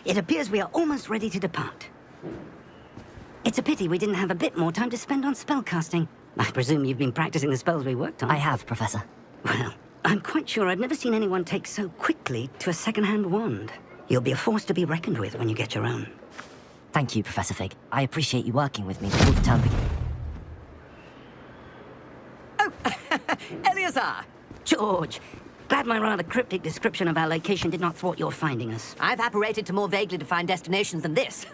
It appears we are almost ready to depart. It's a pity we didn't have a bit more time to spend on spellcasting. I presume you've been practicing the spells we worked on. I have, Professor. Well, I'm quite sure I've never seen anyone take so quickly to a second-hand wand. You'll be a force to be reckoned with when you get your own. Thank you, Professor Fig. I appreciate you working with me before the term begins. Oh, Eleazar! George, glad my rather cryptic description of our location did not thwart your finding us. I've apparated to more vaguely defined destinations than this.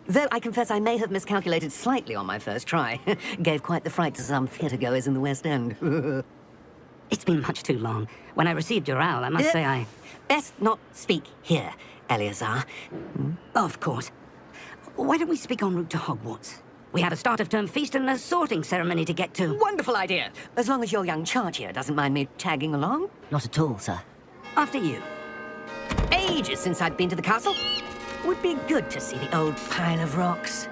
Though I confess I may have miscalculated slightly on my first try. Gave quite the fright to some theatre-goers in the West End. It's been much too long. When I received your owl, I must say I... Best not speak here, Eleazar. Of course. Why don't we speak en route to Hogwarts? We have a start-of-term feast and a sorting ceremony to get to. Wonderful idea! As long as your young charge here doesn't mind me tagging along. Not at all, sir. After you. Ages since I'd been to the castle. Would be good to see the old pile of rocks.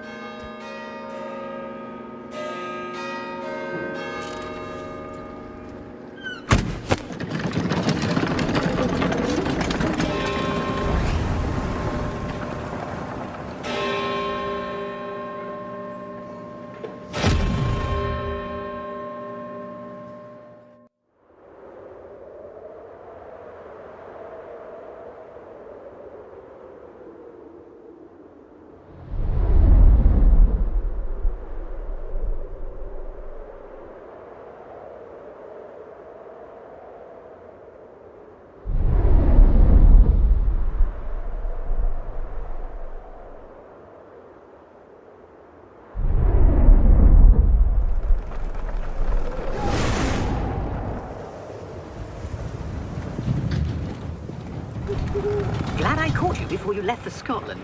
Glad I caught you before you left for Scotland.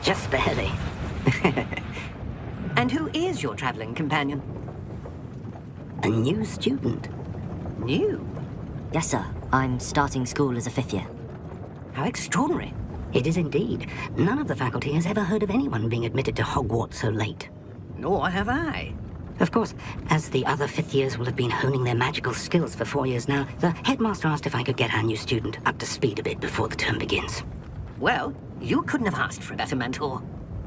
Just barely. And who is your traveling companion? A new student. New? Yes, sir. I'm starting school as a 5th year. How extraordinary. It is indeed. None of the faculty has ever heard of anyone being admitted to Hogwarts so late. Nor have I. Of course, as the other 5th years will have been honing their magical skills for 4 years now, the headmaster asked if I could get our new student up to speed a bit before the term begins. Well, you couldn't have asked for a better mentor.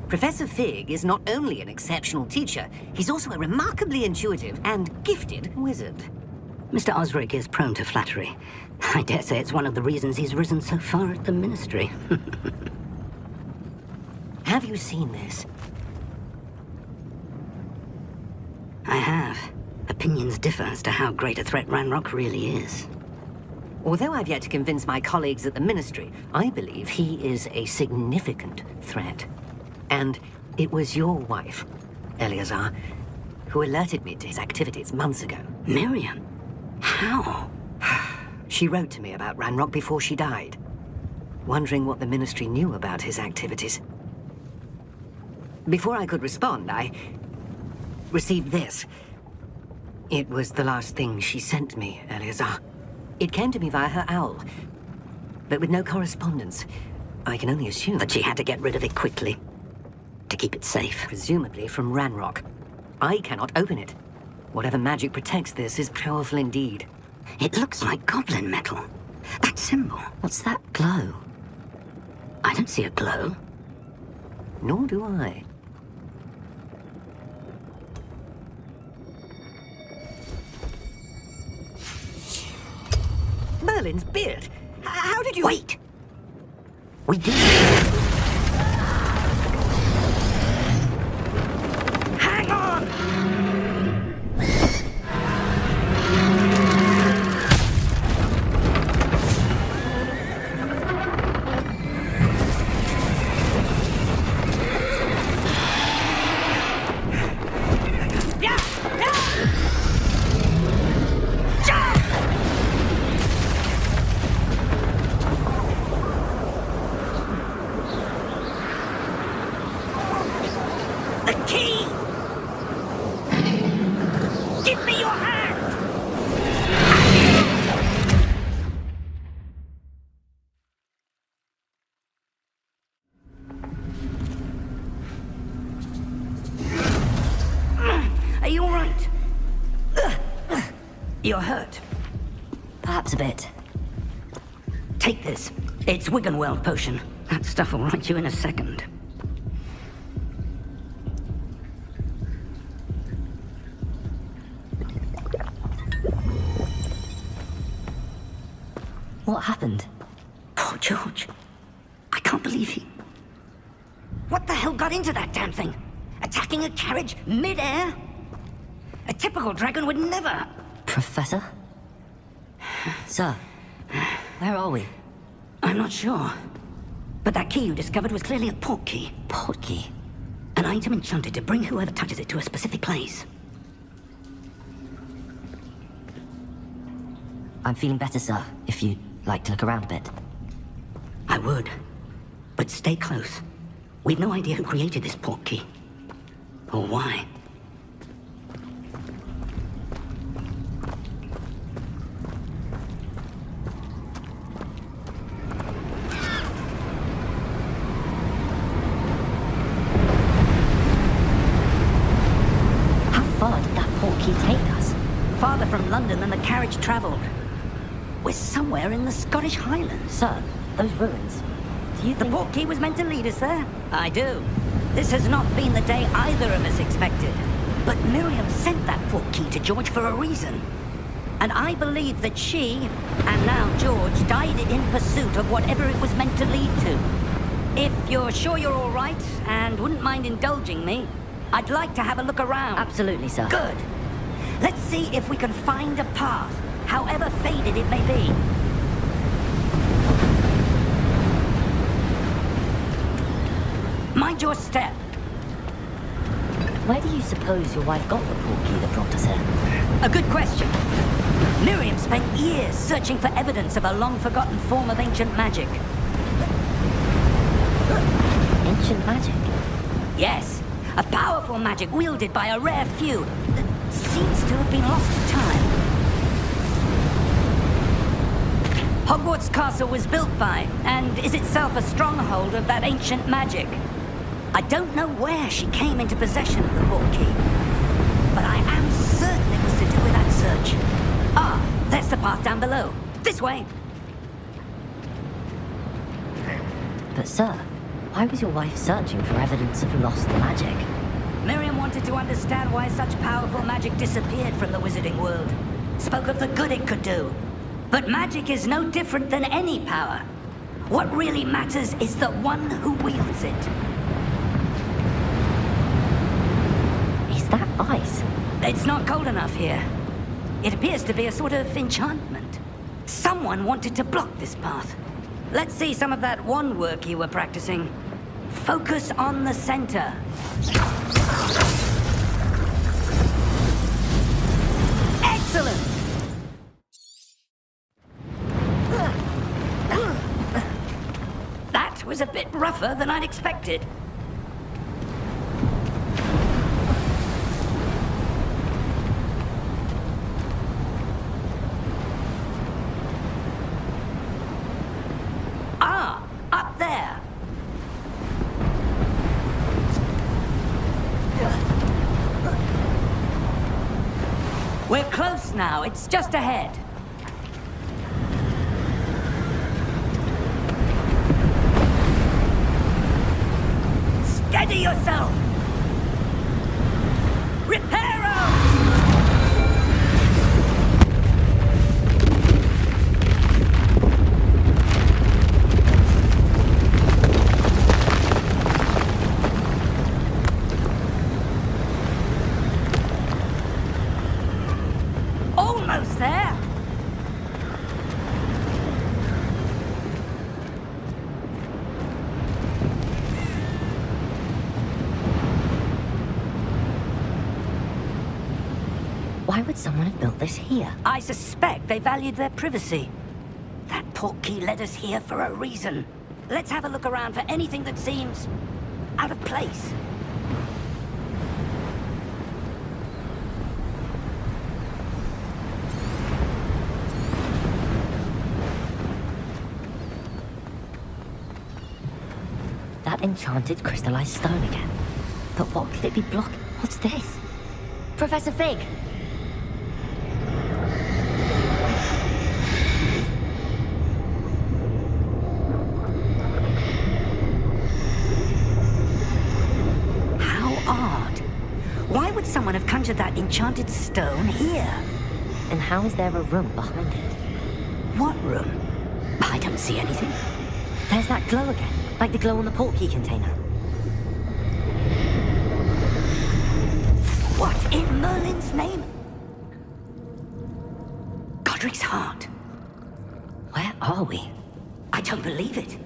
Professor Fig is not only an exceptional teacher, he's also a remarkably intuitive and gifted wizard. Mr. Osric is prone to flattery. I dare say it's one of the reasons he's risen so far at the Ministry. Have you seen this? I have. Opinions differ as to how great a threat Ranrock really is. Although I've yet to convince my colleagues at the Ministry, I believe he is a significant threat. And it was your wife, Eleazar, who alerted me to his activities months ago. Miriam? How? She wrote to me about Ranrock before she died, wondering what the Ministry knew about his activities. Before I could respond, I received this. It was the last thing she sent me, Eleazar. It came to me via her owl, but with no correspondence. I can only assume That she had to get rid of it quickly. To keep it safe. presumably from Ranrock. I cannot open it. Whatever magic protects this is powerful indeed. It looks like goblin metal. That symbol. What's that glow? I don't see a glow. Nor do I. Merlin's beard. How did you... Wait! We did. Hang on! The key! Give me your hand! Are you all right? You're hurt. Perhaps a bit. Take this. It's Wiggenweld potion. That stuff will right you in a second. What happened? Poor George. I can't believe he... What the hell got into that damn thing? Attacking a carriage mid-air? A typical dragon would never... Professor? Sir, where are we? I'm not sure. But that key you discovered was clearly a port key. Port key? An item enchanted to bring whoever touches it to a specific place. I'm feeling better, sir, if you'd like to look around a bit. I would. But stay close. We've no idea who created this port key. Or why. How far did that port key take us? Farther from London than the carriage traveled. We're somewhere in the Scottish Highlands. Sir, those ruins. Do you The think... port key was meant to lead us there? I do. This has not been the day either of us expected. But Miriam sent that port key to George for a reason. And I believe that she, and now George, died in pursuit of whatever it was meant to lead to. If you're sure you're all right, and wouldn't mind indulging me, I'd like to have a look around. Absolutely, sir. Good. Let's see if we can find a path, however faded it may be. Mind your step. Where do you suppose your wife got the port key that brought us here? A good question. Miriam spent years searching for evidence of a long-forgotten form of ancient magic. Ancient magic? Yes, a powerful magic wielded by a rare few that seems to have been lost to time. Hogwarts Castle was built by, and is itself a stronghold of that ancient magic. I don't know where she came into possession of the port key, but I am certain it was to do with that search. Ah, there's the path down below. This way. But sir, why was your wife searching for evidence of lost magic? Miriam wanted to understand why such powerful magic disappeared from the wizarding world. Spoke of the good it could do. But magic is no different than any power. What really matters is the one who wields it. Is that ice? It's not cold enough here. It appears to be a sort of enchantment. Someone wanted to block this path. Let's see some of that wand work you were practicing. Focus on the center. Excellent! That was a bit rougher than I'd expected. Ah, up there. We're close now. It's just ahead. Steady yourself! Reparo! Almost there! Why would someone have built this here? I suspect they valued their privacy. That port key led us here for a reason. Let's have a look around for anything that seems out of place. That enchanted crystallized stone again. But what could it be blocking? What's this? Professor Fig! to that enchanted stone here. And how is there a room behind it? What room? I don't see anything. There's that glow again, like the glow on the portkey container. What in Merlin's name? Godric's heart. Where are we? I don't believe it.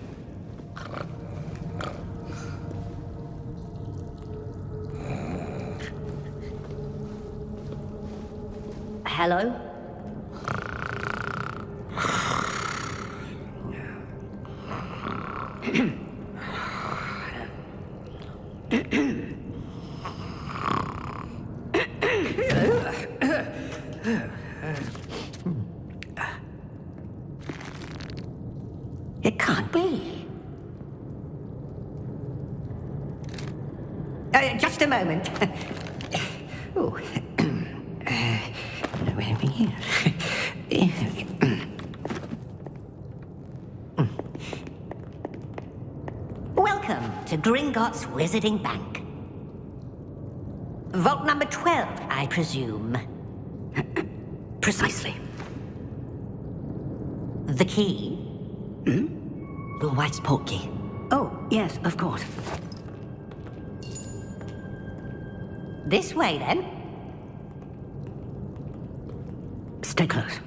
Hello? It can't be. Just a moment. Oh. Where are we here? Welcome to Gringotts Wizarding Bank. Vault number 12, I presume. Precisely. The key? Your wife's portkey. Oh, yes, of course. This way, then. Stay close.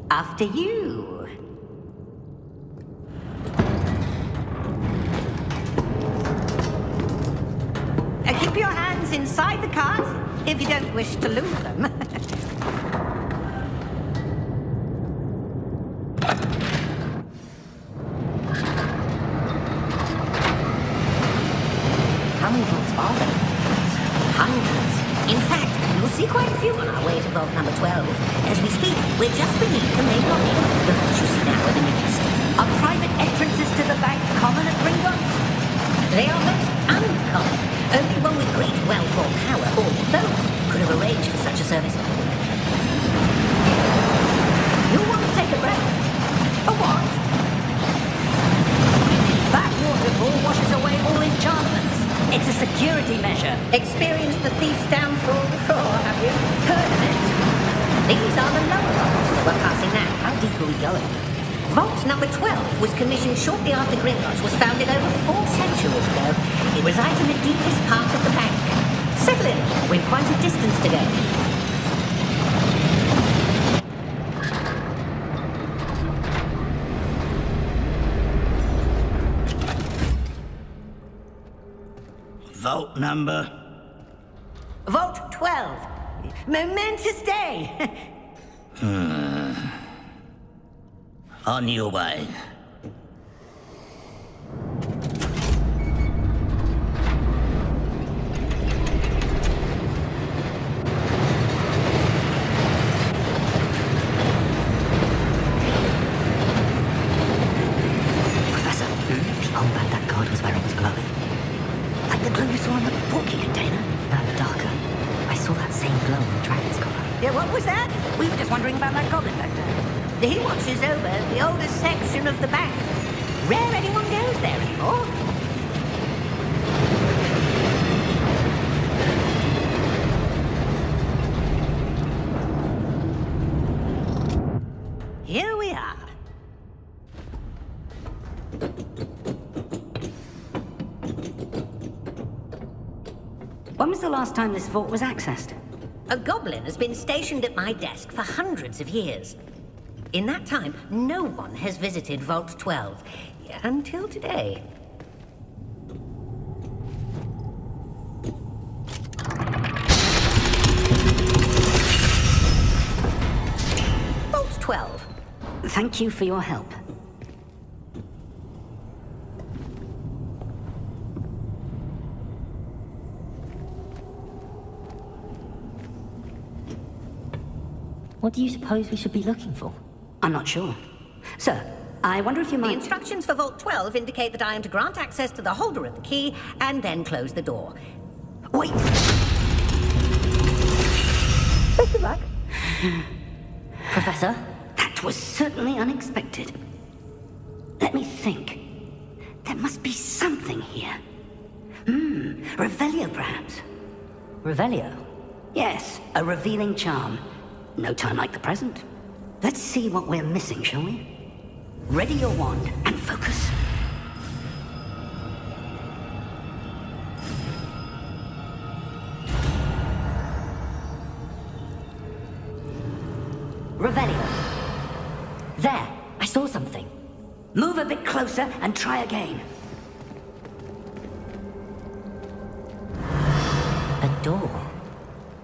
After you. Keep your hands inside the cart if you don't wish to lose them. How many vaults are there? Hundreds. In fact, you'll see quite a few on our way to vault number 12. As we speak, we're just beneath the main lobby. The vaults you see now are the nearest. Are private entrances to the bank common at Gringotts? They are most uncommon. Only one with great wealth or power, or both, could have arranged for such a service. You'll want to take a breath. A what? That waterfall washes away all enchantments. It's a security measure. Experienced the thief's downfall before, have you? Heard of it? These are the lower vaults that we're passing now. How deep are we going? Vault number 12 was commissioned shortly after Gringotts was founded over 4 centuries ago. It resides in the deepest part of the bank. Settle in, we've quite a distance to go. Vault number? Vault 12. Momentous day. On your way. Professor, the armband that guard was wearing was glowing. Like the glow you saw on the portkey container? No, darker. I saw that same glow on the dragon's collar. Yeah, what was that? We were just wondering about that goblin back there. He watches over the oldest section of the bank. Rare anyone goes there anymore. Here we are. When was the last time this vault was accessed? A goblin has been stationed at my desk for hundreds of years. In that time, no one has visited Vault 12. Until today. Vault 12. Thank you for your help. What do you suppose we should be looking for? I'm not sure. Sir, I wonder if you The might... instructions for Vault 12 indicate that I am to grant access to the holder of the key and then close the door. Wait! Good luck. Professor? That was certainly unexpected. Let me think. There must be something here. Revelio, perhaps. Revelio? Yes, a revealing charm. No time like the present. Let's see what we're missing, shall we? Ready your wand and focus. Revelio. There, I saw something. Move a bit closer and try again. A door.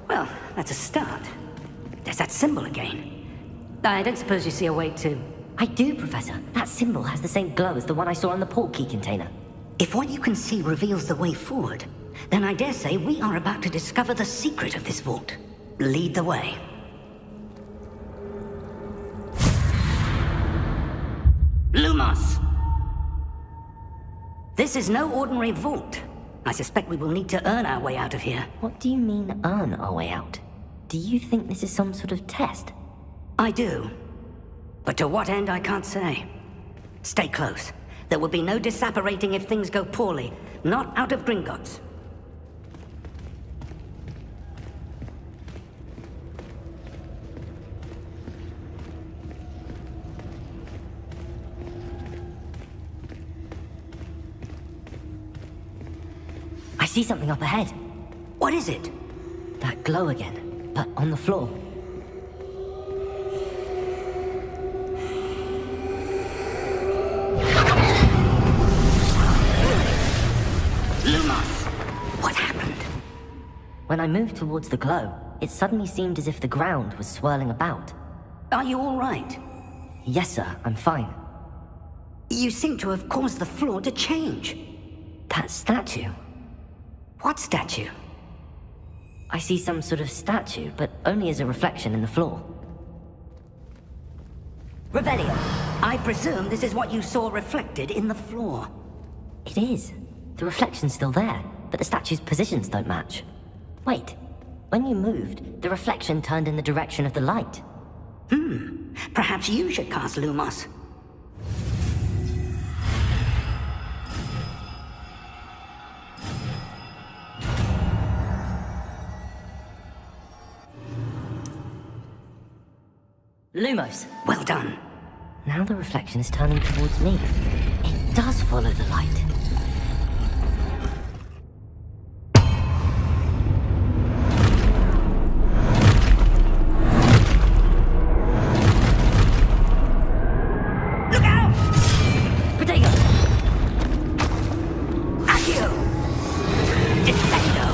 Well, that's a start. There's that symbol again. I don't suppose you see a way to... I do, Professor. That symbol has the same glow as the one I saw on the portkey container. If what you can see reveals the way forward, then I dare say we are about to discover the secret of this vault. Lead the way. Lumos! This is no ordinary vault. I suspect we will need to earn our way out of here. What do you mean, earn our way out? Do you think this is some sort of test? I do. But to what end, I can't say. Stay close. There will be no disapparating if things go poorly. Not out of Gringotts. I see something up ahead. What is it? That glow again, but on the floor. Lumos! What happened? When I moved towards the glow, it suddenly seemed as if the ground was swirling about. Are you all right? Yes, sir, I'm fine. You seem to have caused the floor to change. That statue. What statue? I see some sort of statue, but only as a reflection in the floor. Revelio, I presume this is what you saw reflected in the floor. It is. The reflection's still there, but the statue's positions don't match. Wait, when you moved, the reflection turned in the direction of the light. Perhaps you should cast Lumos. Lumos! Well done. Now the reflection is turning towards me. It does follow the light. Look out! Potato! Accio! Descendo!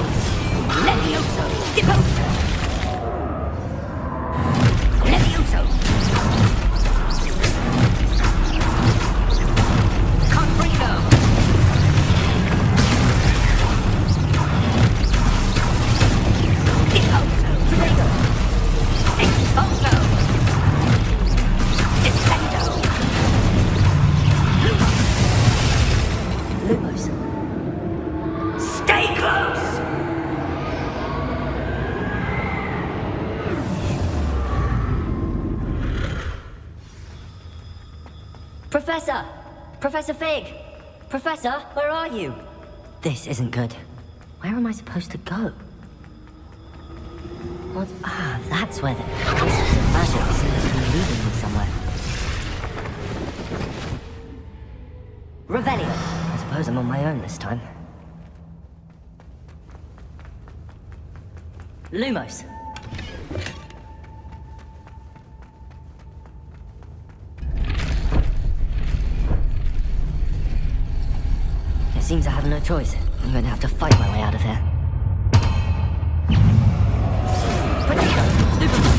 Levioso! Deposo! Levioso! Confrigo! Deposo! Potato! Expulso! Descendo! Lumos! Stay close! Professor! Professor Fig! Professor, where are you? This isn't good. Where am I supposed to go? What? Ah, that's where the crystals of magic seem to be leading me somewhere. Revelio! I suppose I'm on my own this time. Lumos! It seems I have no choice. I'm going to have to fight my way out of here. Potato! Stupid!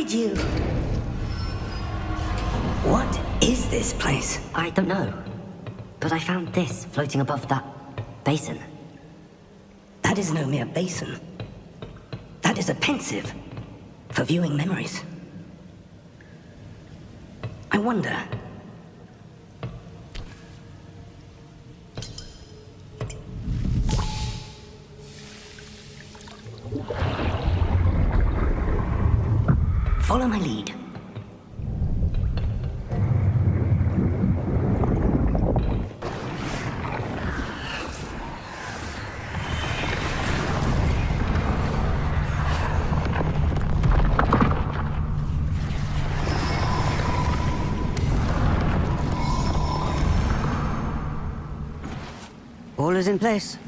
did you... What is this place? I don't know. But I found this floating above that basin. That is no mere basin. That is a pensive for viewing memories. I wonder... Follow my lead. All is in place.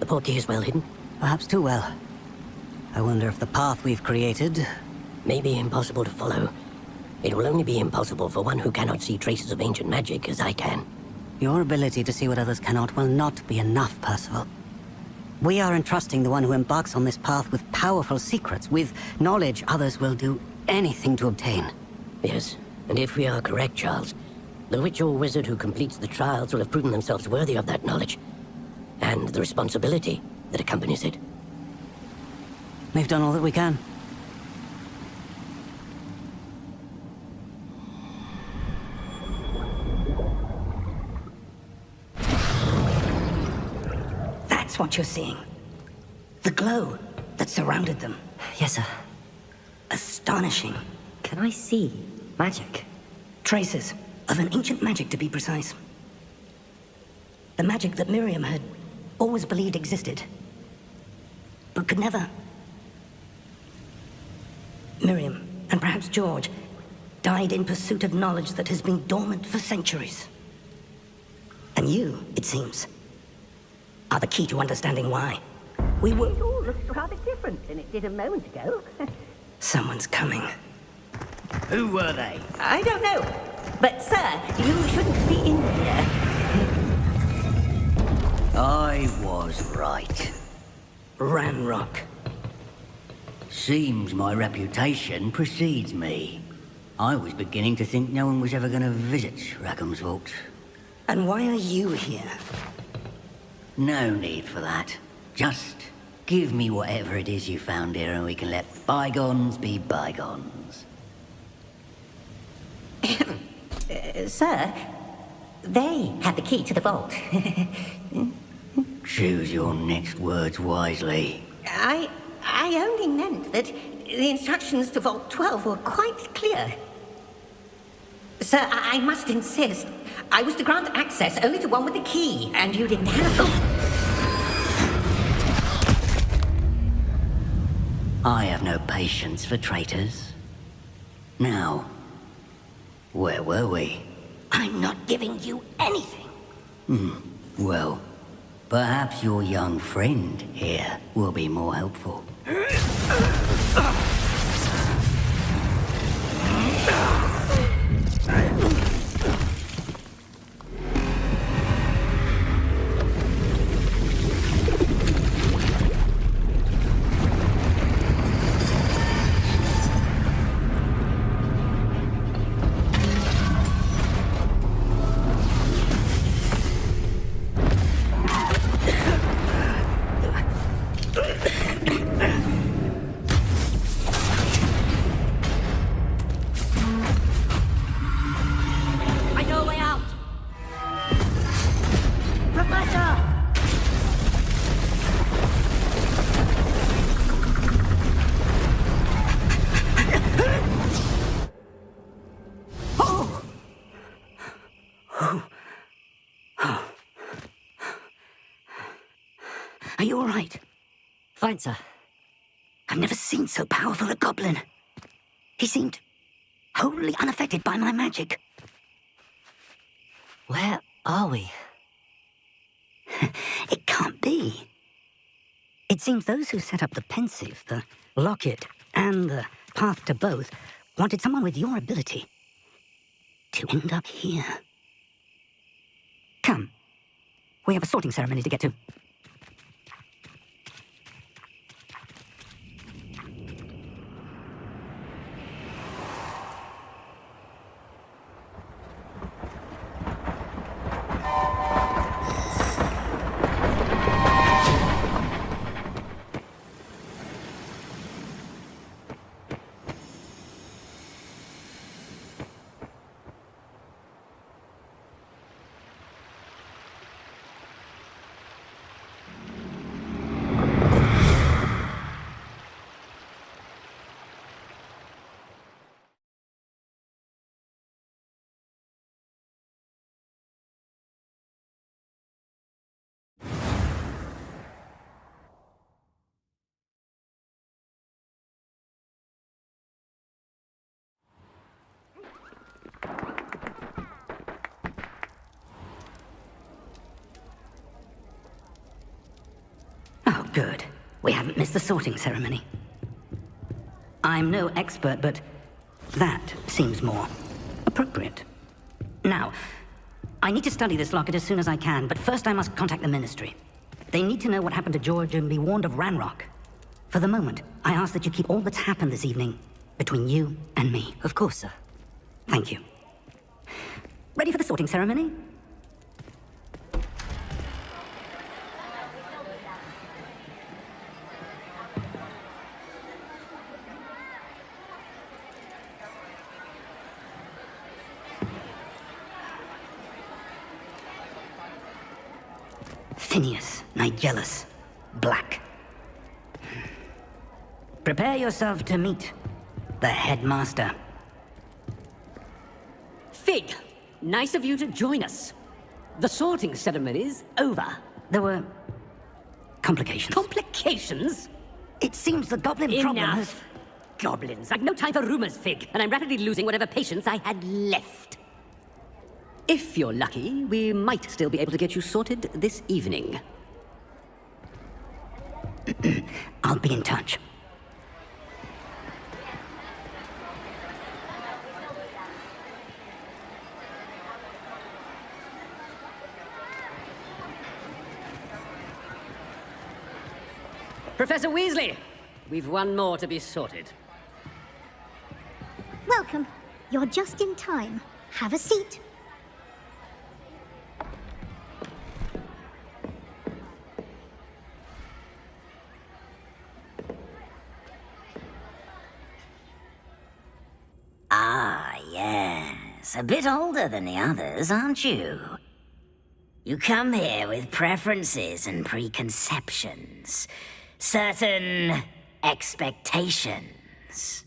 The portkey is well hidden. Perhaps too well. I wonder if the path we've created... May be impossible to follow. It will only be impossible for one who cannot see traces of ancient magic as I can. Your ability to see what others cannot will not be enough, Percival. We are entrusting the one who embarks on this path with powerful secrets, with knowledge others will do anything to obtain. Yes, and if we are correct, Charles, the witch or wizard who completes the trials will have proven themselves worthy of that knowledge, and the responsibility that accompanies it. We've done all that we can. That's what you're seeing. The glow that surrounded them. Yes, sir. Astonishing. Can I see magic? Traces of an ancient magic, to be precise. The magic that Miriam had always believed existed, but could never. Miriam, and perhaps George, died in pursuit of knowledge that has been dormant for centuries. And you, it seems, are the key to understanding why. We were... It all looks rather different than it did a moment ago. Someone's coming. Who were they? I don't know. But, sir, you shouldn't be in here. I was right. Ranrock. Seems my reputation precedes me. I was beginning to think no one was ever going to visit Rackham's Vault. And why are you here? No need for that. Just give me whatever it is you found here and we can let bygones be bygones. Sir, they had the key to the vault. Choose your next words wisely. I only meant that the instructions to Vault 12 were quite clear. Sir, I must insist. I was to grant access only to one with the key, and you didn't have... I have no patience for traitors. Now, where were we? I'm not giving you anything. Well, perhaps your young friend here will be more helpful. Are you all right? Fine, sir. I've never seen so powerful a goblin. He seemed wholly unaffected by my magic. Where are we? It can't be. It seems those who set up the pensive, the locket, and the path to both wanted someone with your ability to end up here. Come. We have a sorting ceremony to get to. Good. We haven't missed the sorting ceremony. I'm no expert, but that seems more appropriate. Now, I need to study this locket as soon as I can, but first I must contact the Ministry. They need to know what happened to George and be warned of Ranrock. For the moment, I ask that you keep all that's happened this evening between you and me. Of course, sir. Thank you. Ready for the sorting ceremony? Phineas, Nigellus, Black. Prepare yourself to meet the headmaster. Fig, nice of you to join us. The sorting ceremony's over. There were complications. Complications? It seems the goblin problem has... Enough. Goblins. I've no time for rumors, Fig, and I'm rapidly losing whatever patience I had left. If you're lucky, we might still be able to get you sorted this evening. I'll be in touch. Professor Weasley, we've one more to be sorted. Welcome. You're just in time. Have a seat. Ah, yes. A bit older than the others, aren't you? You come here with preferences and preconceptions. Certain expectations.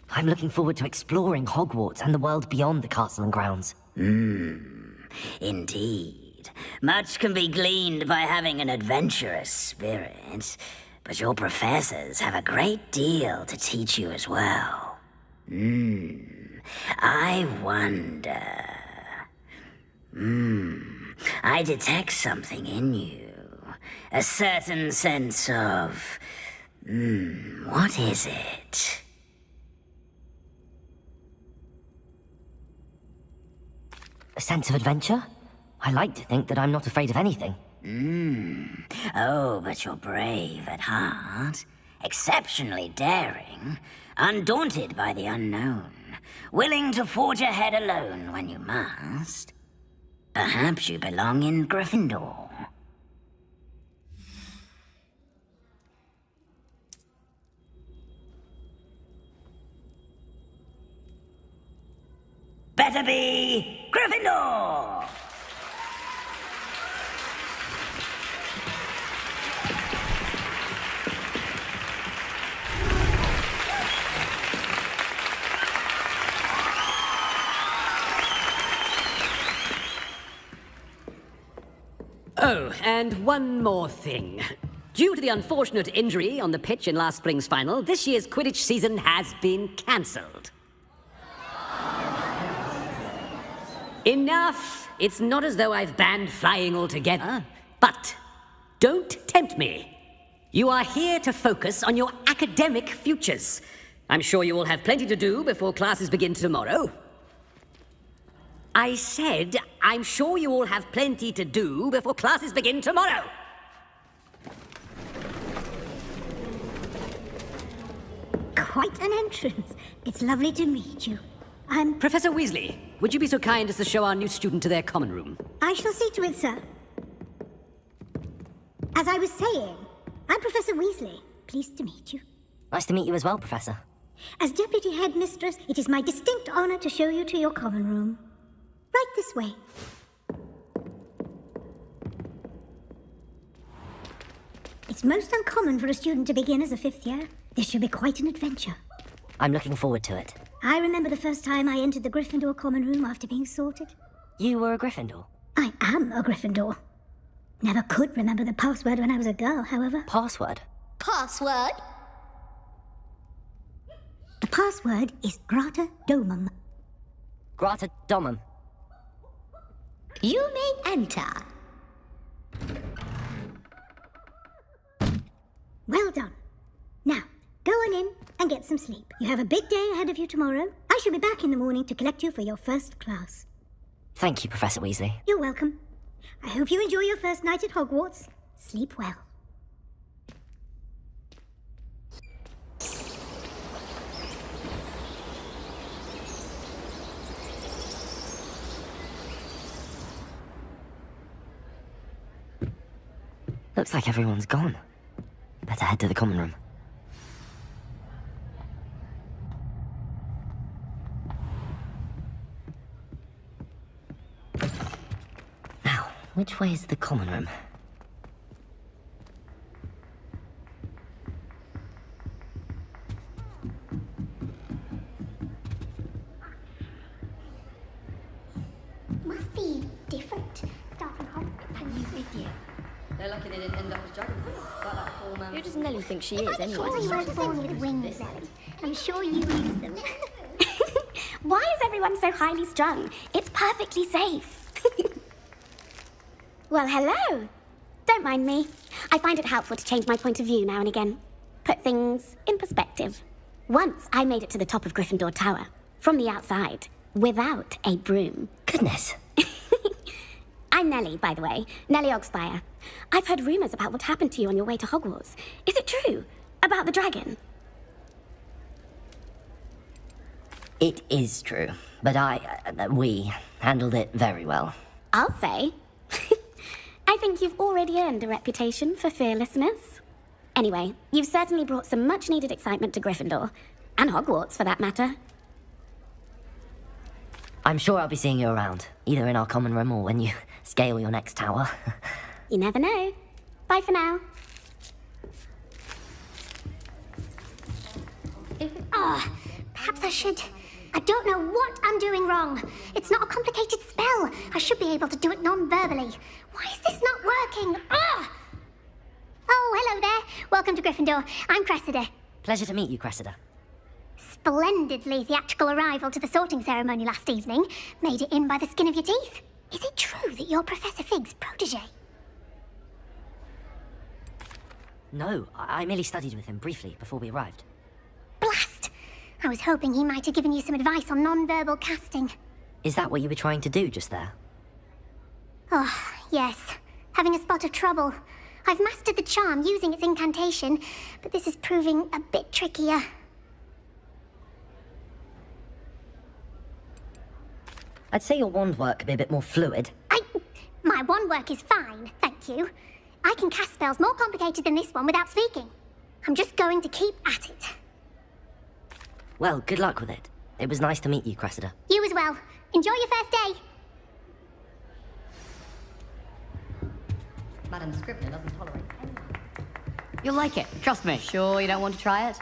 I'm looking forward to exploring Hogwarts and the world beyond the castle and grounds. Indeed. Much can be gleaned by having an adventurous spirit, but your professors have a great deal to teach you as well. I wonder... I detect something in you. A certain sense of... what is it? A sense of adventure? I like to think that I'm not afraid of anything. Oh, but you're brave at heart. Exceptionally daring. Undaunted by the unknown. Willing to forge ahead alone when you must. Perhaps you belong in Gryffindor. Better be Gryffindor! Oh, and one more thing. Due to the unfortunate injury on the pitch in last spring's final, this year's Quidditch season has been cancelled. Enough! It's not as though I've banned flying altogether. But don't tempt me. You are here to focus on your academic futures. I'm sure you will have plenty to do before classes begin tomorrow. I said, I'm sure you all have plenty to do before classes begin tomorrow. Quite an entrance. It's lovely to meet you. Professor Weasley, would you be so kind as to show our new student to their common room? I shall see to it, sir. As I was saying, I'm Professor Weasley. Pleased to meet you. Nice to meet you as well, Professor. As Deputy Headmistress, it is my distinct honor to show you to your common room. Right this way. It's most uncommon for a student to begin as a fifth year. This should be quite an adventure. I'm looking forward to it. I remember the first time I entered the Gryffindor common room after being sorted. You were a Gryffindor? I am a Gryffindor. Never could remember the password when I was a girl, however. Password? Password? The password is Grata Domum. Grata Domum. You may enter. done. Now, go on in and get some sleep. You have a big day ahead of you tomorrow. I shall be back in the morning to collect you for your first class. Thank you, Professor Weasley. You're welcome. I hope you enjoy your first night at Hogwarts. Sleep well. Looks like everyone's gone. Better head to the common room. Now, which way is the common room? Must be different. Starting Hogwarts and you idiot. They're lucky they didn't end up as Dragonflies. Like that poor man. Who does Nelly think she is, anyway? Sure you weren't born with wings, Nelly. I'm sure you use them. Why is everyone so highly strung? It's perfectly safe. Well, hello. Don't mind me. I find it helpful to change my point of view now and again. Put things in perspective. Once I made it to the top of Gryffindor Tower, from the outside, without a broom. Goodness. I'm Nellie, by the way. Nellie Ogspire. I've heard rumours about what happened to you on your way to Hogwarts. Is it true? About the dragon? It is true, but we handled it very well. I'll say. I think you've already earned a reputation for fearlessness. Anyway, you've certainly brought some much-needed excitement to Gryffindor. And Hogwarts, for that matter. I'm sure I'll be seeing you around, either in our common room or when you scale your next tower. You never know. Bye for now. Perhaps I should. I don't know what I'm doing wrong. It's not a complicated spell. I should be able to do it non-verbally. Why is this not working? Oh, hello there. Welcome to Gryffindor. I'm Cressida. Pleasure to meet you, Cressida. Splendidly theatrical arrival to the sorting ceremony last evening. Made it in by the skin of your teeth. Is it true that you're Professor Fig's protege? No, I merely studied with him briefly before we arrived. Blast! I was hoping he might have given you some advice on non-verbal casting. Is that what you were trying to do just there? Oh, yes. Having a spot of trouble. I've mastered the charm using its incantation, but this is proving a bit trickier. I'd say your wand work could be a bit more fluid. My wand work is fine, thank you. I can cast spells more complicated than this one without speaking. I'm just going to keep at it. Well, good luck with it. It was nice to meet you, Cressida. You as well. Enjoy your first day. Madam Scrivener doesn't tolerate anyone. You'll like it, trust me. Sure you don't want to try it?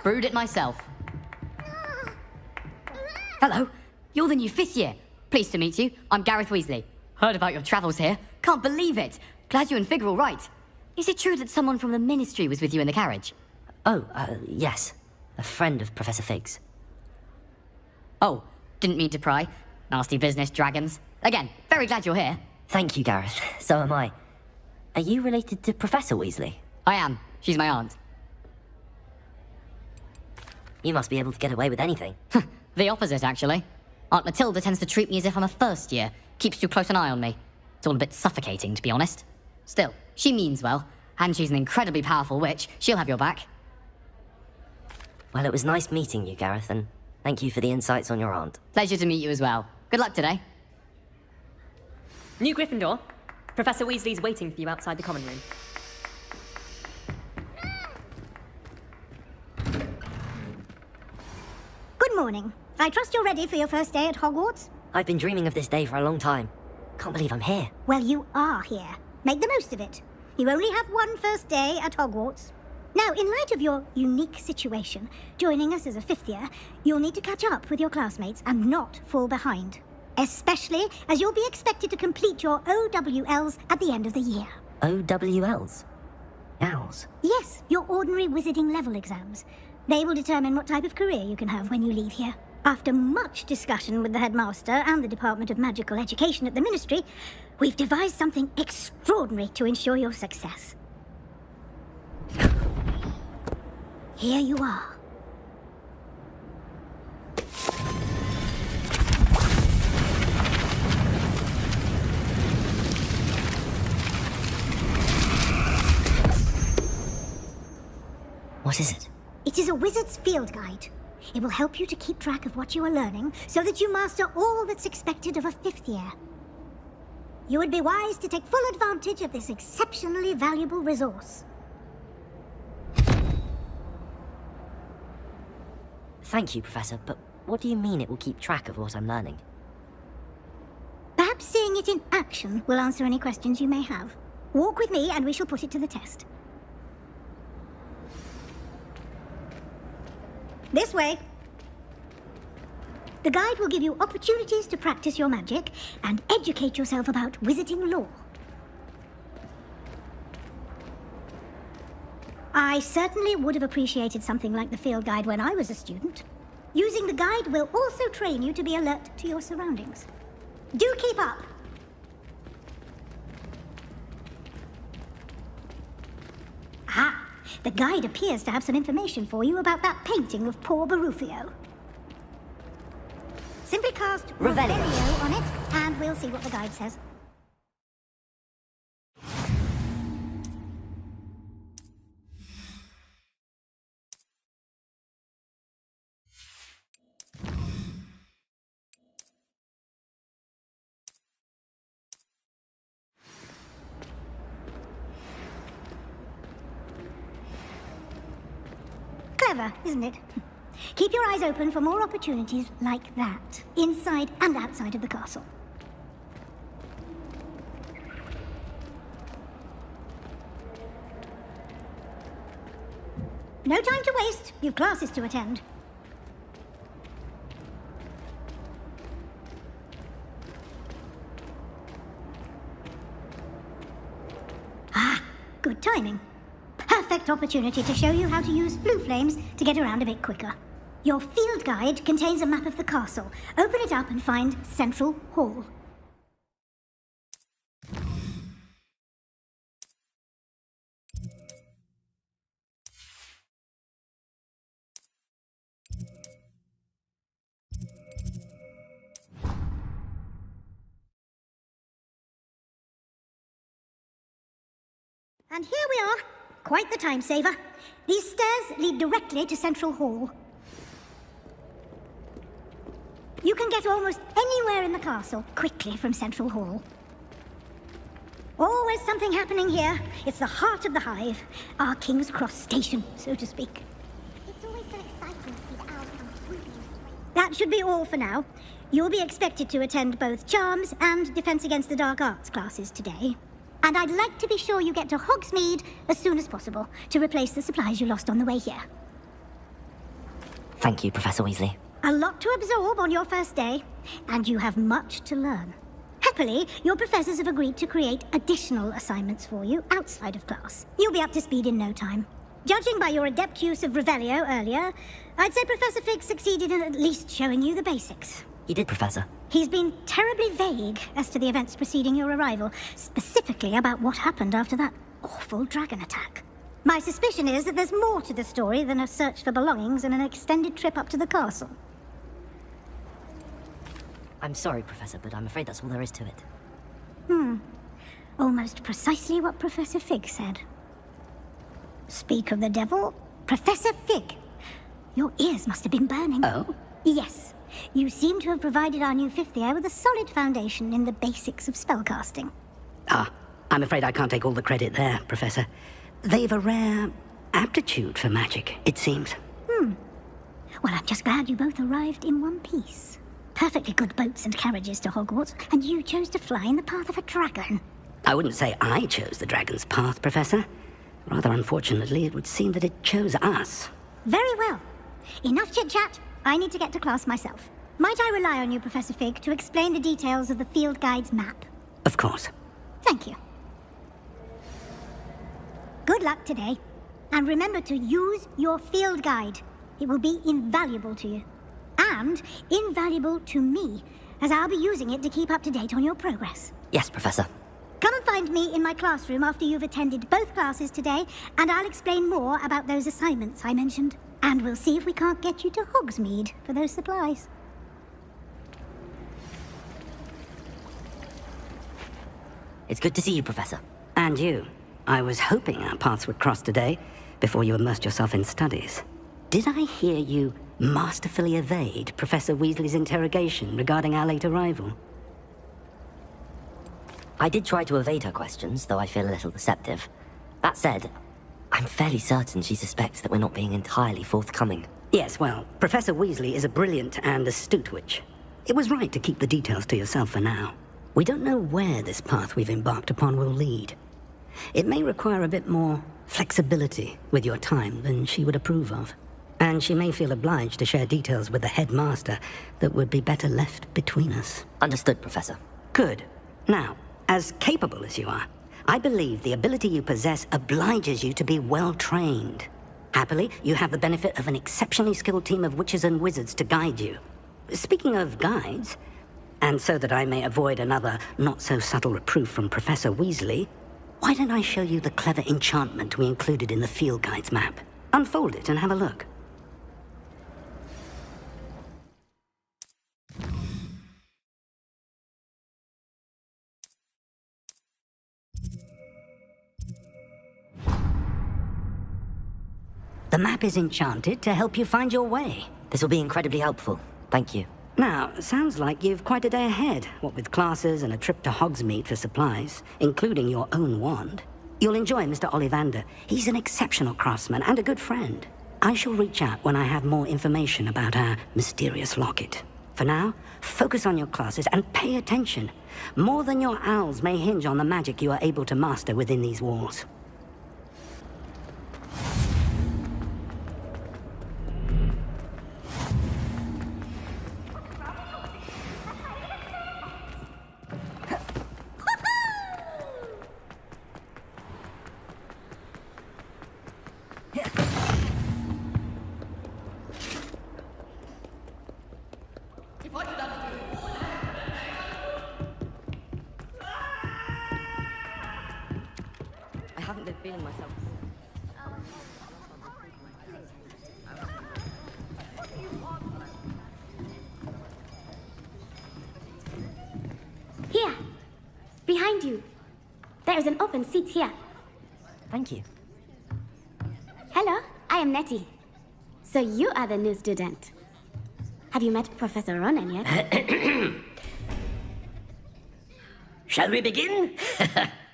Brewed it myself. Hello, you're the new 5th year. Pleased to meet you. I'm Gareth Weasley. Heard about your travels here. Can't believe it. Glad you and Fig are all right. Is it true that someone from the Ministry was with you in the carriage? Oh, yes. A friend of Professor Fig's. Oh, didn't mean to pry. Nasty business, dragons. Again, very glad you're here. Thank you, Gareth. So am I. Are you related to Professor Weasley? I am. She's my aunt. You must be able to get away with anything. The opposite, actually. Aunt Matilda tends to treat me as if I'm a first year. Keeps too close an eye on me. It's all a bit suffocating, to be honest. Still, she means well. And she's an incredibly powerful witch. She'll have your back. Well, it was nice meeting you, Gareth, and thank you for the insights on your aunt. Pleasure to meet you as well. Good luck today. New Gryffindor. Professor Weasley's waiting for you outside the common room. Good morning. I trust you're ready for your first day at Hogwarts? I've been dreaming of this day for a long time. Can't believe I'm here. Well, you are here. Make the most of it. You only have one first day at Hogwarts. Now, in light of your unique situation, joining us as a 5th year, you'll need to catch up with your classmates and not fall behind. Especially as you'll be expected to complete your OWLs at the end of the year. OWLs? Owls? Yes, your ordinary wizarding level exams. They will determine what type of career you can have when you leave here. After much discussion with the headmaster and the Department of Magical Education at the Ministry, we've devised something extraordinary to ensure your success. Here you are. What is it? It is a wizard's field guide. It will help you to keep track of what you are learning so that you master all that's expected of a 5th year. You would be wise to take full advantage of this exceptionally valuable resource. Thank you, Professor, but what do you mean it will keep track of what I'm learning? Perhaps seeing it in action will answer any questions you may have. Walk with me and we shall put it to the test. This way. The guide will give you opportunities to practice your magic and educate yourself about wizarding lore. I certainly would have appreciated something like the field guide when I was a student. Using the guide will also train you to be alert to your surroundings. Do keep up! Ah! The guide appears to have some information for you about that painting of poor Barufio. Simply cast Revelio on it, and we'll see what the guide says. Clever, isn't it? Keep your eyes open for more opportunities like that, inside and outside of the castle. No time to waste. You've classes to attend. Ah, good timing. Perfect opportunity to show you how to use blue flames to get around a bit quicker. Your field guide contains a map of the castle. Open it up and find Central Hall. And here we are. Quite the time saver. These stairs lead directly to Central Hall. You can get almost anywhere in the castle quickly from Central Hall. Always something happening here. It's the heart of the hive. Our King's Cross station, so to speak. It's always so exciting to see the owls come swooping. That should be all for now. You'll be expected to attend both Charms and Defense Against the Dark Arts classes today. And I'd like to be sure you get to Hogsmeade as soon as possible to replace the supplies you lost on the way here. Thank you, Professor Weasley. A lot to absorb on your first day, and you have much to learn. Happily, your professors have agreed to create additional assignments for you outside of class. You'll be up to speed in no time. Judging by your adept use of Revelio earlier, I'd say Professor Fig succeeded in at least showing you the basics. He did, Professor. He's been terribly vague as to the events preceding your arrival, specifically about what happened after that awful dragon attack. My suspicion is that there's more to the story than a search for belongings and an extended trip up to the castle. I'm sorry, Professor, but I'm afraid that's all there is to it. Almost precisely what Professor Fig said. Speak of the devil, Professor Fig. Your ears must have been burning. Oh? Yes. You seem to have provided our new 5th year with a solid foundation in the basics of spellcasting. Ah, I'm afraid I can't take all the credit there, Professor. They've a rare aptitude for magic, it seems. Well, I'm just glad you both arrived in one piece. Perfectly good boats and carriages to Hogwarts, and you chose to fly in the path of a dragon. I wouldn't say I chose the dragon's path, Professor. Rather unfortunately, it would seem that it chose us. Very well. Enough chit-chat. I need to get to class myself. Might I rely on you, Professor Fig, to explain the details of the field guide's map? Of course. Thank you. Good luck today. And remember to use your field guide. It will be invaluable to you. And invaluable to me, as I'll be using it to keep up to date on your progress. Yes, Professor. Come and find me in my classroom after you've attended both classes today, and I'll explain more about those assignments I mentioned. And we'll see if we can't get you to Hogsmeade for those supplies. It's good to see you, Professor. And you. I was hoping our paths would cross today, before you immersed yourself in studies. Did I hear you masterfully evade Professor Weasley's interrogation regarding our late arrival? I did try to evade her questions, though I feel a little deceptive. That said, I'm fairly certain she suspects that we're not being entirely forthcoming. Yes, well, Professor Weasley is a brilliant and astute witch. It was right to keep the details to yourself for now. We don't know where this path we've embarked upon will lead. It may require a bit more flexibility with your time than she would approve of. And she may feel obliged to share details with the headmaster that would be better left between us. Understood, Professor. Good. Now, as capable as you are, I believe the ability you possess obliges you to be well-trained. Happily, you have the benefit of an exceptionally skilled team of witches and wizards to guide you. Speaking of guides, and so that I may avoid another not-so-subtle reproof from Professor Weasley, why don't I show you the clever enchantment we included in the field guide's map? Unfold it and have a look. The map is enchanted to help you find your way. This will be incredibly helpful. Thank you. Now, sounds like you've quite a day ahead, what with classes and a trip to Hogsmeade for supplies, including your own wand. You'll enjoy Mr. Ollivander. He's an exceptional craftsman and a good friend. I shall reach out when I have more information about our mysterious locket. For now, focus on your classes and pay attention. More than your owls may hinge on the magic you are able to master within these walls. I haven't been feeling myself. Here, behind you. There is an open seat here. Thank you. Hello, I am Nettie. So you are the new student. Have you met Professor Ronan yet? Shall we begin?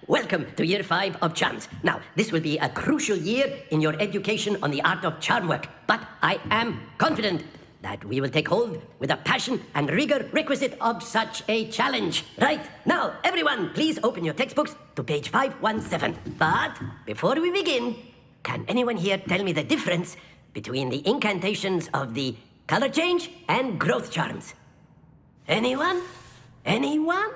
Welcome to Year 5 of Charms. Now, this will be a crucial year in your education on the art of charm work, but I am confident that we will take hold with the passion and rigor requisite of such a challenge. Right, now, everyone, please open your textbooks to page 517. But before we begin, can anyone here tell me the difference between the incantations of the color change and growth charms? Anyone? Anyone?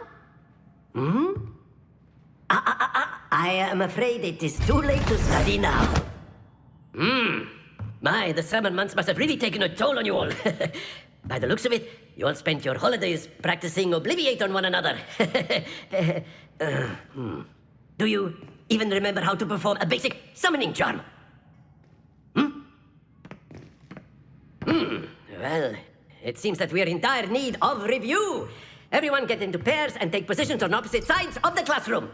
I am afraid it is too late to study now. My, the summer months must have really taken a toll on you all. By the looks of it, you all spent your holidays practicing Obliviate on one another. Do you even remember how to perform a basic summoning charm? Well, it seems that we are in dire need of review. Everyone get into pairs and take positions on opposite sides of the classroom.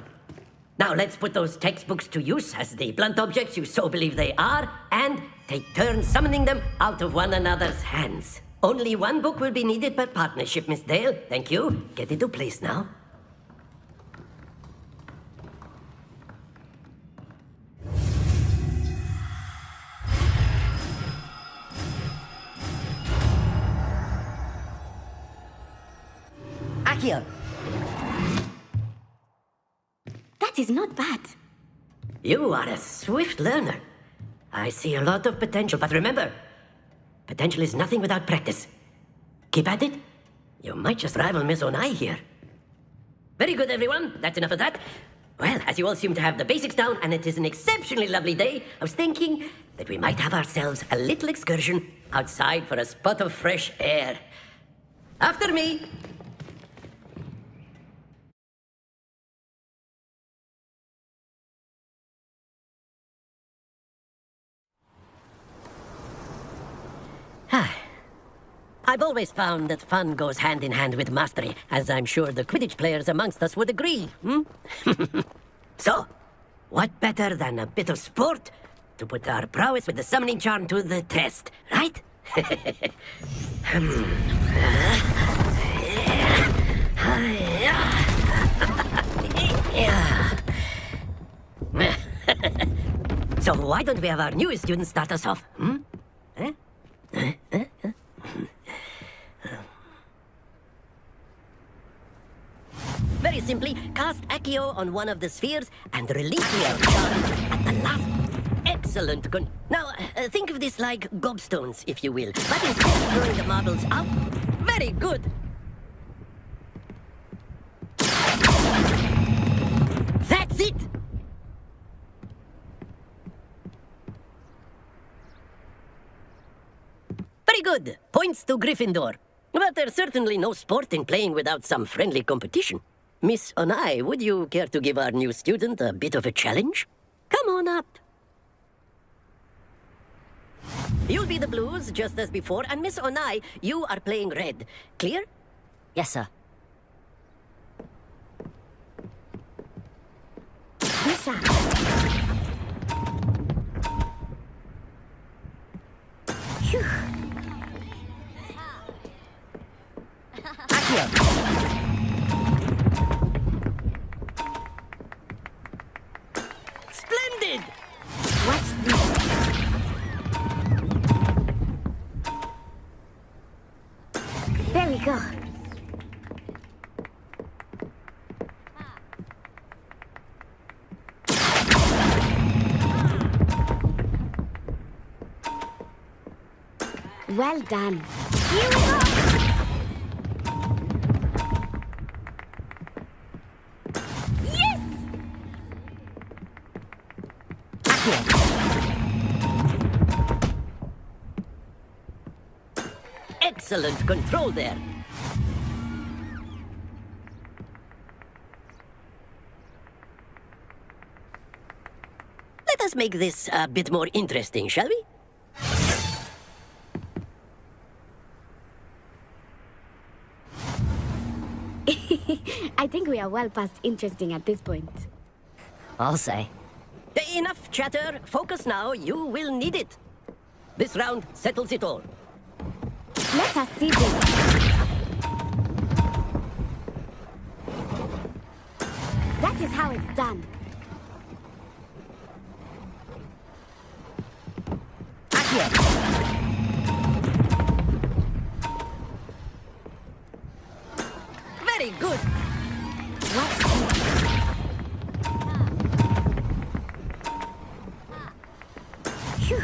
Now let's put those textbooks to use as the blunt objects you so believe they are, and take turns summoning them out of one another's hands. Only one book will be needed per partnership, Miss Dale. Thank you. Get into place now. Accio! That is not bad. You are a swift learner. I see a lot of potential, but remember, potential is nothing without practice. Keep at it. You might just rival Miss Onai here. Very good, everyone. That's enough of that. Well, as you all seem to have the basics down, and it is an exceptionally lovely day, I was thinking that we might have ourselves a little excursion outside for a spot of fresh air. After me. I've always found that fun goes hand in hand with mastery, as I'm sure the Quidditch players amongst us would agree. So, what better than a bit of sport to put our prowess with the summoning charm to the test, right? So why don't we have our newest student start us off? Very simply, cast Accio on one of the spheres and release your charm at the last. Excellent. Now, think of this like gobstones, if you will. But instead of throwing the marbles out, very good. That's it. Very good. Points to Gryffindor. But there's certainly no sport in playing without some friendly competition. Miss Onai, would you care to give our new student a bit of a challenge? Come on up. You'll be the blues, just as before, and Miss Onai, you are playing red. Clear? Yes, sir. Phew. Splendid! What's this? There we go. Well done. Here we go. Yes! Excellent control there. Let us make this a bit more interesting, shall we? I think we are well past interesting at this point. I'll say. Enough chatter. Focus now. You will need it. This round settles it all. Let us see this. That is how it's done. Very good. What's this? Phew.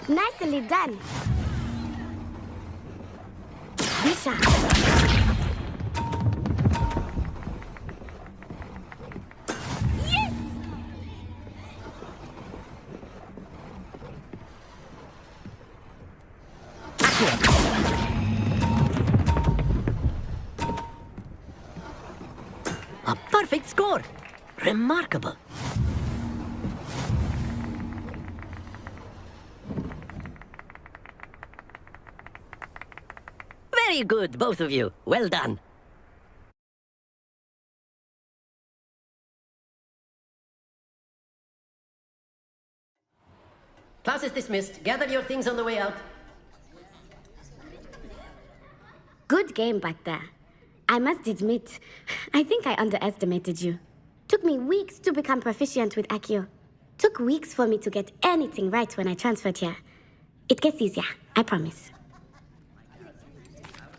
Nicely done. Bisha. Yes! A perfect score. Remarkable. Very good, both of you. Well done. Class is dismissed. Gather your things on the way out. Good game back there. I must admit, I think I underestimated you. Took me weeks to become proficient with Accio. Took weeks for me to get anything right when I transferred here. It gets easier, I promise.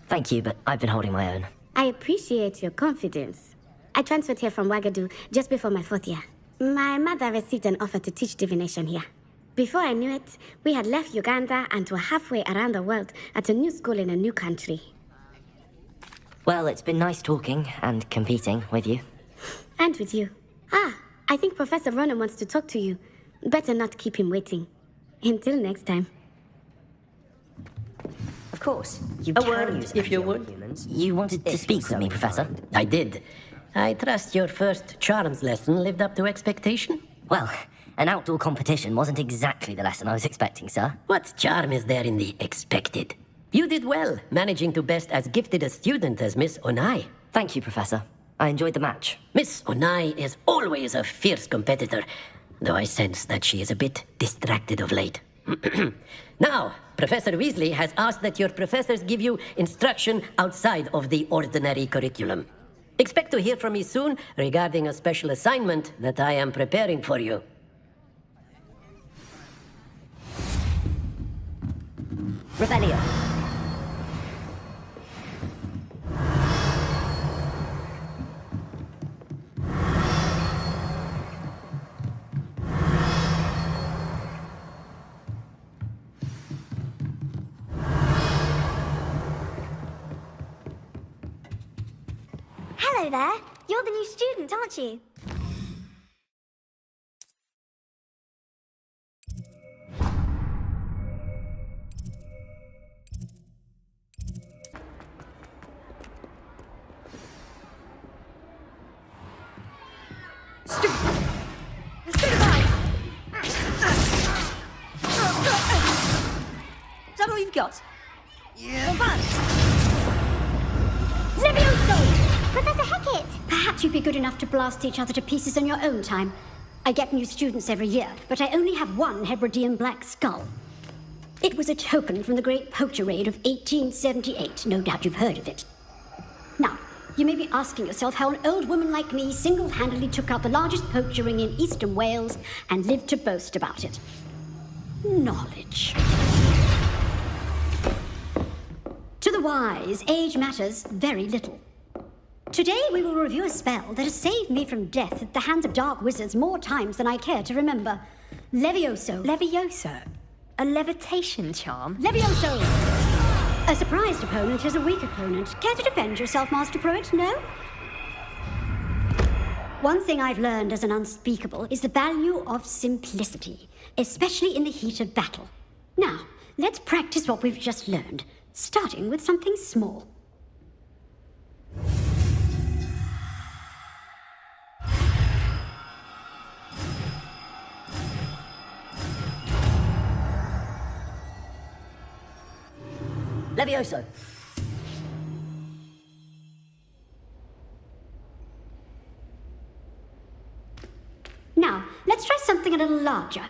Thank you, but I've been holding my own. I appreciate your confidence. I transferred here from Wagadu just before my 4th year. My mother received an offer to teach divination here. Before I knew it, we had left Uganda and were halfway around the world at a new school in a new country. Well, it's been nice talking and competing with you. And with you. I think Professor Ronan wants to talk to you. Better not keep him waiting. Until next time. Of course. course. You A can word, use if you energy on would. humans. You wanted to If speak you're with me, so Professor? inclined. I did. I trust your first charms lesson lived up to expectation? Well, an outdoor competition wasn't exactly the lesson I was expecting, sir. What charm is there in the expected? You did well, managing to best as gifted a student as Miss Onai. Thank you, Professor. I enjoyed the match. Miss Onai is always a fierce competitor, though I sense that she is a bit distracted of late. Now, Professor Weasley has asked that your professors give you instruction outside of the ordinary curriculum. Expect to hear from me soon regarding a special assignment that I am preparing for you. Rebellion. Hello there. You're the new student, aren't you? Is that all you've got? Levioso! Professor Hackett! Perhaps you'd be good enough to blast each other to pieces on your own time. I get new students every year, but I only have one Hebridean black skull. It was a token from the Great Poacher Raid of 1878. No doubt you've heard of it. Now, you may be asking yourself how an old woman like me single-handedly took out the largest poacher ring in eastern Wales and lived to boast about it. Knowledge. To the wise, age matters very little. Today we will review a spell that has saved me from death at the hands of dark wizards more times than I care to remember. Levioso. Levioso? A levitation charm? Levioso! A surprised opponent is a weak opponent. Care to defend yourself, Master Pruitt? No? One thing I've learned as an unspeakable is the value of simplicity, especially in the heat of battle. Now, let's practice what we've just learned, starting with something small. Levioso. Now, let's try something a little larger.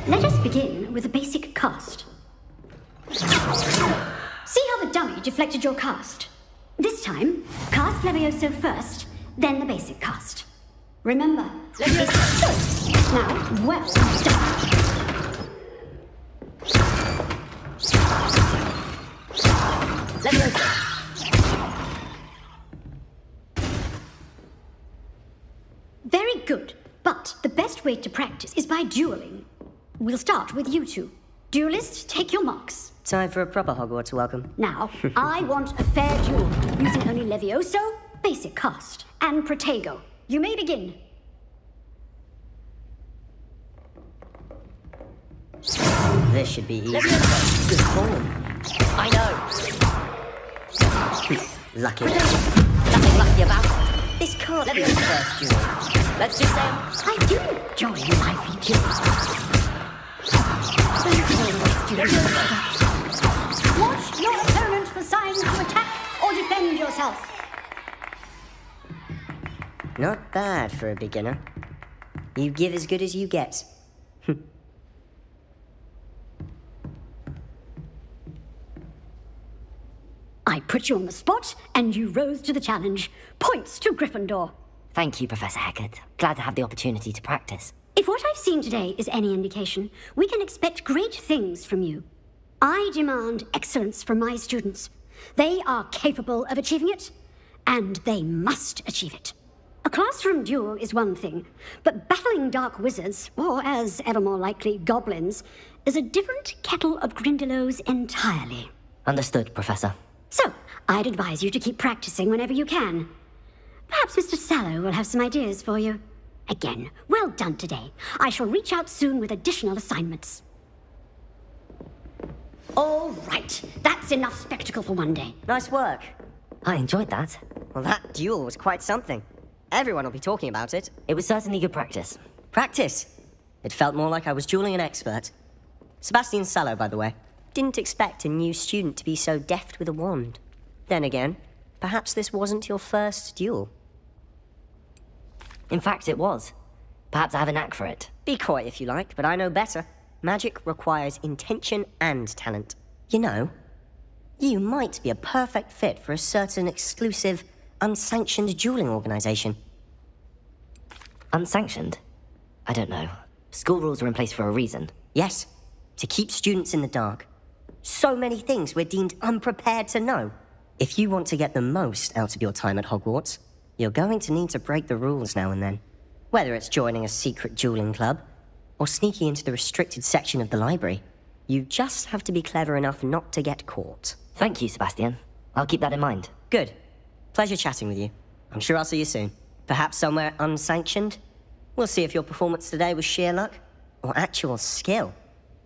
Let us begin with a basic cast. See how the dummy deflected your cast? This time, cast Levioso first, then the basic cast. Remember, Levioso. Now, well done. Levioso. Very good, but the best way to practice is by dueling. We'll start with you two. Duelists, take your marks. Time for a proper Hogwarts welcome. Now, I want a fair duel, using only Levioso, basic cast, and Protego. You may begin. This should be easy. Good form. I know. Lucky. Nothing lucky about it. This can't be the first duel. Let's just say I do enjoy lively duels. Watch your opponent for signs to attack or defend yourself. not bad for a beginner. You give as good as you get. I put you on the spot, and you rose to the challenge. Points to Gryffindor. Thank you, Professor Hackett. Glad to have the opportunity to practice. If what I've seen today is any indication, we can expect great things from you. I demand excellence from my students. They are capable of achieving it, and they must achieve it. A classroom duel is one thing, but battling dark wizards, or as ever more likely, goblins, is a different kettle of grindylows entirely. Understood, Professor. So, I'd advise you to keep practicing whenever you can. Perhaps Mr. Sallow will have some ideas for you. Again, well done today. I shall reach out soon with additional assignments. All right, that's enough spectacle for one day. Nice work. I enjoyed that. Well, that duel was quite something. Everyone will be talking about it. It was certainly good practice. Practice? It felt more like I was dueling an expert. Sebastian Sallow, by the way. Didn't expect a new student to be so deft with a wand. Then again, perhaps this wasn't your first duel. In fact, it was. Perhaps I have a knack for it. Be coy if you like, but I know better. Magic requires intention and talent. You know, you might be a perfect fit for a certain exclusive, unsanctioned dueling organization. Unsanctioned? I don't know. School rules are in place for a reason. Yes, to keep students in the dark. So many things we're deemed unprepared to know. If you want to get the most out of your time at Hogwarts, you're going to need to break the rules now and then. Whether it's joining a secret dueling club, or sneaking into the restricted section of the library, you just have to be clever enough not to get caught. Thank you, Sebastian. I'll keep that in mind. Good. Pleasure chatting with you. I'm sure I'll see you soon. Perhaps somewhere unsanctioned? We'll see if your performance today was sheer luck, or actual skill.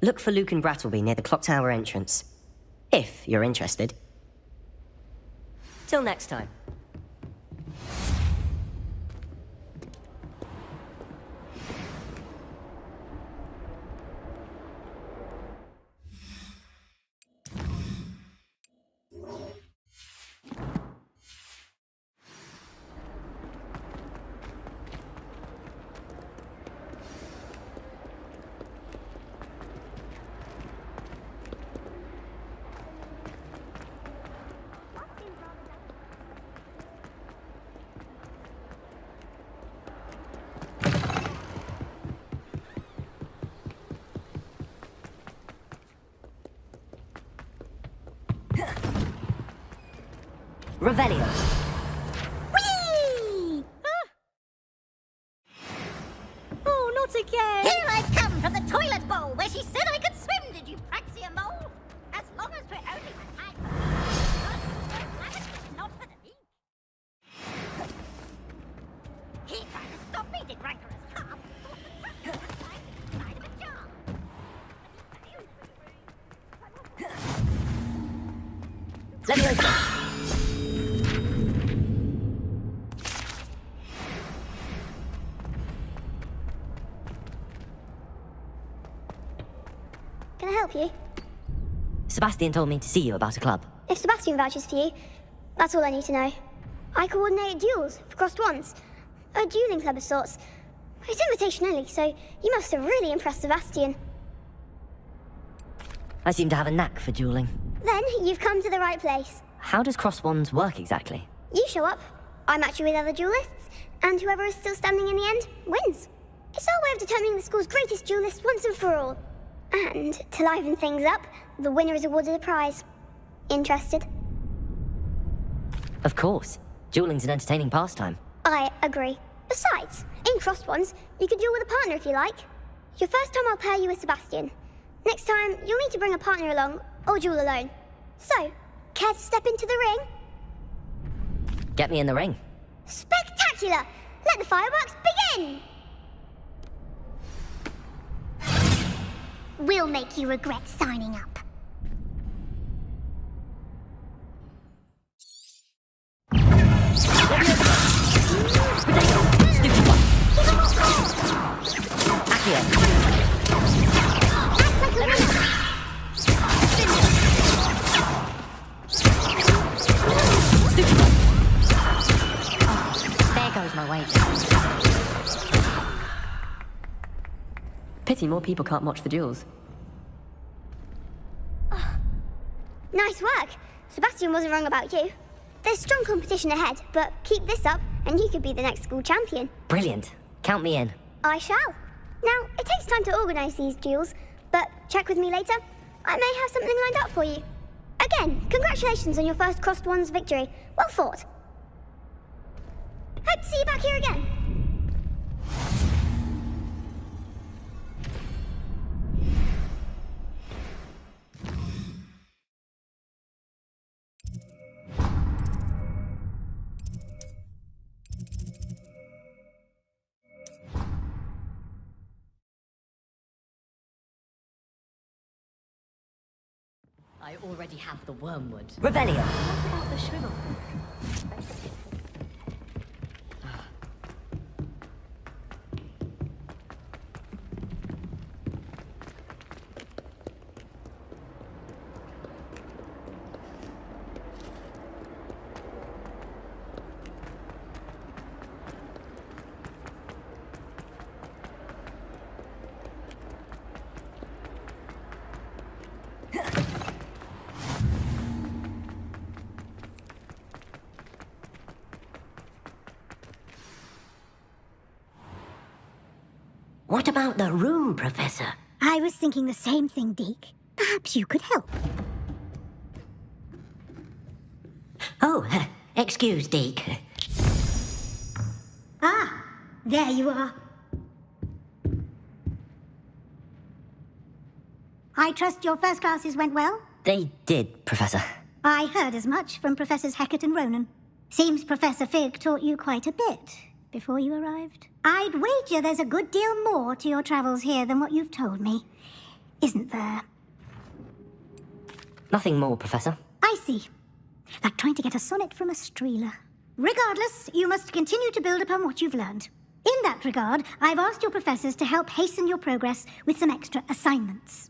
Look for Luke and Brattleby near the clock tower entrance. If you're interested. Till next time. Revelio. Whee! Oh, not again! Here I come from the toilet bowl where she said I could swim, did you praxia mole? As long as we're only for time. Not for the league. He tried to stop me, did rancorous calf. Leviosa. Can I help you? Sebastian told me to see you about a club. If Sebastian vouches for you, that's all I need to know. I coordinate duels for crossed wands. A dueling club of sorts. It's invitation only, so you must have really impressed Sebastian. I seem to have a knack for dueling. Then you've come to the right place. How does cross wands work exactly? You show up, I match you with other duelists, and whoever is still standing in the end wins. It's our way of determining the school's greatest duelist once and for all. And to liven things up, the winner is awarded a prize. Interested? Of course. Dueling's an entertaining pastime. I agree. Besides, in crossed ones, you can duel with a partner if you like. Your first time I'll pair you with Sebastian. Next time, you'll need to bring a partner along, or duel alone. So, care to step into the ring? Get me in the ring. Spectacular! Let the fireworks begin! We'll make you regret signing up. There goes my wager. Pity more people can't watch the duels. Nice work. Sebastian wasn't wrong about you. There's strong competition ahead, but keep this up and you could be the next school champion. Brilliant. Count me in. I shall. Now, it takes time to organise these duels, but check with me later. I may have something lined up for you. Again, congratulations on your first crossed wands victory. Well fought. Hope to see you back here again. I already have the wormwood. Revelio. What about the shrivel? What about the room, Professor? I was thinking the same thing, Deke. Perhaps you could help. Oh, excuse, Deke. Ah, there you are. I trust your first classes went well? They did, Professor. I heard as much from Professors Hecat and Ronan. Seems Professor Fig taught you quite a bit before you arrived. I'd wager there's a good deal more to your travels here than what you've told me. Isn't there? Nothing more, Professor. I see. Like trying to get a sonnet from a streeler. Regardless, you must continue to build upon what you've learned. In that regard, I've asked your professors to help hasten your progress with some extra assignments.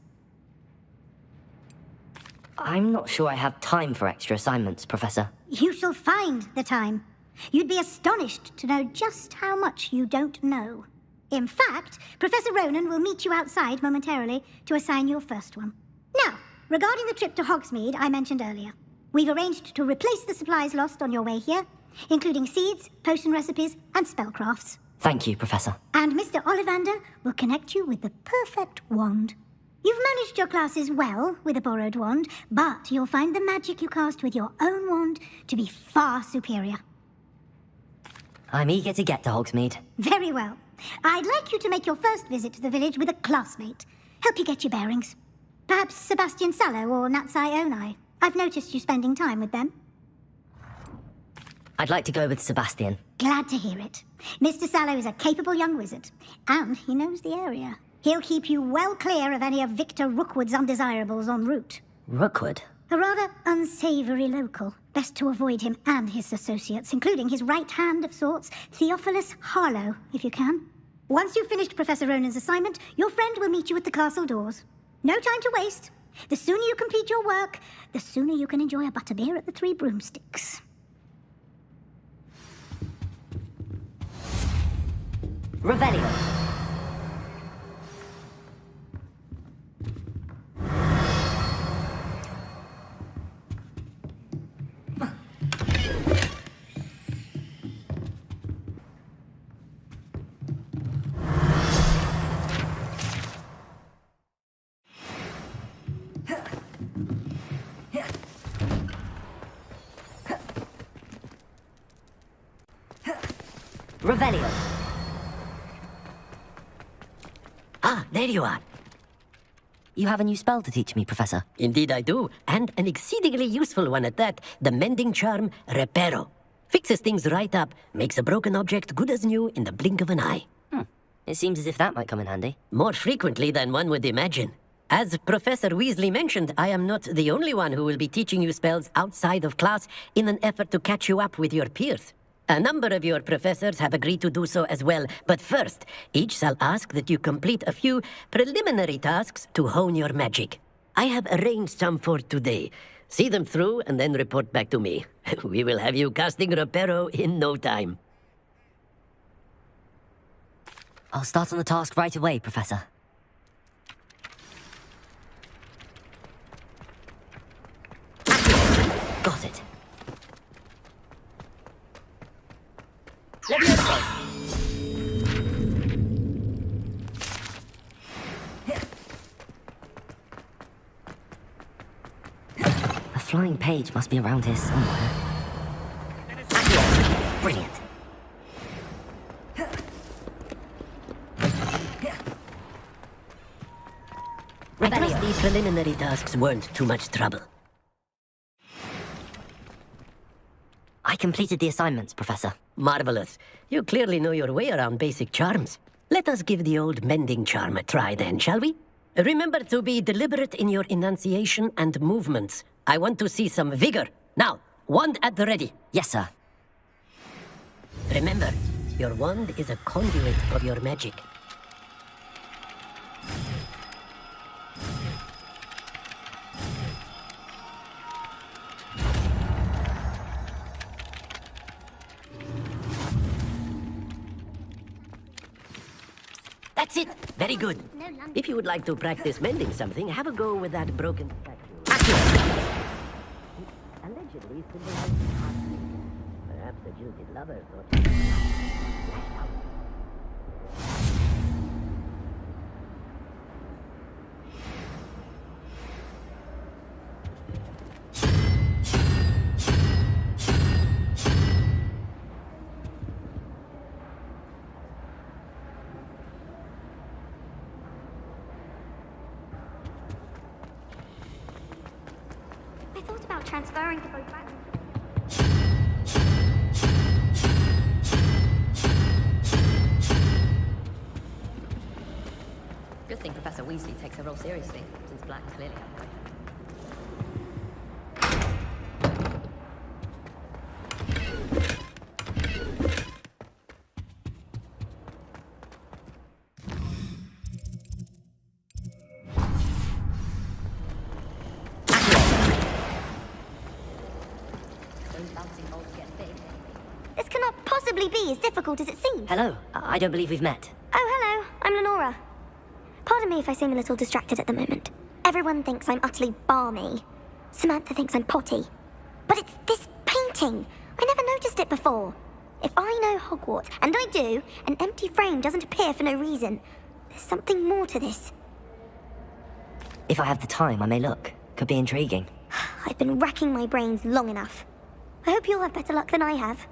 I'm not sure I have time for extra assignments, Professor. You shall find the time. You'd be astonished to know just how much you don't know. In fact, Professor Ronan will meet you outside momentarily to assign your first one. Now, regarding the trip to Hogsmeade I mentioned earlier, we've arranged to replace the supplies lost on your way here, including seeds, potion recipes, and spellcrafts. Thank you, Professor. And Mr. Ollivander will connect you with the perfect wand. You've managed your classes well with a borrowed wand, but you'll find the magic you cast with your own wand to be far superior. I'm eager to get to Hogsmeade. Very well. I'd like you to make your first visit to the village with a classmate. Help you get your bearings. Perhaps Sebastian Sallow or Natsai Onai. I've noticed you spending time with them. I'd like to go with Sebastian. Glad to hear it. Mr. Sallow is a capable young wizard, and he knows the area. He'll keep you well clear of any of Victor Rookwood's undesirables en route. Rookwood? A rather unsavory local. Best to avoid him and his associates, including his right hand of sorts, Theophilus Harlow, if you can. Once you've finished Professor Ronan's assignment, your friend will meet you at the castle doors. No time to waste. The sooner you complete your work, the sooner you can enjoy a butterbeer at the Three Broomsticks. Revelio. Revelio. Ah, there you are. You have a new spell to teach me, Professor. Indeed I do, and an exceedingly useful one at that. The mending charm, Reparo. Fixes things right up, makes a broken object good as new in the blink of an eye. It seems as if that might come in handy. More frequently than one would imagine. As Professor Weasley mentioned, I am not the only one who will be teaching you spells outside of class in an effort to catch you up with your peers. A number of your professors have agreed to do so as well, but first, each shall ask that you complete a few preliminary tasks to hone your magic. I have arranged some for today. See them through and then report back to me. We will have you casting Reparo in no time. I'll start on the task right away, Professor. Got it. A flying page must be around here somewhere. Brilliant. I trust the preliminary tasks weren't too much trouble. I completed the assignments, Professor. Marvelous. You clearly know your way around basic charms. Let us give the old mending charm a try then, shall we? Remember to be deliberate in your enunciation and movements. I want to see some vigor. Now, wand at the ready. Yes, sir. Remember, your wand is a conduit of your magic. That's it. Very good. If you would like to practice mending something, have a go with that broken statue. Allegedly symbolizes Hogsmeade. Perhaps a jilted lover thought... I thought about transferring to both back. Good thing Professor Weasley takes her role seriously, since Black clearly had a boyfriend. This cannot possibly be as difficult as it seems. Hello. I don't believe we've met. Oh, hello. I'm Lenora. Pardon me if I seem a little distracted at the moment. Everyone thinks I'm utterly balmy. Samantha thinks I'm potty. But it's this painting. I never noticed it before. If I know Hogwarts, and I do, an empty frame doesn't appear for no reason. There's something more to this. If I have the time, I may look. Could be intriguing. I've been racking my brains long enough. I hope you'll have better luck than I have.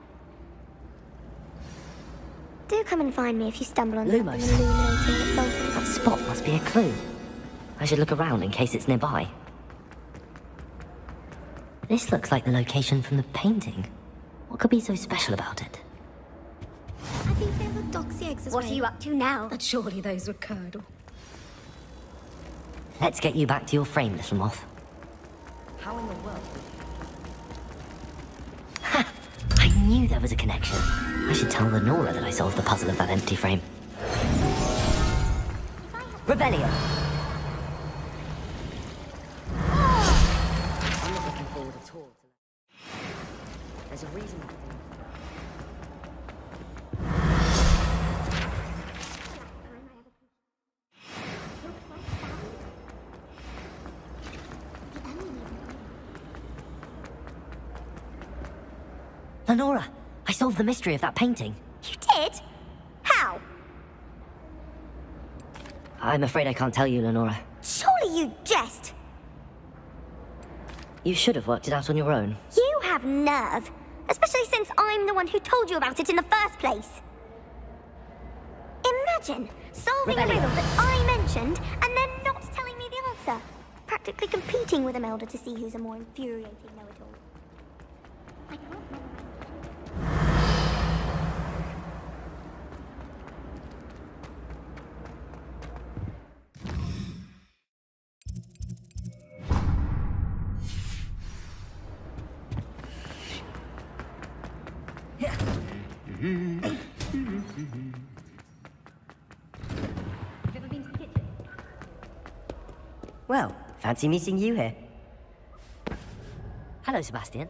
Do come and find me if you stumble on something illuminating itself. That spot must be a clue. I should look around in case it's nearby. This looks like the location from the painting. What could be so special about it? I think they were doxy eggs as well. What are you up to now? But surely those were curdle. Let's get you back to your frame, little moth. How in the world? Ha! I knew there was a connection. I should tell Lenora that I solved the puzzle of that empty frame. Revelio! I'm not looking forward at all to that. There's a reason. Lenora, I solved the mystery of that painting. You did? How? I'm afraid I can't tell you, Lenora. Surely you jest. You should have worked it out on your own. You have nerve. Especially since I'm the one who told you about it in the first place. Imagine solving a riddle that I mentioned and then not telling me the answer. Practically competing with Imelda to see who's a more infuriating know-it-all. I can't remember. Well, fancy meeting you here. Hello, Sebastian.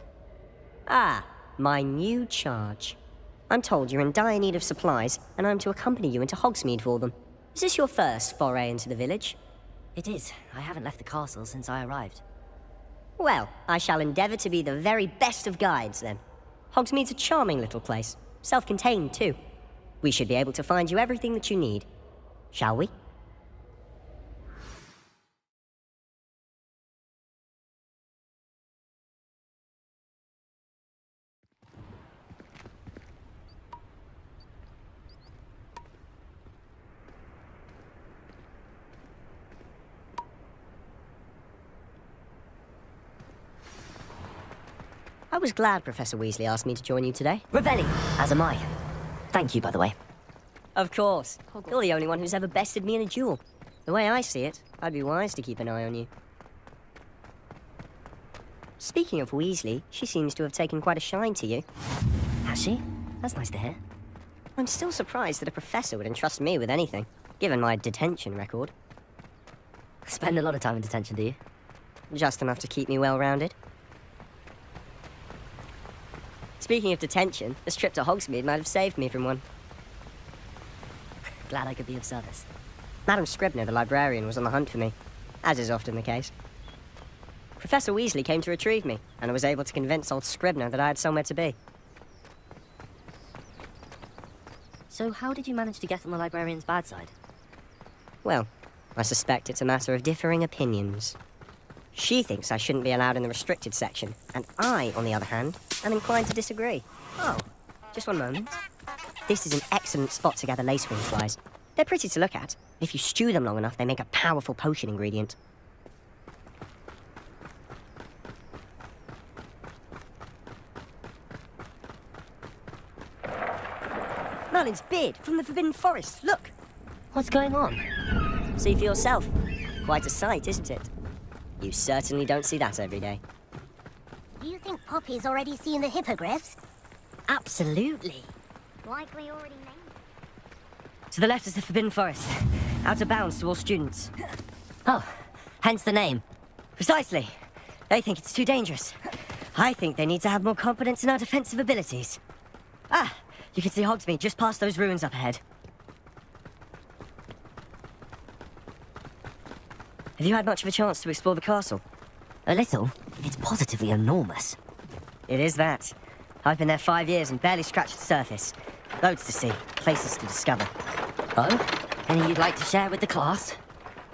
Ah, my new charge. I'm told you're in dire need of supplies, and I'm to accompany you into Hogsmeade for them. Is this your first foray into the village? It is. I haven't left the castle since I arrived. Well, I shall endeavour to be the very best of guides, then. Hogsmeade's a charming little place. Self-contained, too. We should be able to find you everything that you need. Shall we? I was glad Professor Weasley asked me to join you today. Revelli, as am I. Thank you, by the way. Of course. You're the only one who's ever bested me in a duel. The way I see it, I'd be wise to keep an eye on you. Speaking of Weasley, she seems to have taken quite a shine to you. Has she? That's nice to hear. I'm still surprised that a professor would entrust me with anything, given my detention record. Spend a lot of time in detention, do you? Just enough to keep me well-rounded. Speaking of detention, this trip to Hogsmeade might have saved me from one. Glad I could be of service. Madam Scribner, the librarian, was on the hunt for me, as is often the case. Professor Weasley came to retrieve me, and I was able to convince old Scribner that I had somewhere to be. So how did you manage to get on the librarian's bad side? Well, I suspect it's a matter of differing opinions. She thinks I shouldn't be allowed in the restricted section, and I, on the other hand, am inclined to disagree. Oh, just one moment. This is an excellent spot to gather lacewing flies. They're pretty to look at. If you stew them long enough, they make a powerful potion ingredient. Merlin's beard from the Forbidden Forest, look! What's going on? See for yourself. Quite a sight, isn't it? You certainly don't see that every day. Do you think Poppy's already seen the hippogriffs? Absolutely. Likely already named. To the left is the Forbidden Forest. Out of bounds to all students. Oh, hence the name. Precisely. They think it's too dangerous. I think they need to have more confidence in our defensive abilities. Ah, you can see Hogsmeade just past those ruins up ahead. Have you had much of a chance to explore the castle? A little. It's positively enormous. It is that. I've been there 5 years and barely scratched the surface. Loads to see, places to discover. Oh? Any you'd like to share with the class?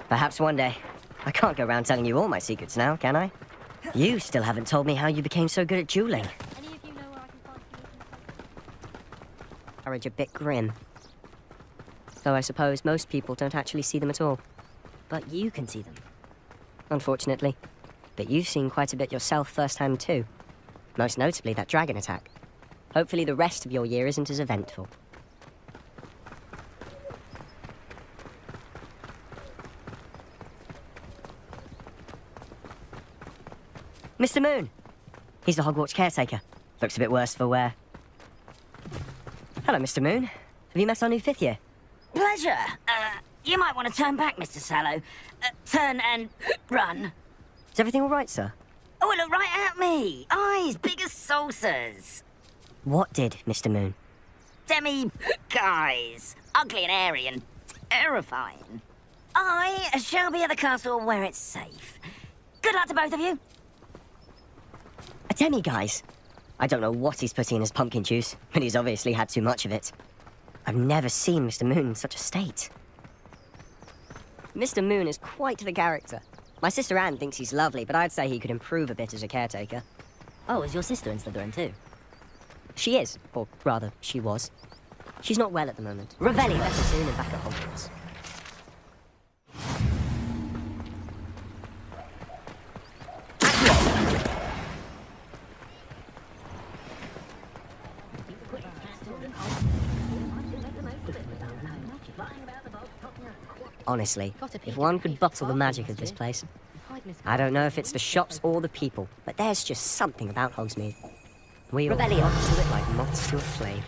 Perhaps one day. I can't go around telling you all my secrets now, can I? You still haven't told me how you became so good at dueling. Any of you know where I can find Courage a bit grim. Though I suppose most people don't actually see them at all. But you can see them. Unfortunately. But you've seen quite a bit yourself firsthand too. Most notably that dragon attack. Hopefully the rest of your year isn't as eventful. Mr. Moon! He's the Hogwarts caretaker. Looks a bit worse for wear. Hello, Mr. Moon. Have you met our new 5th year? Pleasure. You might want to turn back, Mr. Sallow. Turn and run. Is everything all right, sir? Oh, look right at me. Eyes big as saucers. What did, Mr. Moon? Guys. Ugly and airy and terrifying. I shall be at the castle where it's safe. Good luck to both of you. A demi-guise? I don't know what he's putting in his pumpkin juice, but he's obviously had too much of it. I've never seen Mr. Moon in such a state. Mr. Moon is quite the character. My sister Anne thinks he's lovely, but I'd say he could improve a bit as a caretaker. Oh, is your sister in Slytherin too? She is, or rather, she was. She's not well at the moment. Revelli, better soon and back at Hogwarts. Honestly, if one could bottle the magic of this place. I don't know if it's the shops or the people, but there's just something about Hogsmeade. We all Rebellion. run to it like moths to a flame.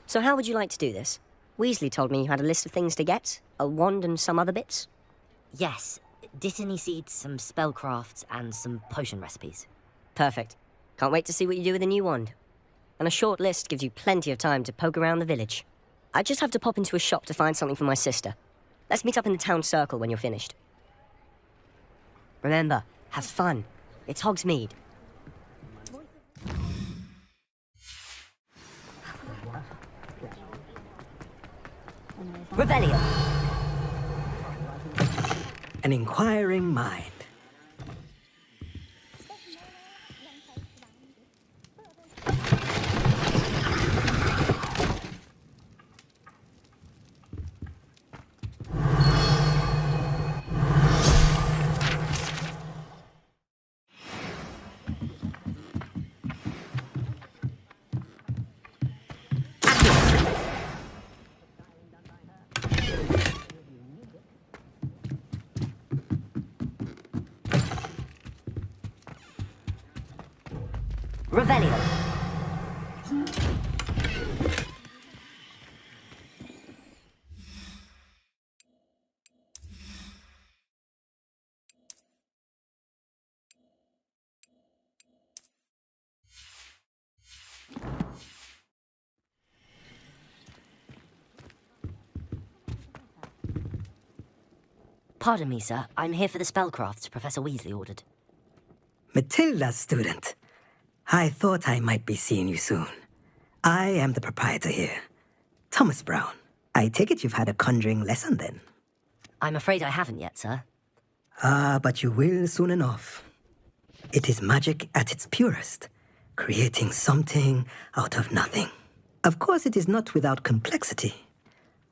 So how would you like to do this? Weasley told me you had a list of things to get, a wand and some other bits. Yes, Dittany seeds, some spellcrafts, and some potion recipes. Perfect. Can't wait to see what you do with the new wand. And a short list gives you plenty of time to poke around the village. I just have to pop into a shop to find something for my sister. Let's meet up in the town circle when you're finished. Remember, have fun. It's Hogsmeade. Revelio. An inquiring mind. Revelio. Pardon me, sir. I'm here for the spellcrafts Professor Weasley ordered. Matilda, student. I thought I might be seeing you soon. I am the proprietor here, Thomas Brown. I take it you've had a conjuring lesson then? I'm afraid I haven't yet, sir. Ah, but you will soon enough. It is magic at its purest, creating something out of nothing. Of course, it is not without complexity,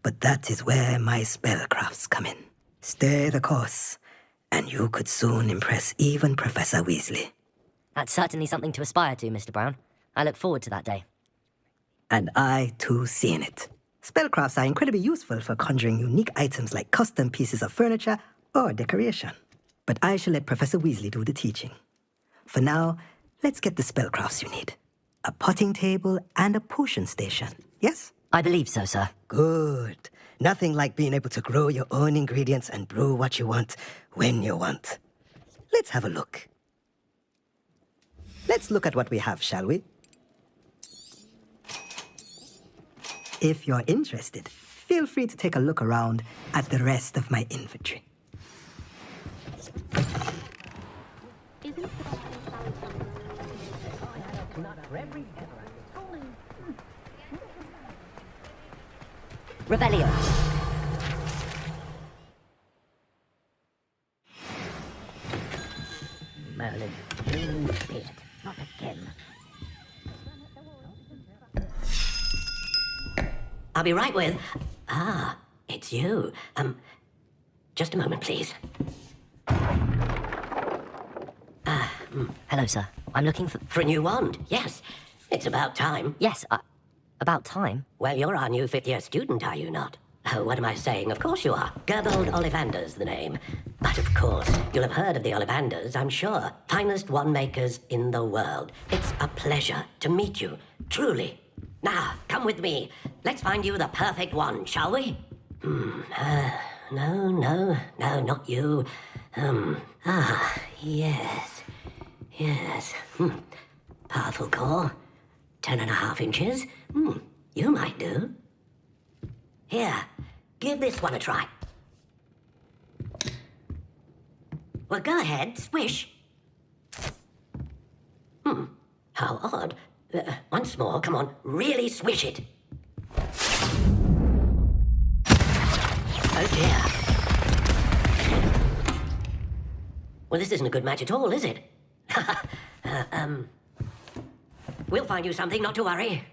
but that is where my spellcrafts come in. Stay the course, and you could soon impress even Professor Weasley. That's certainly something to aspire to, Mr. Brown. I look forward to that day. And I, too, seen it. Spellcrafts are incredibly useful for conjuring unique items like custom pieces of furniture or decoration. But I shall let Professor Weasley do the teaching. For now, let's get the spellcrafts you need. A potting table and a potion station, yes? I believe so, sir. Good. Nothing like being able to grow your own ingredients and brew what you want when you want. Let's have a look. Let's look at what we have, shall we? If you're interested, feel free to take a look around at the rest of my inventory. Revelio. Merlin, you spirit, not again. I'll be right with... Ah, it's you. Just a moment, please. Hello, sir. I'm looking For a new wand, yes. It's about time. Yes, about time. Well, you're our new fifth-year student, are you not? Oh, what am I saying? Of course you are. Gerbold Ollivander's the name. But of course, you'll have heard of the Ollivanders, I'm sure. Finest wand makers in the world. It's a pleasure to meet you, truly. Now, come with me. Let's find you the perfect wand, shall we? No, not you. Yes. Powerful core. 10.5 inches. You might do. Here, give this one a try. Well, go ahead, swish. How odd. Once more, come on, really swish it. Oh dear. Well, this isn't a good match at all, is it? We'll find you something, not to worry.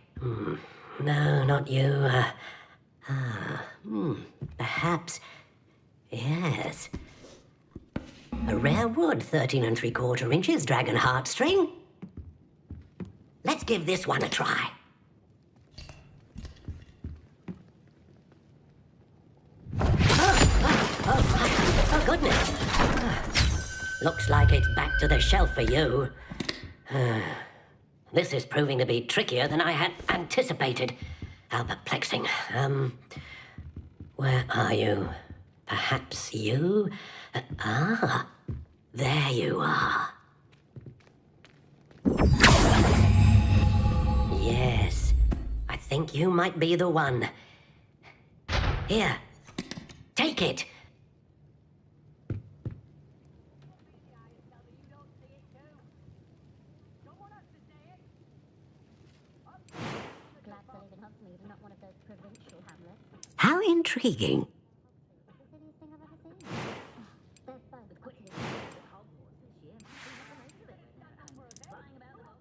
No, not you. Perhaps. Yes. A rare wood, 13 3/4 inches, dragon heartstring. Let's give this one a try. Oh, goodness. Looks like it's back to the shelf for you. This is proving to be trickier than I had anticipated. How perplexing. Where are you? Perhaps you? There you are. Yes, I think you might be the one. Here, take it. How intriguing.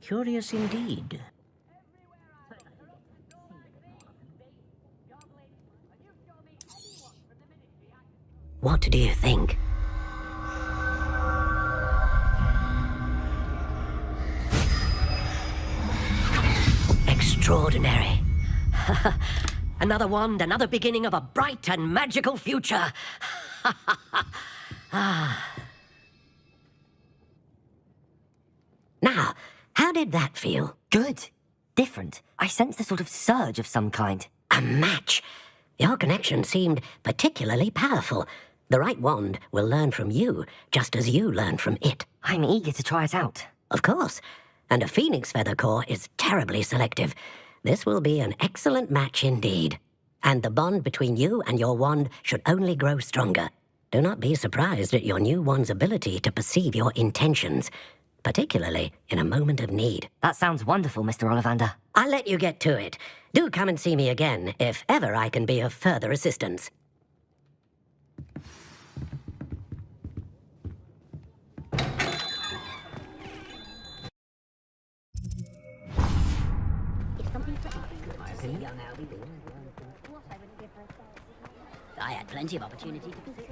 Curious indeed. What do you think? Extraordinary. Another wand, another beginning of a bright and magical future. Now, how did that feel? Good. Different. I sensed a sort of surge of some kind. A match. Your connection seemed particularly powerful. The right wand will learn from you, just as you learn from it. I'm eager to try it out. Of course. And a phoenix feather core is terribly selective. This will be an excellent match indeed. And the bond between you and your wand should only grow stronger. Do not be surprised at your new wand's ability to perceive your intentions, particularly in a moment of need. That sounds wonderful, Mr. Ollivander. I'll let you get to it. Do come and see me again if ever I can be of further assistance. I had plenty of opportunity to visit.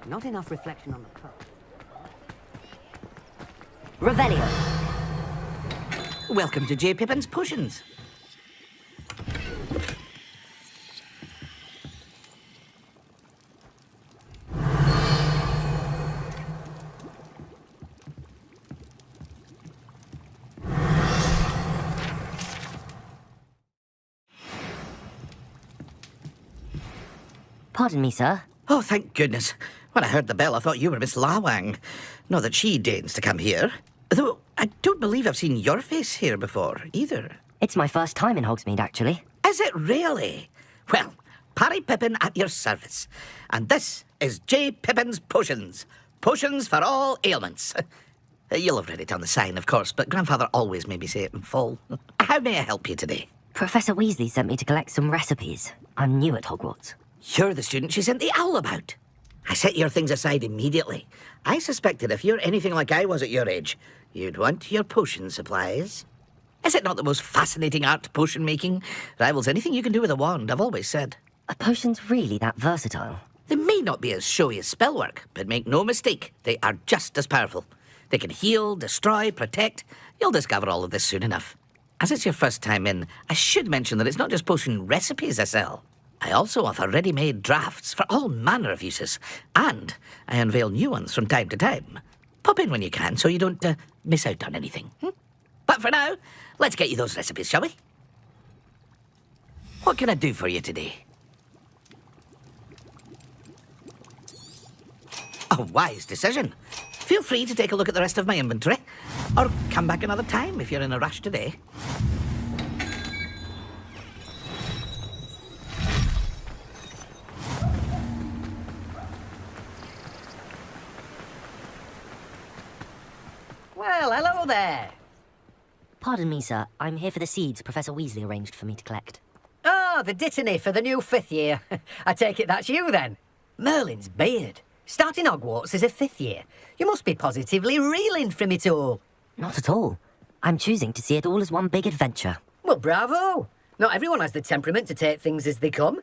Not enough reflection on the cup. Revelio. Welcome to J. Pippin's Potions. Pardon me, sir. Oh, thank goodness. When I heard the bell, I thought you were Miss Lawang. Not that she deigns to come here. Though, I don't believe I've seen your face here before, either. It's my first time in Hogsmeade, actually. Is it really? Well, Parry Pippin at your service. And this is J. Pippin's Potions. Potions for all ailments. You'll have read it on the sign, of course, but Grandfather always made me say it in full. How may I help you today? Professor Weasley sent me to collect some recipes. I'm new at Hogwarts. You're the student she sent the owl about. I set your things aside immediately. I suspected if you're anything like I was at your age, you'd want your potion supplies. Is it not the most fascinating art, potion making? Rivals anything you can do with a wand, I've always said. Are potions really that versatile? They may not be as showy as spellwork, but make no mistake, they are just as powerful. They can heal, destroy, protect. You'll discover all of this soon enough. As it's your first time in, I should mention that it's not just potion recipes I sell. I also offer ready-made drafts for all manner of uses, and I unveil new ones from time to time. Pop in when you can so you don't miss out on anything. But for now, let's get you those recipes, shall we? What can I do for you today? A wise decision. Feel free to take a look at the rest of my inventory, or come back another time if you're in a rush today. Well, hello there. Pardon me, sir. I'm here for the seeds Professor Weasley arranged for me to collect. Oh, the dittany for the new 5th year. I take it that's you, then. Merlin's beard. Starting Hogwarts as a 5th year. You must be positively reeling from it all. Not at all. I'm choosing to see it all as one big adventure. Well, bravo. Not everyone has the temperament to take things as they come.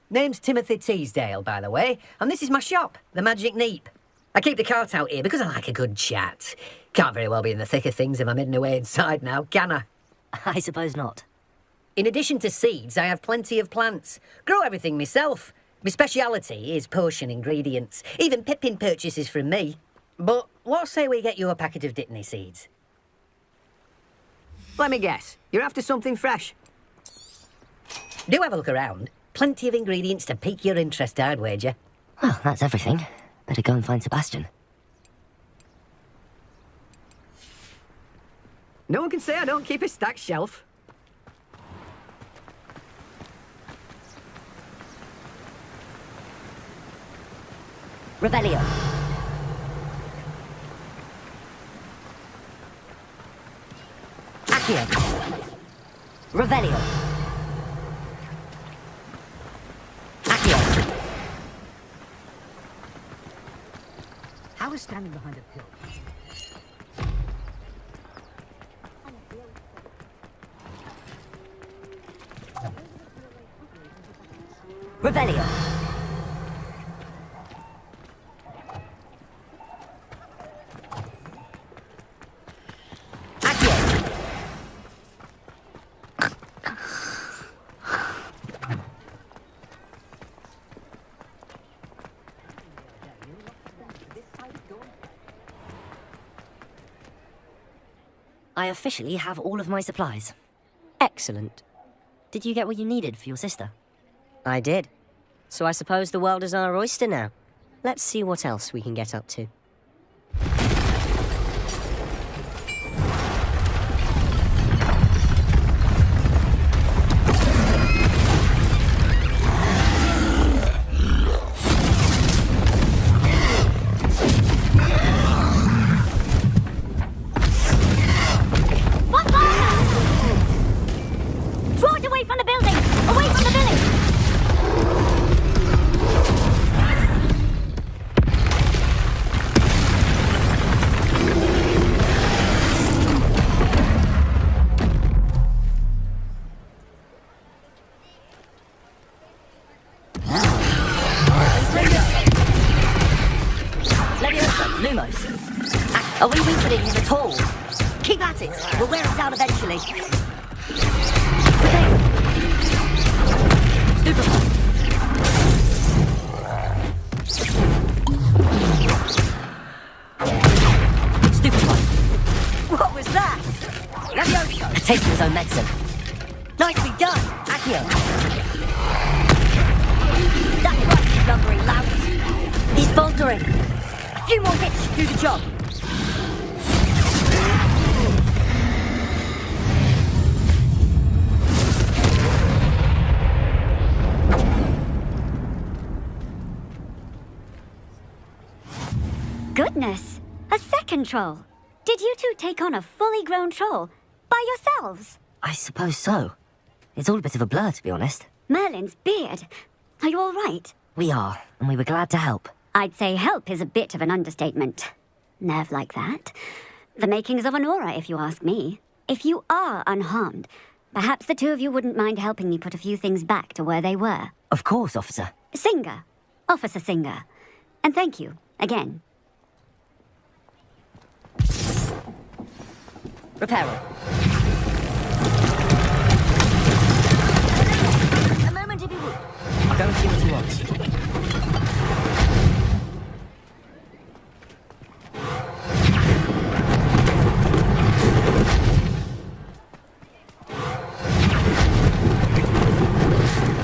Name's Timothy Teasdale, by the way, and this is my shop, the Magic Neep. I keep the cart out here because I like a good chat. Can't very well be in the thick of things if I'm hidden away inside now, can I? I suppose not. In addition to seeds, I have plenty of plants. Grow everything myself. My speciality is potion ingredients. Even Pippin purchases from me. But what say we get you a packet of Dittany seeds? Let me guess. You're after something fresh. Do have a look around. Plenty of ingredients to pique your interest, I'd wager. Well, that's everything. Better go and find Sebastian. No one can say I don't keep a stacked shelf. Revelio. Accio. Revelio. Accio. How is standing behind a pill? Revelio. Accio. I officially have all of my supplies. Excellent. Did you get what you needed for your sister? I did. So I suppose the world is our oyster now. Let's see what else we can get up to. Draw it away from the building! Away from the village! Leviosa, Lumos. Are we weakening him at all? Keep at it. We'll wear him down eventually. Okay. Stupefy. Stupefy. What was that? Leviosa. A taste of his own medicine. Nicely done, Accio. That's right, you lumbering lout. He's faltering. A few more hits to do the job. Goodness! A second troll! Did you two take on a fully grown troll? By yourselves? I suppose so. It's all a bit of a blur, to be honest. Merlin's beard. Are you all right? We are, and we were glad to help. I'd say help is a bit of an understatement. Nerve like that. The makings of an aura, if you ask me. If you are unharmed, perhaps the two of you wouldn't mind helping me put a few things back to where they were. Of course, officer. Singer. Officer Singer. And thank you, again. Reparo. A moment if you would. I'll go and see what he wants.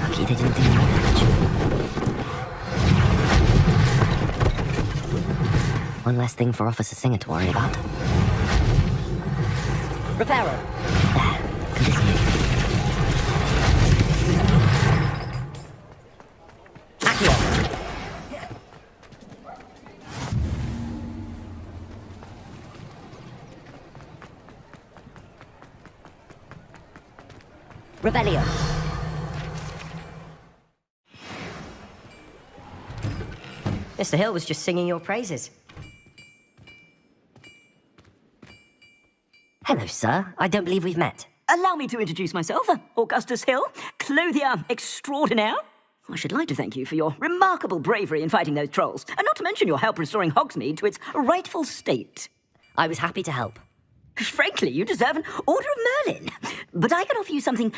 Lucky they didn't do more damage. One less thing for Officer Singer to worry about. Reparo. There. Continue. Accio. Revelio. Mr. Hill was just singing your praises. Hello, sir. I don't believe we've met. Allow me to introduce myself, Augustus Hill, clothier extraordinaire. I should like to thank you for your remarkable bravery in fighting those trolls, and not to mention your help restoring Hogsmeade to its rightful state. I was happy to help. Frankly, you deserve an Order of Merlin. But I can offer you something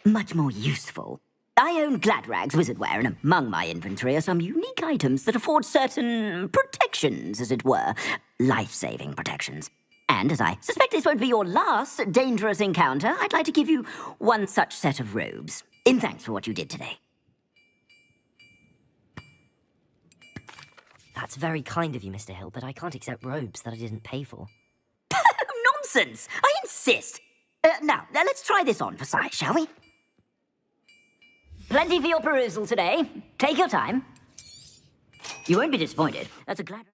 much more useful. I own Gladrag's wizardware, and among my inventory are some unique items that afford certain protections, as it were. Life-saving protections. And as I suspect this won't be your last dangerous encounter, I'd like to give you one such set of robes, in thanks for what you did today. That's very kind of you, Mr. Hill, but I can't accept robes that I didn't pay for. Nonsense! I insist! Now, let's try this on for size, shall we? Plenty for your perusal today. Take your time. You won't be disappointed. That's a glad...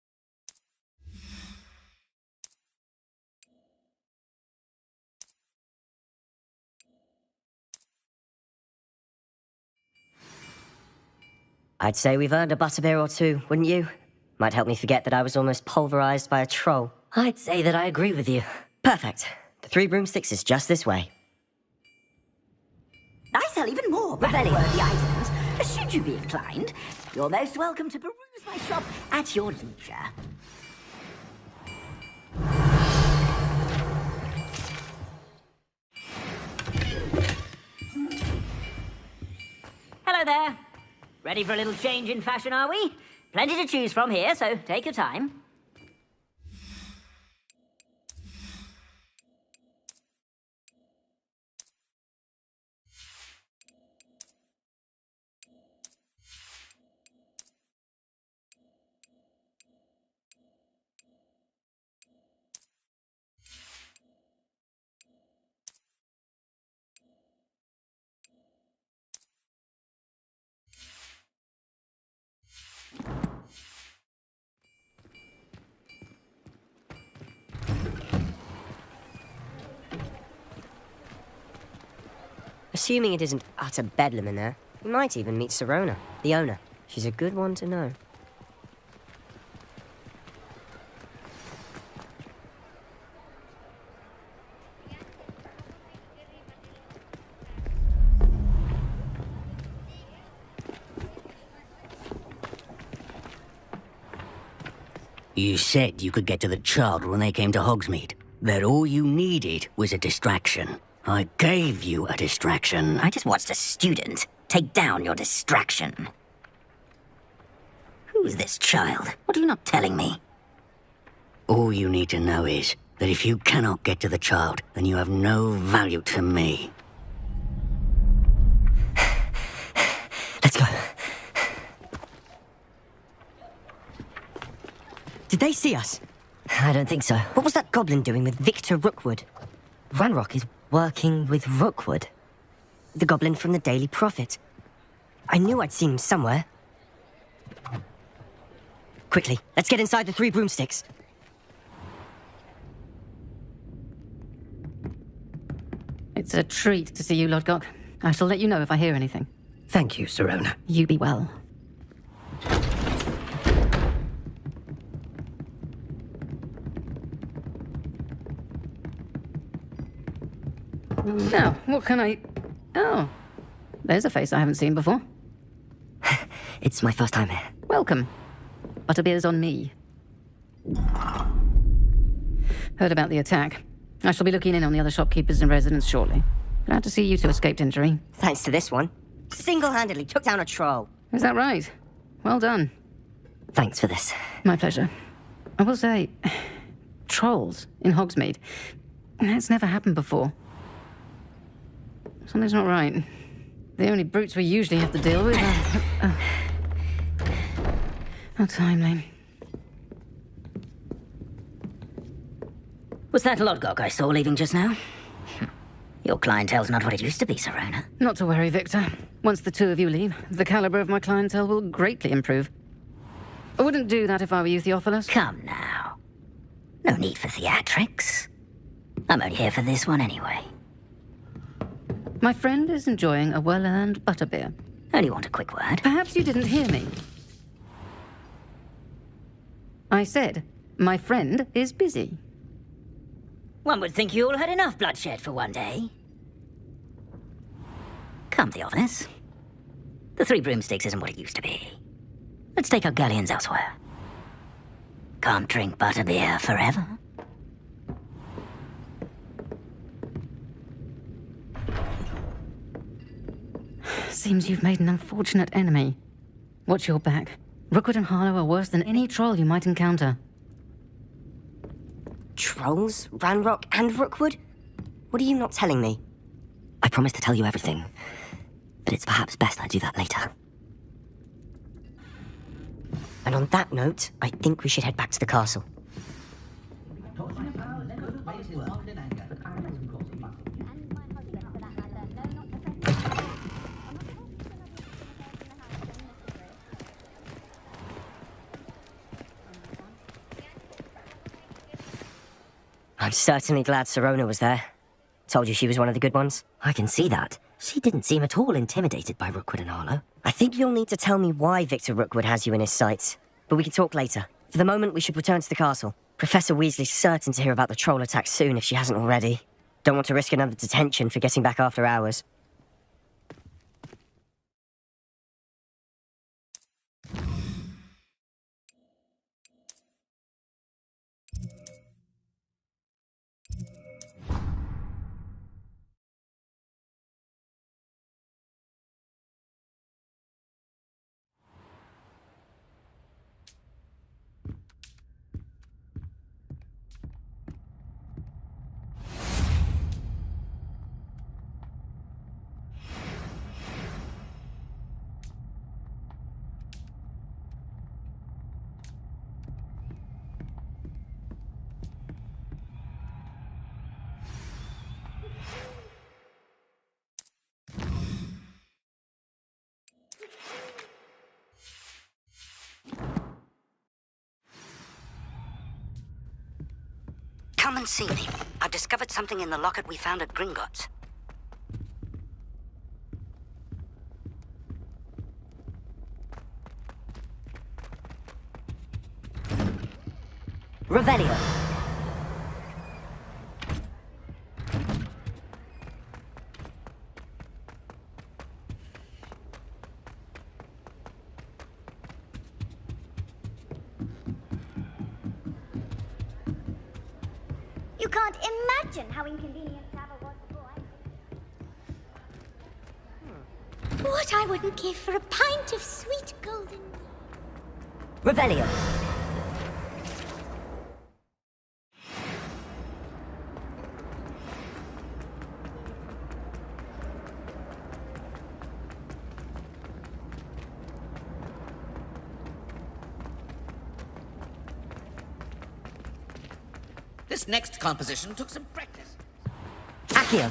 I'd say we've earned a butterbeer or two, wouldn't you? Might help me forget that I was almost pulverized by a troll. I'd say that I agree with you. Perfect. The 3 broomsticks is just this way. I sell even more very worthy items. Should you be inclined, you're most welcome to peruse my shop at your leisure. Hello there. Ready for a little change in fashion, are we? Plenty to choose from here, so take your time. Assuming it isn't utter bedlam in there, you might even meet Sirona, the owner. She's a good one to know. You said you could get to the child when they came to Hogsmeade. That all you needed was a distraction. I gave you a distraction. I just watched a student take down your distraction. Who's this child? What are you not telling me? All you need to know is that if you cannot get to the child, then you have no value to me. Let's go. Did they see us? I don't think so. What was that goblin doing with Victor Rookwood? Ranrock is working with Rookwood. The goblin from the Daily Prophet. I knew I'd seen him somewhere. Quickly, let's get inside the 3 broomsticks. It's a treat to see you, Lodgok. I shall let you know if I hear anything. Thank you, Sirona. You be well. Now, what can I... Oh, there's a face I haven't seen before. It's my first time here. Welcome. Butterbeer's on me. Heard about the attack. I shall be looking in on the other shopkeepers and residents shortly. Glad to see you two escaped injury. Thanks to this one. Single-handedly took down a troll. Is that right? Well done. Thanks for this. My pleasure. I will say, trolls in Hogsmeade. That's never happened before. Something's not right. The only brutes we usually have to deal with are... How timely. Was that Lodgok I saw leaving just now? Your clientele's not what it used to be, Sirona. Not to worry, Victor. Once the 2 of you leave, the caliber of my clientele will greatly improve. I wouldn't do that if I were you, Theophilus. Come now. No need for theatrics. I'm only here for this one anyway. My friend is enjoying a well-earned butterbeer. Only want a quick word. Perhaps you didn't hear me. I said, my friend is busy. One would think you all had enough bloodshed for one day. Come, Theophilus. The 3 broomsticks isn't what it used to be. Let's take our galleons elsewhere. Can't drink butterbeer forever. Seems you've made an unfortunate enemy. Watch your back. Rookwood and Harlow are worse than any troll you might encounter. Trolls? Ranrock and Rookwood? What are you not telling me? I promise to tell you everything, but it's perhaps best I do that later. And on that note, I think we should head back to the castle. I'm certainly glad Sirona was there. Told you she was one of the good ones. I can see that. She didn't seem at all intimidated by Rookwood and Harlow. I think you'll need to tell me why Victor Rookwood has you in his sights. But we can talk later. For the moment, we should return to the castle. Professor Weasley's certain to hear about the troll attack soon if she hasn't already. Don't want to risk another detention for getting back after hours. Come and see me. I've discovered something in the locket we found at Gringotts. Revelio. You can't imagine how inconvenient travel was before I... What I wouldn't give for a pint of sweet golden... Revelio. This next composition took some practice. Accio.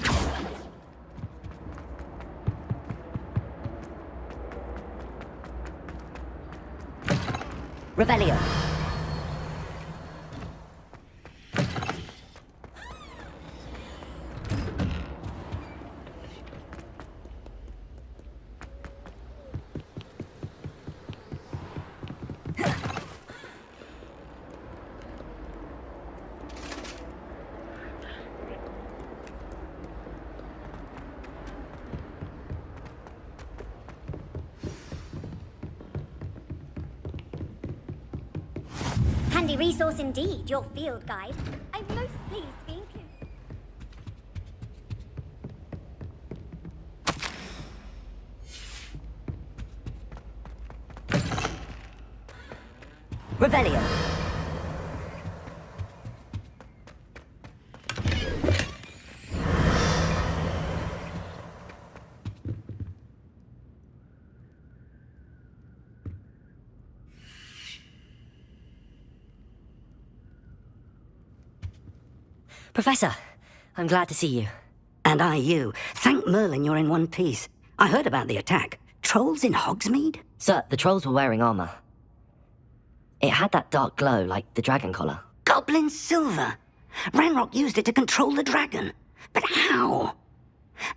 Revelio. Handy resource indeed, your field guide. I'm most pleased to be included. Revelio. Professor, I'm glad to see you. And I you. Thank Merlin you're in one piece. I heard about the attack. Trolls in Hogsmeade? Sir, the trolls were wearing armor. It had that dark glow, like the dragon collar. Goblin silver. Ranrock used it to control the dragon. But how?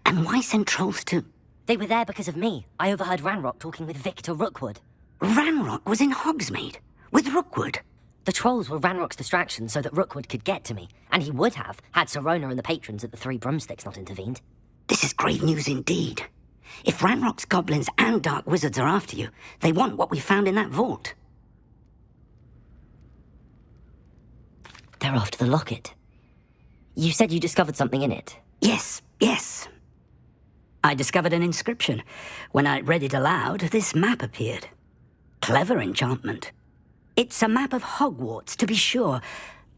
And why send trolls to... They were there because of me. I overheard Ranrock talking with Victor Rookwood. Ranrock was in Hogsmeade? With Rookwood? The trolls were Ranrock's distraction so that Rookwood could get to me. And he would have, had Serona and the patrons at the Three Broomsticks not intervened. This is grave news indeed. If Ranrock's goblins and dark wizards are after you, they want what we found in that vault. They're after the locket. You said you discovered something in it. Yes. I discovered an inscription. When I read it aloud, this map appeared. Clever enchantment. It's a map of Hogwarts, to be sure,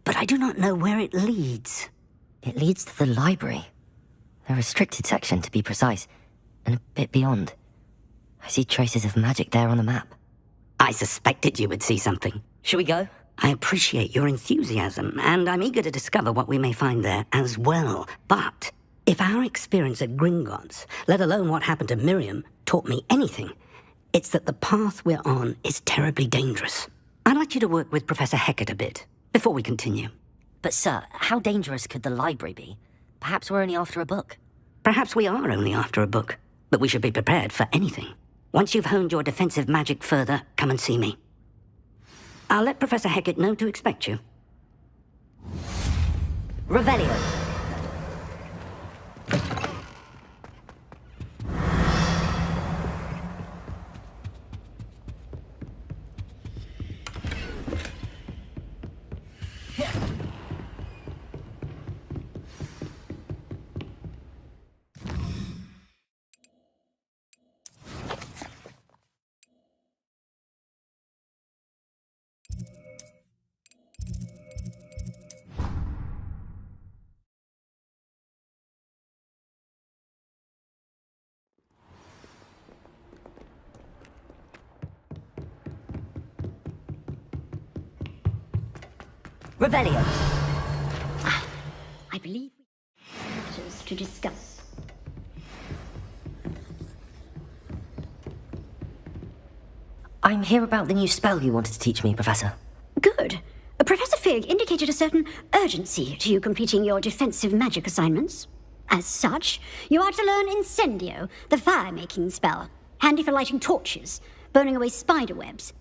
but I do not know where it leads. It leads to the library. A restricted section, to be precise, and a bit beyond. I see traces of magic there on the map. I suspected you would see something. Shall we go? I appreciate your enthusiasm, and I'm eager to discover what we may find there as well. But if our experience at Gringotts, let alone what happened to Miriam, taught me anything, it's that the path we're on is terribly dangerous. I'd like you to work with Professor Hecat a bit, before we continue. But sir, how dangerous could the library be? Perhaps we're only after a book. Perhaps we are only after a book, but we should be prepared for anything. Once you've honed your defensive magic further, come and see me. I'll let Professor Hecat know to expect you. Revelio. Revelio. I believe we have matters to discuss. I'm here about the new spell you wanted to teach me, Professor. Good. Professor Fig indicated a certain urgency to you completing your defensive magic assignments. As such, you are to learn Incendio, the fire-making spell, handy for lighting torches, burning away spider webs,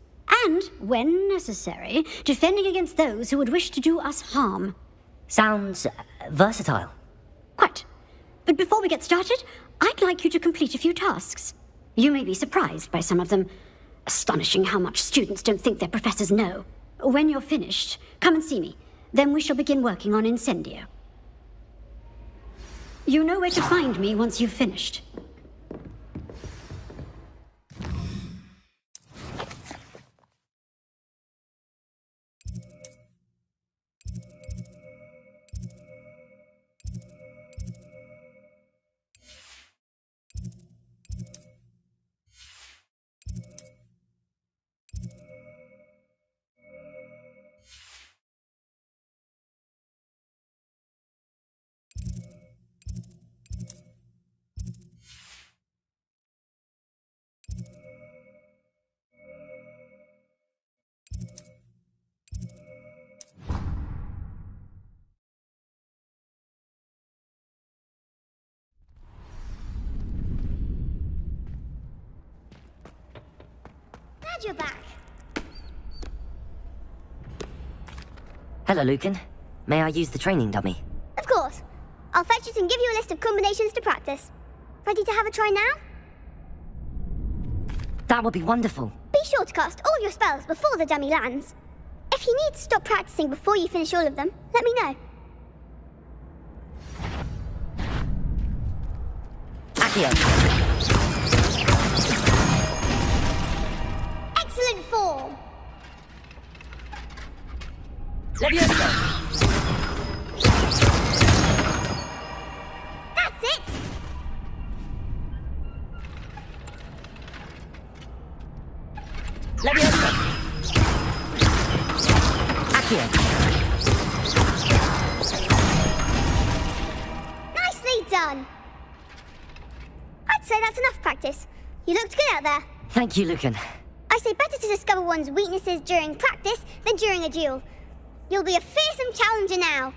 and, when necessary, defending against those who would wish to do us harm. Sounds versatile. Quite. But before we get started, I'd like you to complete a few tasks. You may be surprised by some of them. Astonishing how much students don't think their professors know. When you're finished, come and see me. Then we shall begin working on Incendio. You know where to find me once you've finished. Glad you're back. Hello, Lucan. May I use the training dummy? Of course. I'll fetch it and give you a list of combinations to practice. Ready to have a try now? That would be wonderful. Be sure to cast all your spells before the dummy lands. If you need to stop practicing before you finish all of them, let me know. Accio. Excellent form. Leviosa. That's it. Leviosa. Accio. Nicely done. I'd say that's enough practice. You looked good out there. Thank you, Lucan. I say better to discover one's weaknesses during practice than during a duel. You'll be a fearsome challenger now.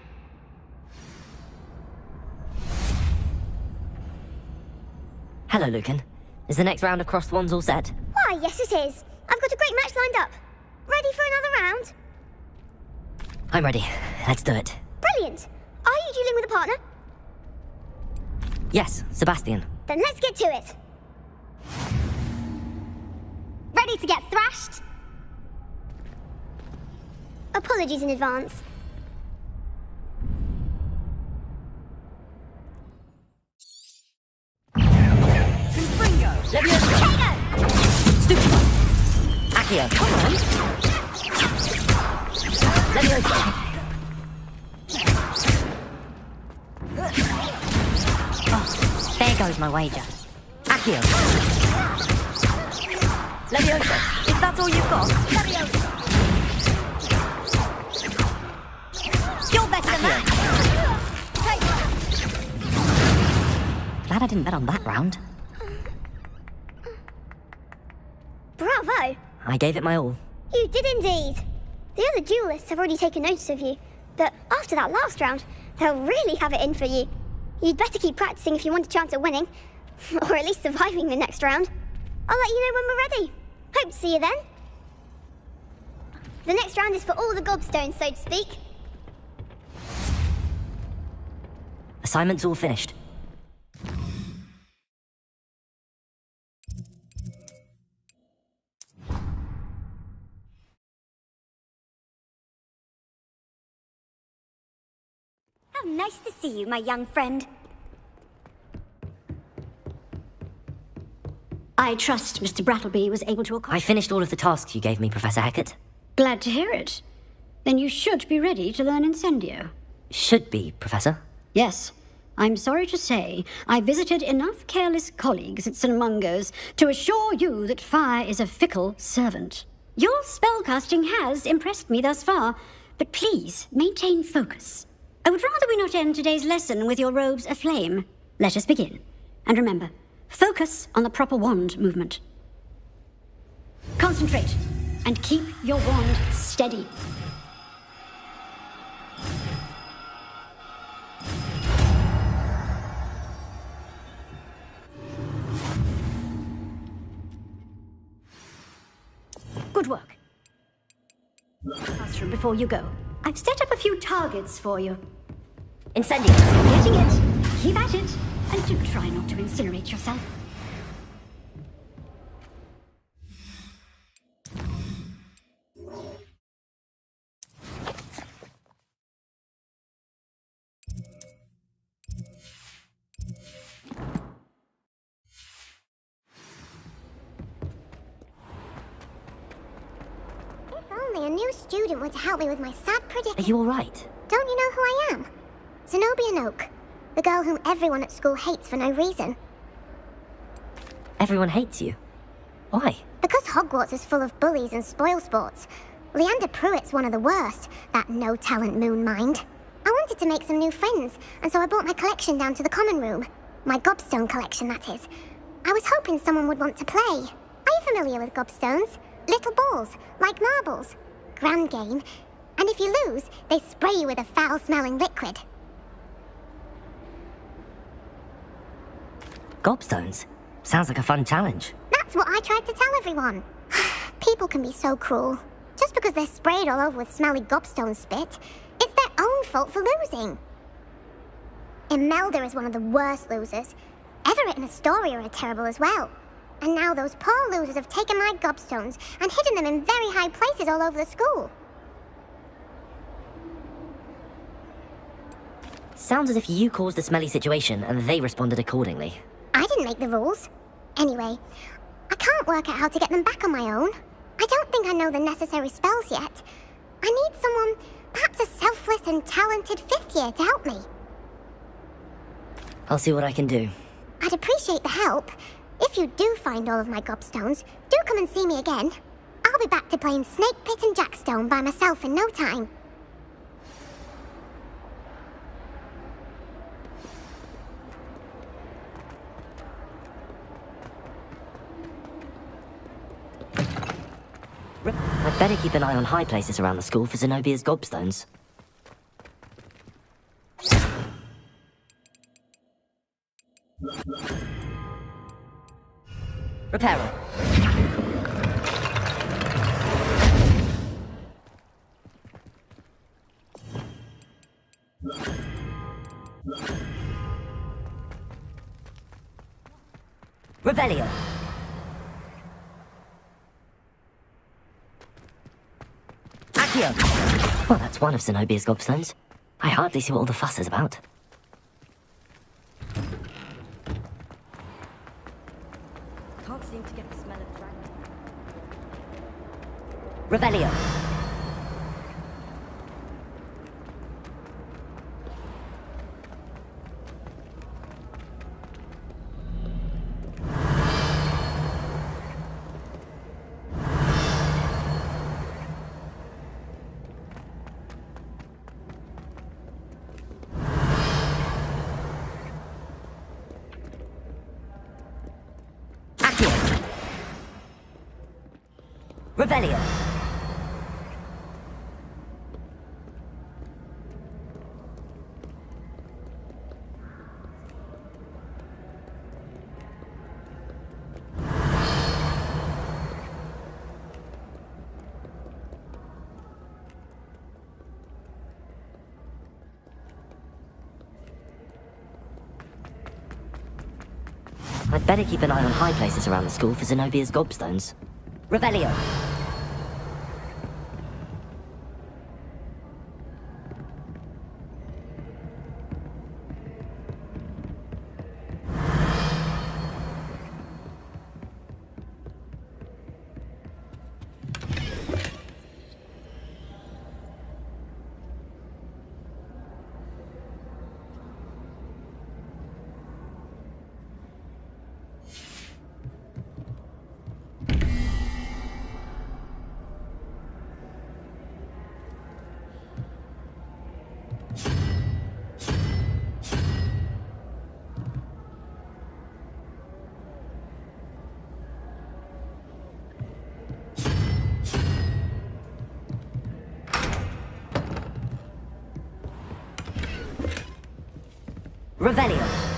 Hello, Lucan. Is the next round of crossed wands all set? Why, yes it is. I've got a great match lined up. Ready for another round? I'm ready. Let's do it. Brilliant. Are you dueling with a partner? Yes, Sebastian. Then let's get to it. Ready to get thrashed? Apologies in advance. Stupido. Accio. Come on. Leviosa. Oh, there goes my wager. Accio. Leviosa. Is that all you've got? Leviosa. You're better than that. Glad I didn't bet on that round. Bravo. I gave it my all. You did indeed. The other duelists have already taken notice of you, but after that last round, they'll really have it in for you. You'd better keep practicing if you want a chance at winning, or at least surviving the next round. I'll let you know when we're ready. Hope to see you then. The next round is for all the gobstones, so to speak. Assignment's all finished. How nice to see you, my young friend. I trust Mr. Brattleby was able to accomplish. I finished all of the tasks you gave me, Professor Hackett. Glad to hear it. Then you should be ready to learn Incendio. Should be, Professor. Yes. I'm sorry to say, I visited enough careless colleagues at St. Mungo's to assure you that fire is a fickle servant. Your spellcasting has impressed me thus far, but please maintain focus. I would rather we not end today's lesson with your robes aflame. Let us begin. And remember, focus on the proper wand movement. Concentrate, and keep your wand steady. Good work. Classroom before you go. I've set up a few targets for you. Incendio! Getting it. Keep at it. And do try not to incinerate yourself. If only a new student were to help me with my sad Are predicament. you alright? Don't you know who I am? Zenobia Oak, the girl whom everyone at school hates for no reason. Everyone hates you. Why? Because Hogwarts is full of bullies and spoilsports. Leander Pruitt's one of the worst, that no-talent moon mind. I wanted to make some new friends, and so I brought my collection down to the common room. My gobstone collection, that is. I was hoping someone would want to play. Are you familiar with gobstones? Little balls, like marbles. Grand game. And if you lose, they spray you with a foul-smelling liquid. Gobstones? Sounds like a fun challenge. That's what I tried to tell everyone. People can be so cruel. Just because they're sprayed all over with smelly gobstone spit, it's their own fault for losing. Imelda is one of the worst losers. Everett and Astoria are terrible as well. And now those poor losers have taken my gobstones and hidden them in very high places all over the school. Sounds as if you caused the smelly situation and they responded accordingly. I didn't make the rules. Anyway, I can't work out how to get them back on my own. I don't think I know the necessary spells yet. I need someone, perhaps a selfless and talented fifth year to help me. I'll see what I can do. I'd appreciate the help. If you do find all of my gobstones, do come and see me again. I'll be back to playing Snake Pit and Jackstone by myself in no time. I'd better keep an eye on high places around the school for Zenobia's gobstones. Reparo. Revelio. Accio. Well, that's one of Zenobia's gobstones. I hardly see what all the fuss is about. Can't seem to get the smell of dragon. Revelio. Revelio. I'd better keep an eye on high places around the school for Zenobia's gobstones. Revelio. Revelio.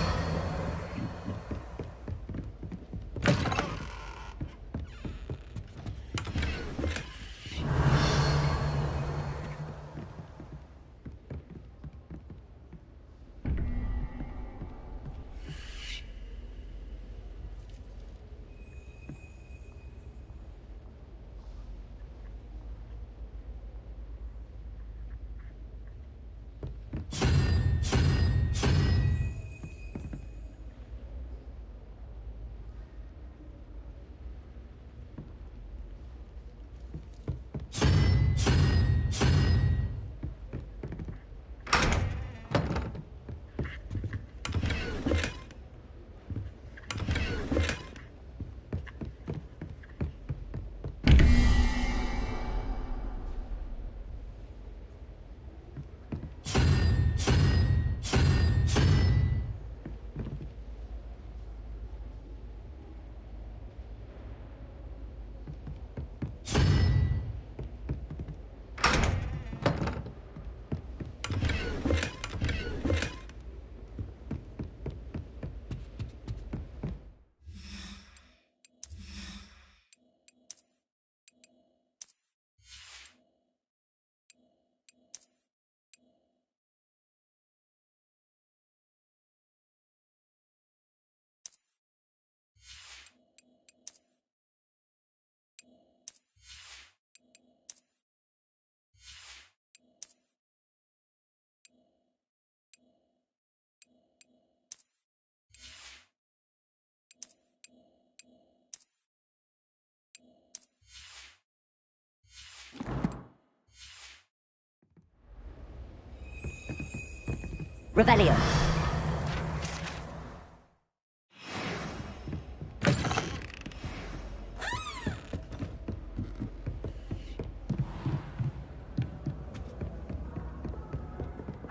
Revelio.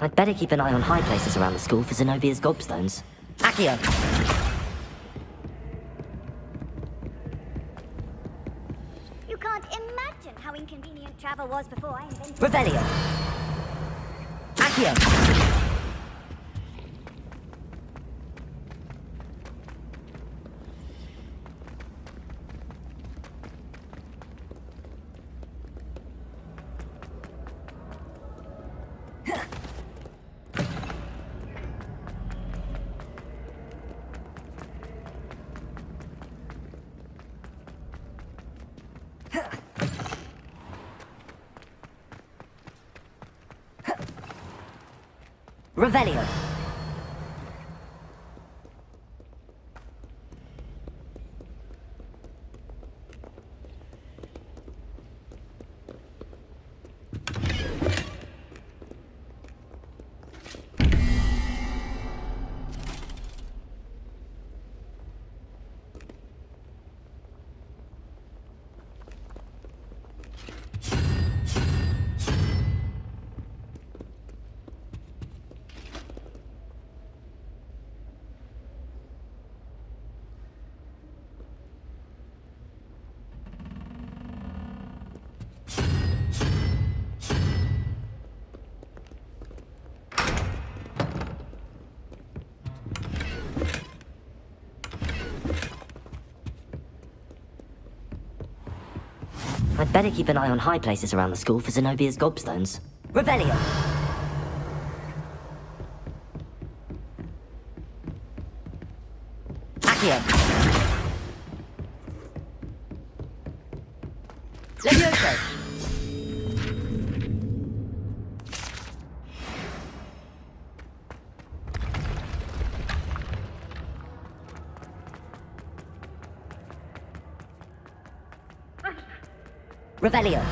I'd better keep an eye on high places around the school for Zenobia's gobstones. Accio. You can't imagine how inconvenient travel was before I invented... Revelio. Accio. Revelio. I'd better keep an eye on high places around the school for Zenobia's gobstones. Revelio. Accio. Levioso. Revelio.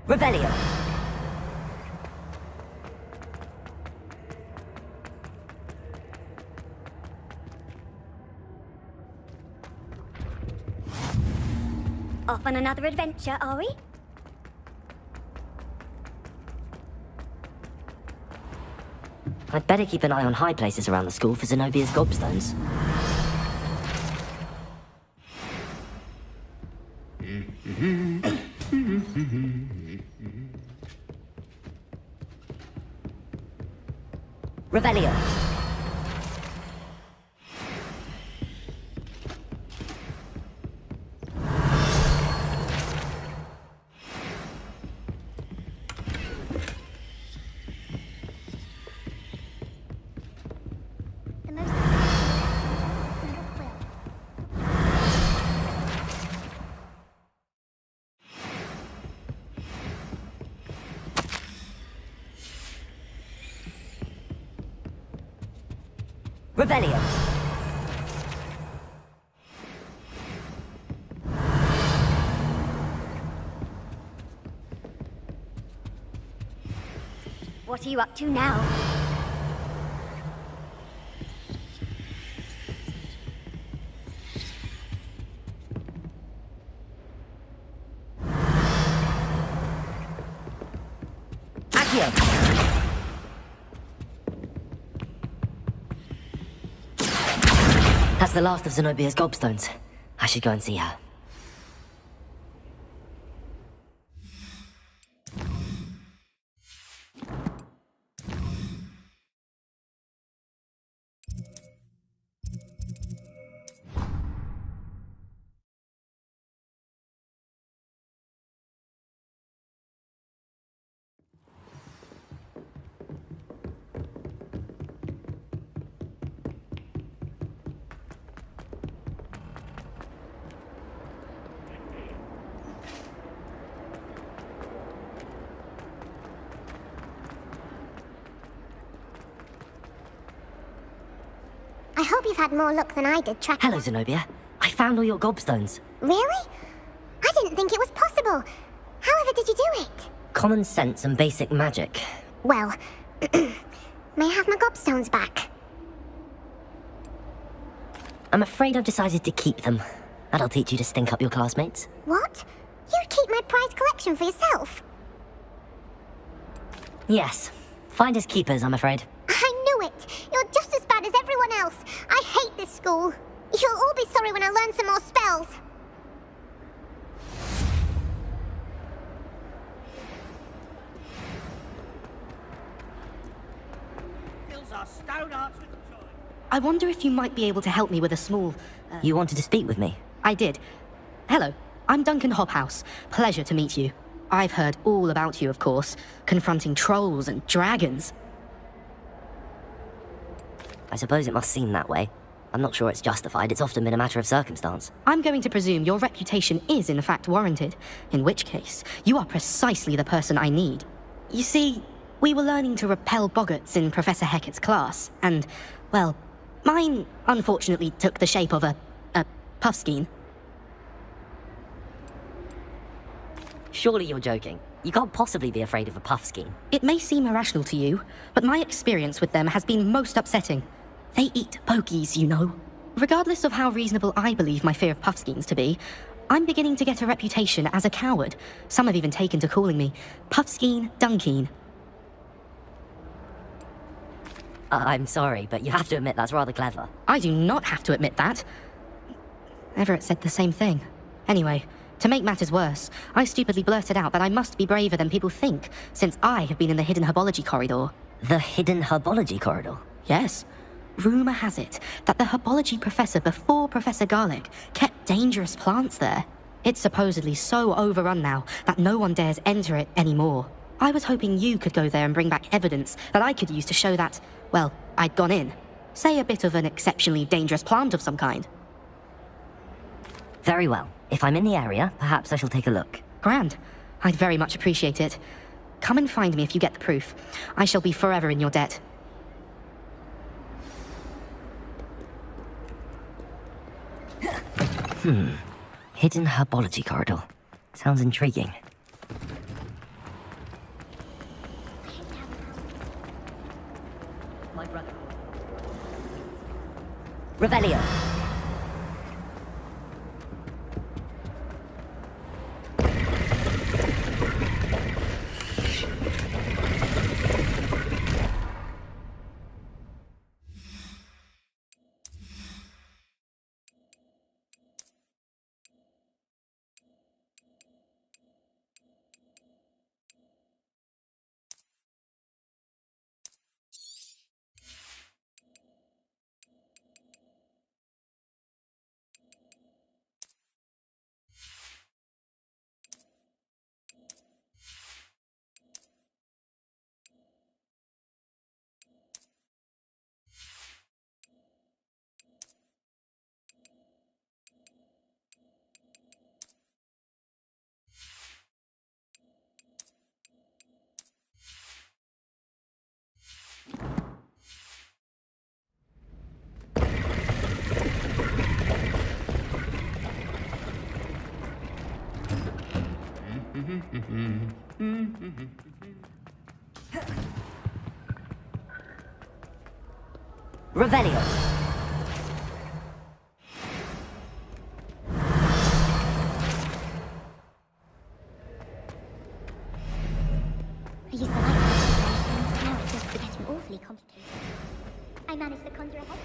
Revelio. Off on another adventure, are we? I'd better keep an eye on high places around the school for Zenobia's gobstones. Revelio. Revelio. What are you up to now? Accio. That's the last of Zenobia's gobstones. I should go and see her. I hope you've had more luck than I did tracking... Hello, Zenobia. I found all your gobstones. Really? I didn't think it was possible. However did you do it? Common sense and basic magic. Well, may I have my gobstones back? I'm afraid I've decided to keep them. That'll teach you to stink up your classmates. What? You'd keep my prized collection for yourself? Yes. Finders keepers, I'm afraid. I knew it! You're just as bad as everyone else. I hate this school. You'll all be sorry when I learn some more spells. I wonder if you might be able to help me with a small... You wanted to speak with me? I did. Hello, I'm Duncan Hobhouse. Pleasure to meet you. I've heard all about you, of course, confronting trolls and dragons. I suppose it must seem that way. I'm not sure it's justified. It's often been a matter of circumstance. I'm going to presume your reputation is in fact warranted, in which case, you are precisely the person I need. You see, We were learning to repel boggarts in Professor Hecat's class, and, well, mine unfortunately took the shape of a puffskein. Surely you're joking. You can't possibly be afraid of a puffskein. It may seem irrational to you, but my experience with them has been most upsetting. They eat pokies, you know. Regardless of how reasonable I believe my fear of puffskeins to be, I'm beginning to get a reputation as a coward. Some have even taken to calling me Puffskeen Dunkeen. I'm sorry, but you have to admit that's rather clever. I do not have to admit that. Everett said the same thing. Anyway, to make matters worse, I stupidly blurted out that I must be braver than people think, since I have been in the hidden herbology corridor. The hidden herbology corridor? Yes. Rumour has it that the herbology professor before Professor Garlic kept dangerous plants there. It's supposedly so overrun now that no one dares enter it anymore. I was hoping you could go there and bring back evidence that I could use to show that, well, I'd gone in. Say a bit of an exceptionally dangerous plant of some kind. Very well. If I'm in the area, perhaps I shall take a look. Grand. I'd very much appreciate it. Come and find me if you get the proof. I shall be forever in your debt. Hidden herbology corridor. Sounds intriguing. My brother. Revelio. Revelio. I used to like this, now it seems to be getting awfully complicated. I managed to conjure a head.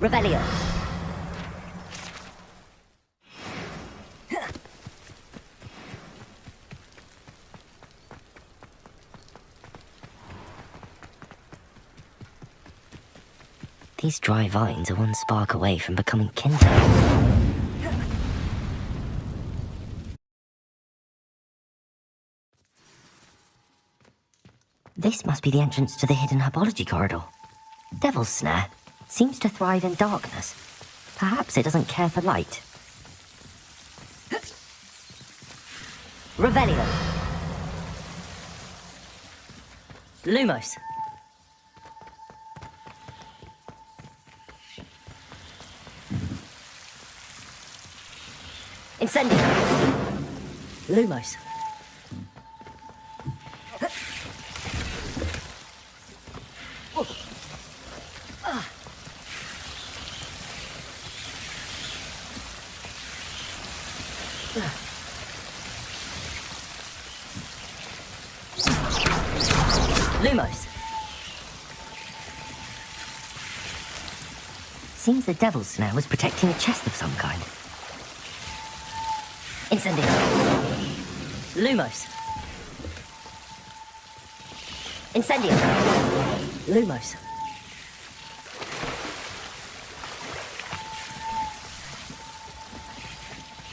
Revelio. These dry vines are one spark away from becoming kindled. This must be the entrance to the hidden herbology corridor. Devil's Snare seems to thrive in darkness. Perhaps it doesn't care for light. Revelio. Lumos. Incendio. Lumos. Lumos. Seems the Devil's Snare was protecting a chest of some kind. Incendio. Lumos. Incendio. Lumos.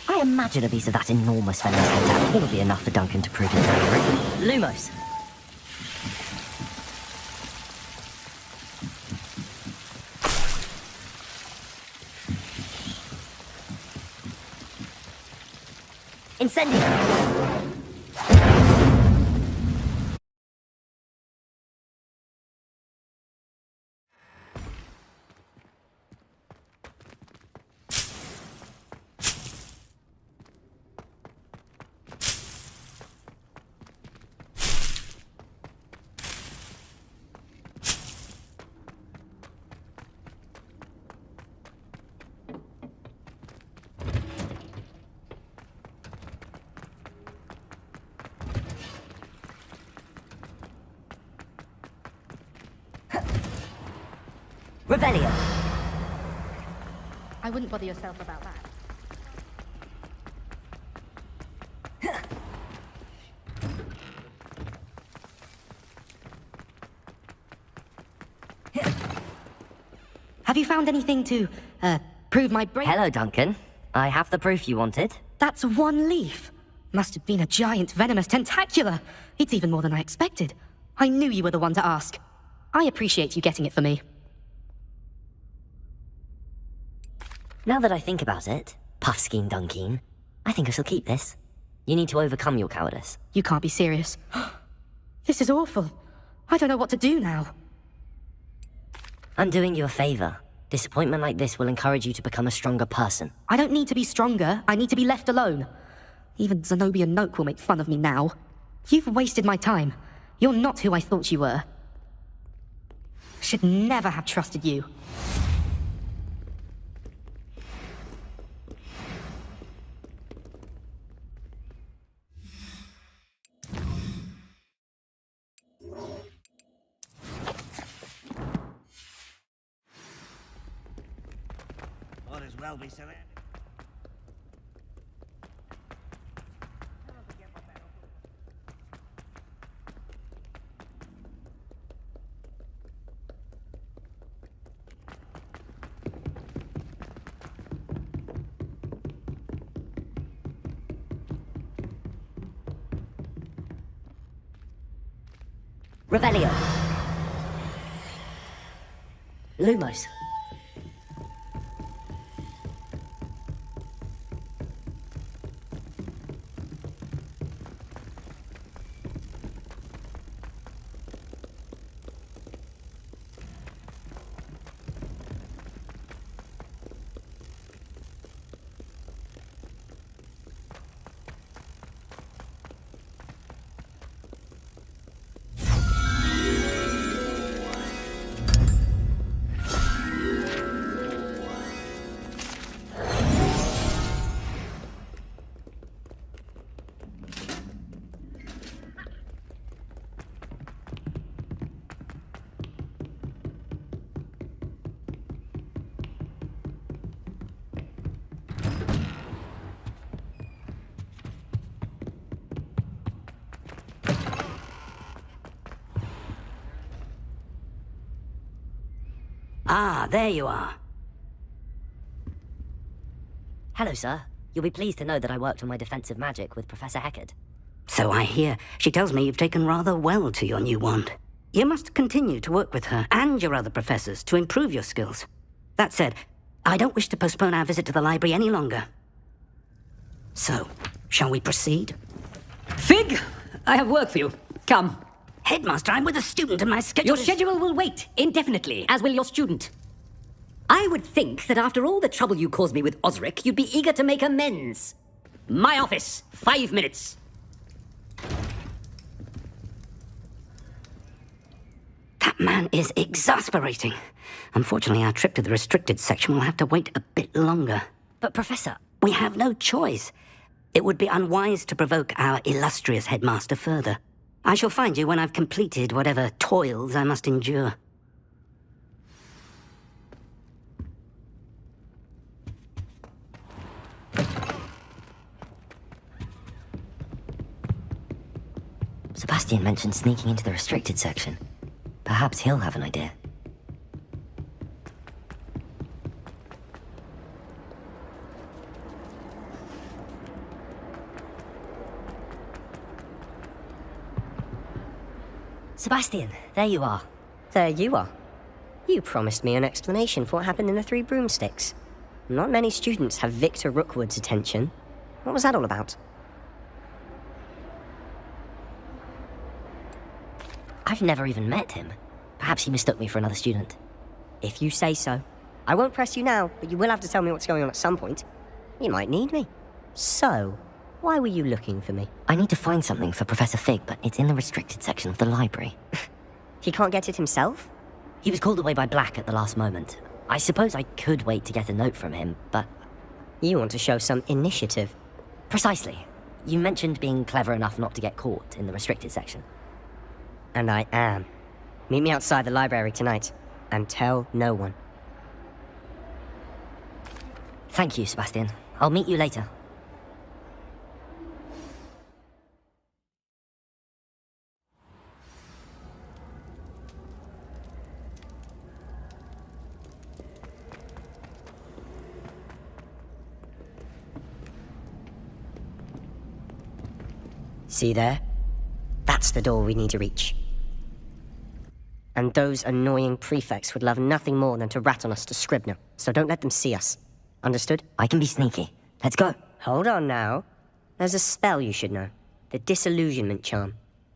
I I imagine a piece of that enormous venomous contact wouldn't be enough for Duncan to prove his bravery. Lumos. Incendio. Revelio. I wouldn't bother yourself about that. Have you found anything to, prove my brain? Hello, Duncan. I have the proof you wanted. That's one leaf. Must have been a giant venomous tentacula. It's even more than I expected. I knew you were the one to ask. I appreciate you getting it for me. Now that I think about it, Puffskein Dunkeen, I think I shall keep this. You need to overcome your cowardice. You can't be serious. This is awful. I don't know what to do now. I'm doing you a favor. Disappointment like this will encourage you to become a stronger person. I don't need to be stronger. I need to be left alone. Even Zenobia Noak will make fun of me now. You've wasted my time. You're not who I thought you were. Should never have trusted you. Or as well be silly. Revelio. Lumos. Ah, there you are. Hello, sir. You'll be pleased to know that I worked on my defensive magic with Professor Heckard. So I hear. She tells me you've taken rather well to your new wand. You must continue to work with her and your other professors to improve your skills. That said, I don't wish to postpone our visit to the library any longer. So, shall we proceed? Fig! I have work for you. Come. Headmaster, I'm with a student and my schedule Your schedule will wait indefinitely, as will your student. I would think that after all the trouble you caused me with Osric, you'd be eager to make amends. My office, 5 minutes. That man is exasperating. Unfortunately, our trip to the restricted section will have to wait a bit longer. But, Professor... We have no choice. It would be unwise to provoke our illustrious headmaster further. I shall find you when I've completed whatever toils I must endure. Sebastian mentioned sneaking into the restricted section. Perhaps he'll have an idea. Sebastian, there you are. There you are. You promised me an explanation for what happened in the Three Broomsticks. Not many students have Victor Rookwood's attention. What was that all about? I've never even met him. Perhaps he mistook me for another student. If you say so. I won't press you now, but you will have to tell me what's going on at some point. You might need me. So, why were you looking for me? I need to find something for Professor Fig, but it's in the restricted section of the library. He can't get it himself? He was called away by Black at the last moment. I suppose I could wait to get a note from him, but... You want to show some initiative. Precisely. You mentioned being clever enough not to get caught in the restricted section. And I am. Meet me outside the library tonight, and tell no one. Thank you, Sebastian. I'll meet you later. See there? That's the door we need to reach. And those annoying prefects would love nothing more than to rat on us to Scribner, so don't let them see us. Understood? I can be sneaky. Let's go. Hold on now. There's a spell you should know. The Disillusionment Charm.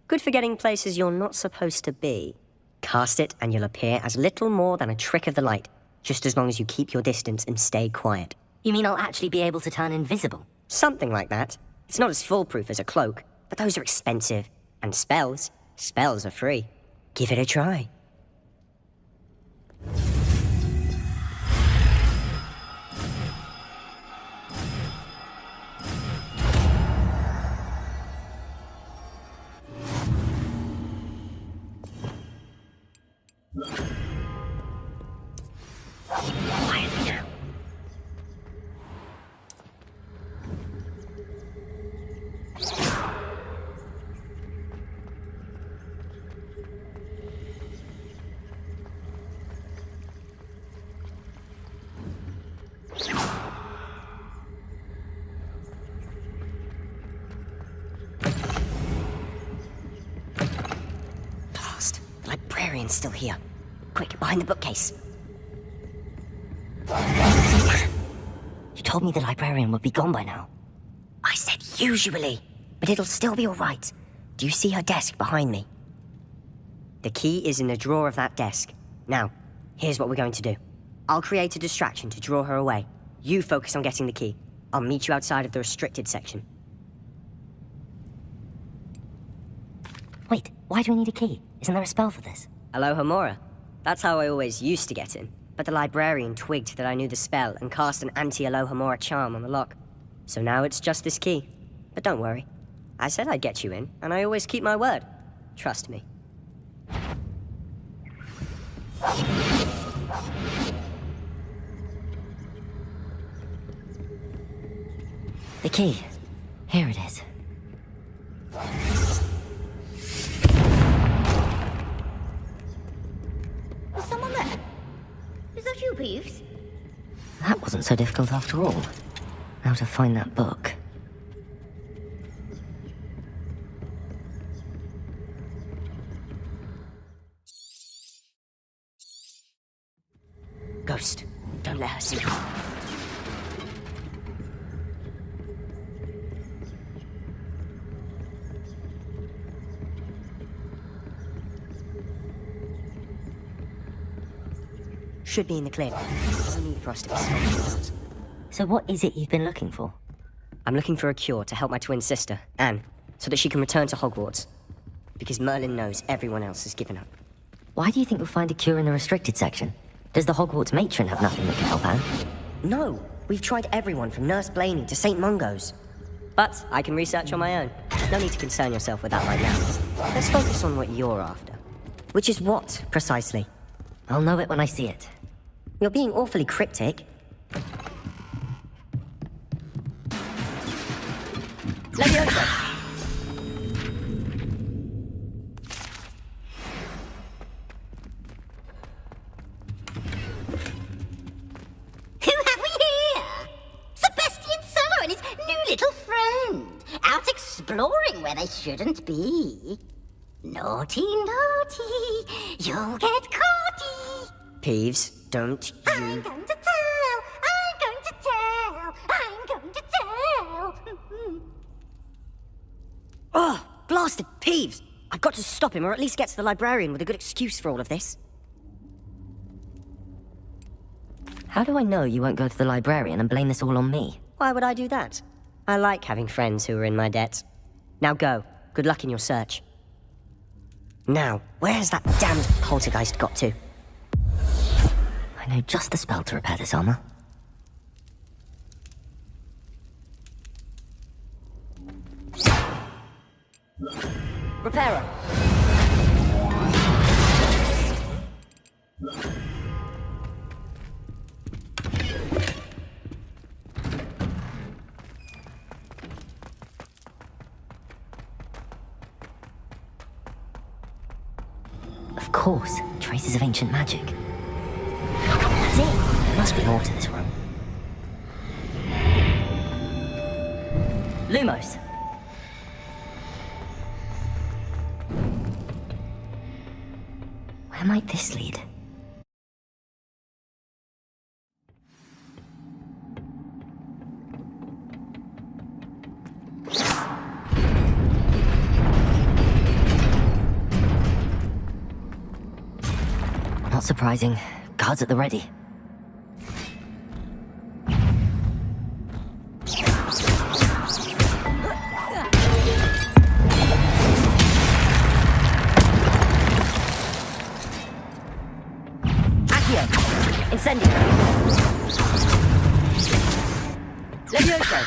Good for getting places you're not supposed to be. Cast it and you'll appear as little more than a trick of the light, just as long as you keep your distance and stay quiet. You mean I'll actually be able to turn invisible? Something like that. It's not as foolproof as a cloak, but those are expensive. And spells are free. Give it a try. Quietly now. Blast. The librarian's still here. Quick, behind the bookcase. You told me the librarian would be gone by now. I said usually, but it'll still be all right. Do you see her desk behind me? The key is in the drawer of that desk. Now, here's what we're going to do. I'll create a distraction to draw her away. You focus on getting the key. I'll meet you outside of the restricted section. Wait, why do we need a key? Isn't there a spell for this? Alohomora. That's how I always used to get in. But the librarian twigged that I knew the spell and cast an anti-Alohomora charm on the lock. So now it's just this key. But don't worry. I said I'd get you in, and I always keep my word. Trust me. The key. Here it is. Is someone there? Is that you, Peeves? That wasn't so difficult after all. Now to find that book. Ghost, don't let her see you. Should be in the clear. No need for us to be stopped. So what is it you've been looking for? I'm looking for a cure to help my twin sister, Anne, so that she can return to Hogwarts. Because Merlin knows everyone else has given up. Why do you think we'll find a cure in the restricted section? Does the Hogwarts matron have nothing that can help Anne? No, we've tried everyone from Nurse Blaney to St. Mungo's. But I can research on my own. No need to concern yourself with that right now. Let's focus on what you're after. Which is what, precisely? I'll know it when I see it. You're being awfully cryptic. Leviosa! Who have we here? Sebastian Solo and his new little friend, out exploring where they shouldn't be. No Naughty, naughty, you'll get caughty. Peeves, don't you... I'm going to tell, I'm going to tell, I'm going to tell. Oh, blasted Peeves! I've got to stop him, or at least get to the librarian with a good excuse for all of this. How do I know you won't go to the librarian and blame this all on me? Why would I do that? I like having friends who are in my debt. Now go. Good luck in your search. Now, where has that damned poltergeist got to? I know just the spell to repair this armor. Repairer! Of course, traces of ancient magic. That's it. There must be more to this room. Lumos. Where might this lead? Not surprising. Guards at the ready. Incendio! Levioso!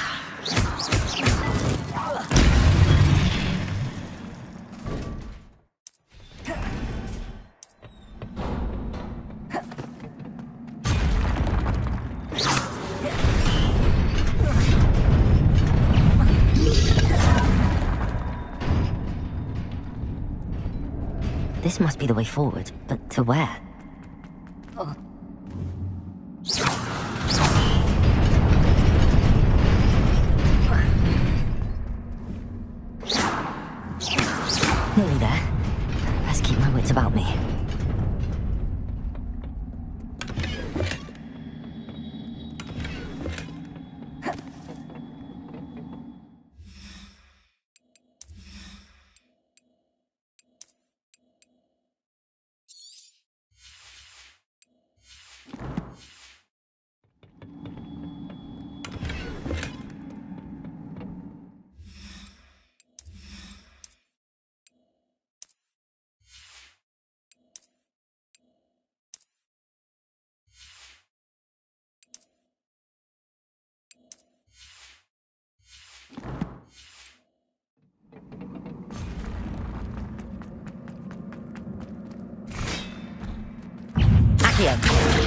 This must be the way forward, but to where? Oh. Nearly there. Best keep my wits about me.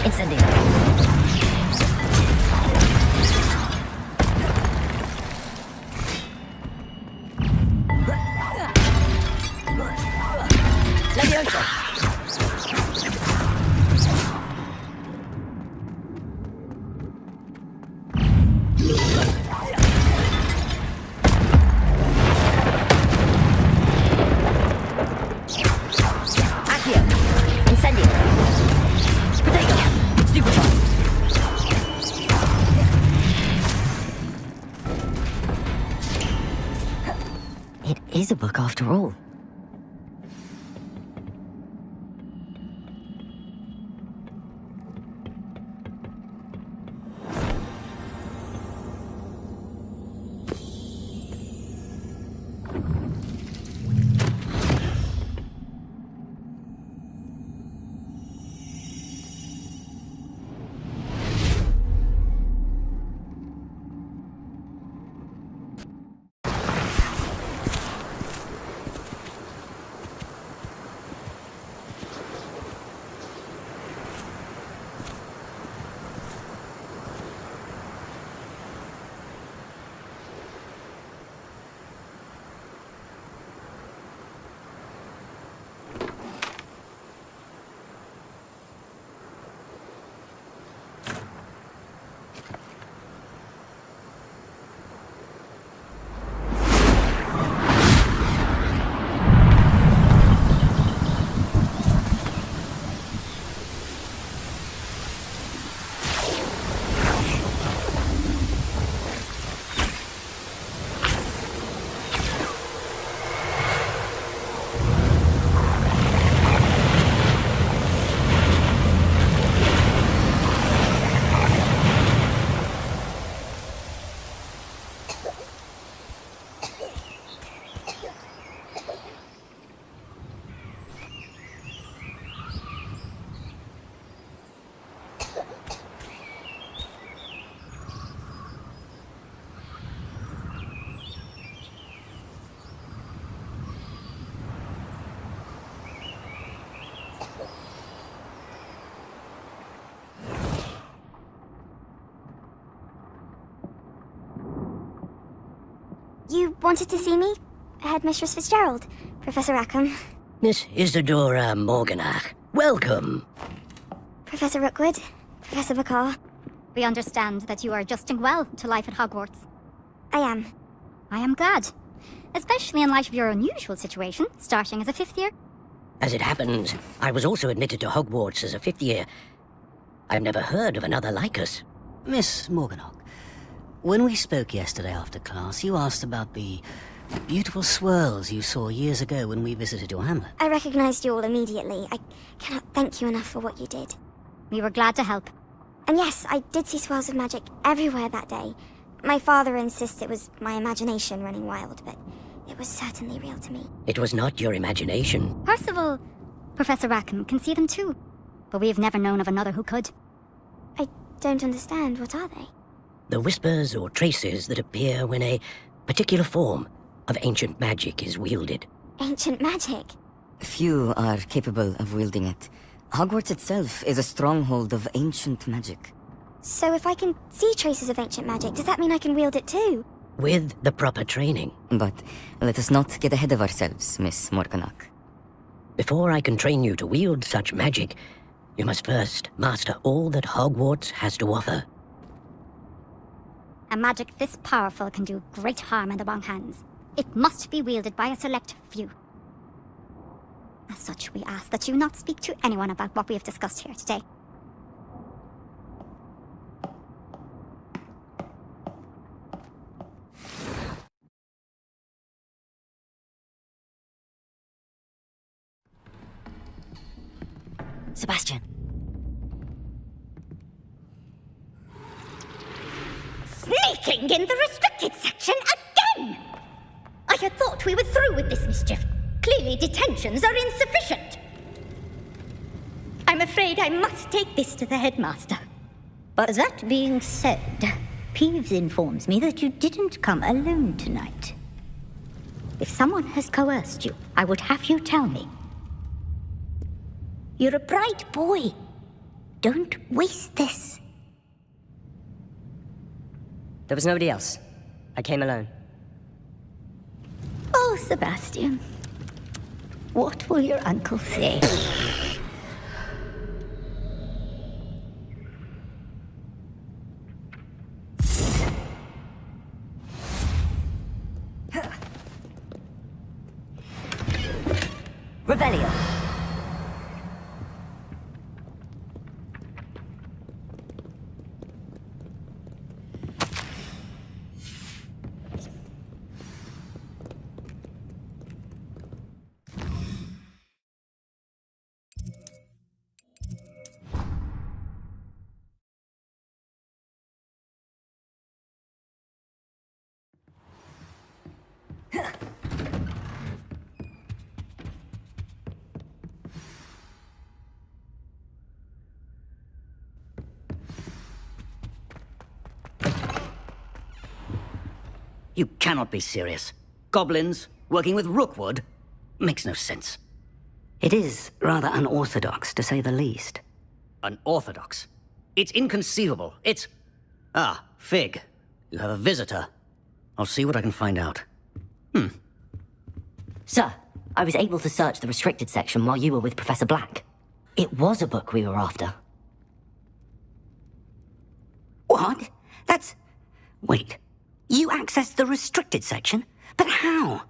Incendio. Levioso. Accio. Incendio. It is a book after all. wanted to see me? Headmistress Fitzgerald, Professor Rackham. Miss Isadora Morganach, welcome. Professor Rookwood, Professor Bakar. We understand that you are adjusting well to life at Hogwarts. I am. I am glad. Especially in light of your unusual situation, starting as a 5th year. As it happens, I was also admitted to Hogwarts as a 5th year. I've never heard of another like us. Miss Morganach, when we spoke yesterday after class, you asked about the beautiful swirls you saw years ago when we visited your hamlet. I recognized you all immediately. I cannot thank you enough for what you did. We were glad to help. And yes, I did see swirls of magic everywhere that day. My father insists it was my imagination running wild, but it was certainly real to me. It was not your imagination. Percival, Professor Rackham can see them too, but we have never known of another who could. I don't understand. What are they? The whispers or traces that appear when a particular form of ancient magic is wielded. Ancient magic? Few are capable of wielding it. Hogwarts itself is a stronghold of ancient magic. So if I can see traces of ancient magic, does that mean I can wield it too? With the proper training. But let us not get ahead of ourselves, Miss Morganach. Before I can train you to wield such magic, you must first master all that Hogwarts has to offer. A magic this powerful can do great harm in the wrong hands. It must be wielded by a select few. As such, we ask that you not speak to anyone about what we have discussed here today. Sebastian. Sneaking in the restricted section again! I had thought we were through with this mischief. Clearly detentions are insufficient. I'm afraid I must take this to the headmaster. But that being said, Peeves informs me that you didn't come alone tonight. If someone has coerced you, I would have you tell me. You're a bright boy. Don't waste this. There was nobody else. I came alone. Oh, Sebastian. What will your uncle say? Revelio. You cannot be serious. Goblins working with Rookwood? Makes no sense. It is rather unorthodox, to say the least. Unorthodox? It's inconceivable. It's... Ah, Fig. You have a visitor. I'll see what I can find out. Sir, I was able to search the restricted section while you were with Professor Black. It was a book we were after. What? That's... Wait. You accessed the restricted section? But how?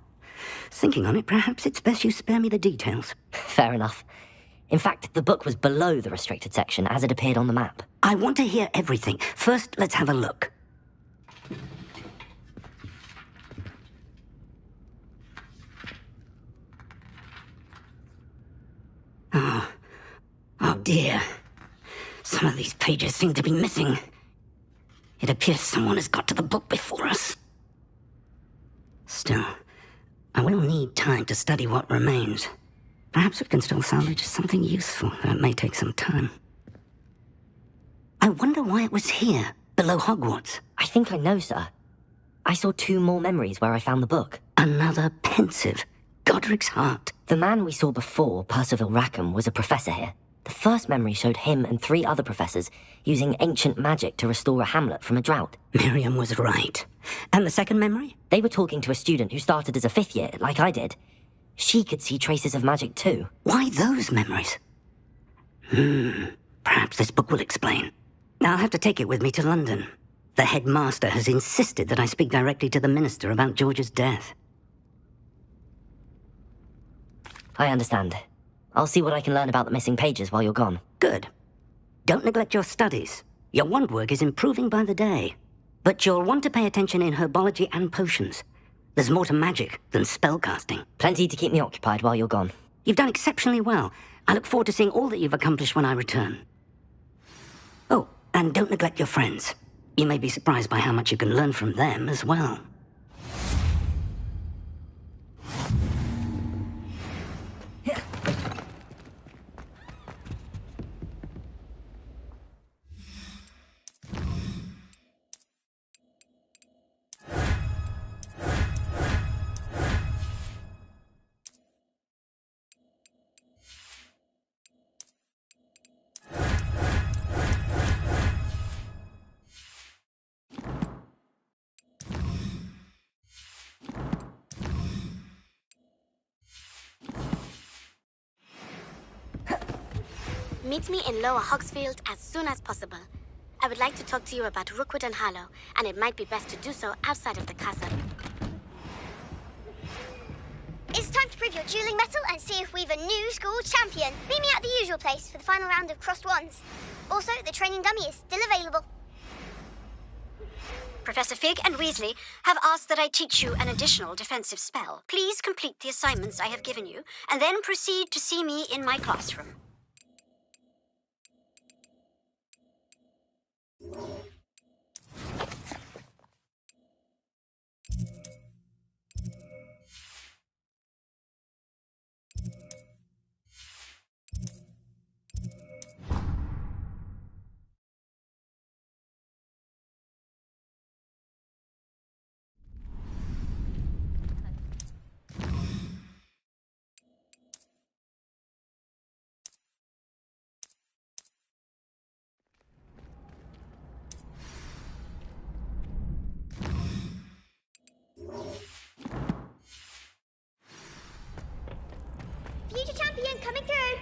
Thinking on it, perhaps it's best you spare me the details. Fair enough. In fact, the book was below the restricted section as it appeared on the map. I want to hear everything. First, let's have a look. Oh dear. Some of these pages seem to be missing. It appears someone has got to the book before us. Still, I will need time to study what remains. Perhaps we can still salvage something useful, though it may take some time. I wonder why it was here, below Hogwarts. I think I know, sir. I saw 2 more memories where I found the book. Another pensive. Godric's heart. The man we saw before, Percival Rackham, was a professor here. The first memory showed him and 3 other professors using ancient magic to restore a hamlet from a drought. Miriam was right. And the second memory? They were talking to a student who started as a 5th year, like I did. She could see traces of magic too. Why those memories? Perhaps this book will explain. I'll have to take it with me to London. The headmaster has insisted that I speak directly to the minister about George's death. I understand. I'll see what I can learn about the missing pages while you're gone. Good. Don't neglect your studies. Your wand work is improving by the day. But you'll want to pay attention in herbology and potions. There's more to magic than spellcasting. Plenty to keep me occupied while you're gone. You've done exceptionally well. I look forward to seeing all that you've accomplished when I return. Oh, and don't neglect your friends. You may be surprised by how much you can learn from them as well. Meet me in Lower Hogsfield as soon as possible. I would like to talk to you about Rookwood and Harlow, and it might be best to do so outside of the castle. It's time to prove your dueling mettle and see if we've a new school champion. Meet me at the usual place for the final round of crossed wands. Also, the training dummy is still available. Professor Fig and Weasley have asked that I teach you an additional defensive spell. Please complete the assignments I have given you, and then proceed to see me in my classroom. Future champion coming through.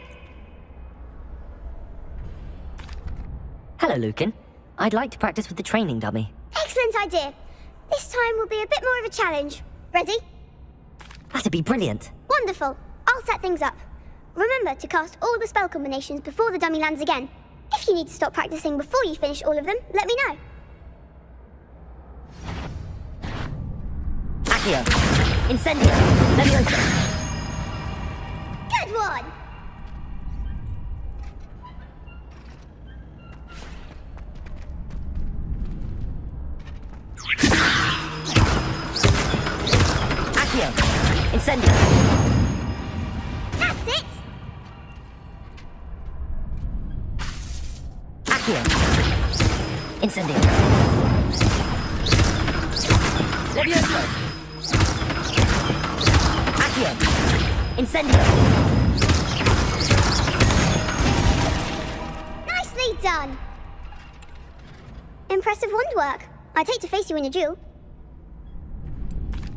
Hello, Lucan. I'd like to practice with the training dummy. Excellent idea. This time will be a bit more of a challenge. Ready? That'd be brilliant. Wonderful. I'll set things up. Remember to cast all the spell combinations before the dummy lands again. If you need to stop practicing before you finish all of them, let me know. Accio. Incendio. Leviosa. Good one! Accio. Incendio. That's it! Accio. Incendio. Leviosa. Accio. Incendio. Nicely done! Impressive wand work. I'd hate to face you in a duel.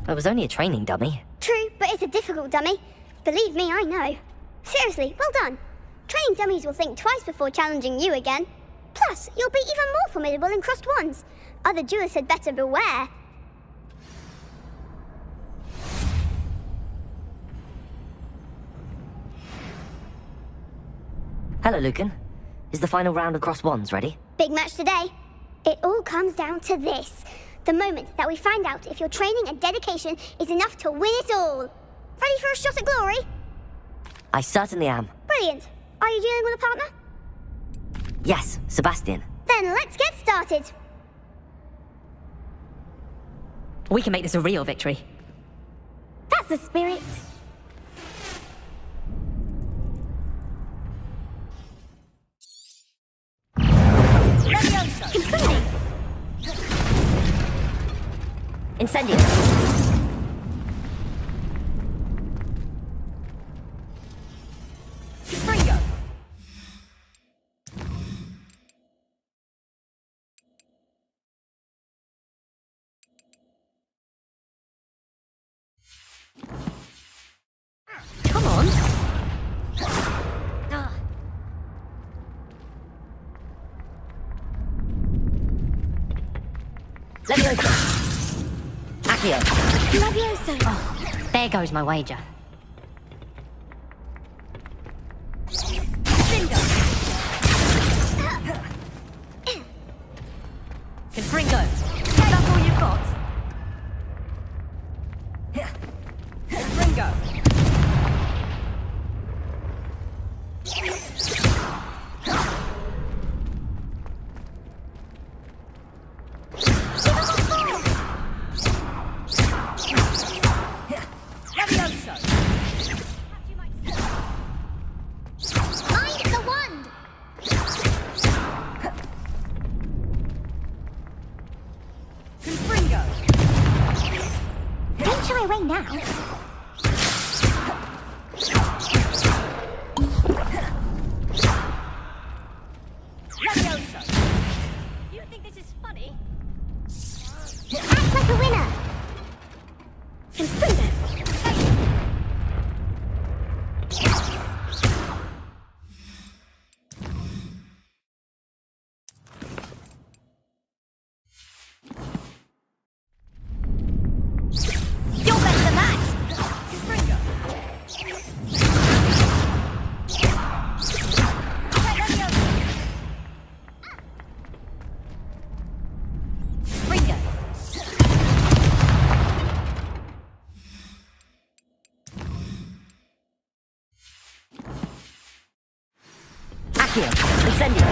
It was only a training dummy. True, but it's a difficult dummy. Believe me, I know. Seriously, well done. Training dummies will think twice before challenging you again. Plus, you'll be even more formidable in crossed wands. Other duelists had better beware. Hello, Lucan. Is the final round of crossed wands ready? Big match today. It all comes down to this. The moment that we find out if your training and dedication is enough to win it all. Ready for a shot at glory? I certainly am. Brilliant. Are you dealing with a partner? Yes, Sebastian. Then let's get started. We can make this a real victory. That's the spirit. Confirming. Incendio. Fringo. Leviosa! Accio! Leviosa! Oh, there goes my wager. Confringo! That's all you've got? Confringo! Mind the wand! Confringo! Don't shy away now. Leviosa! You think this is funny? Act like a winner. Confringo! You're better than that! Confringo! Confringo! Accio! Incendio!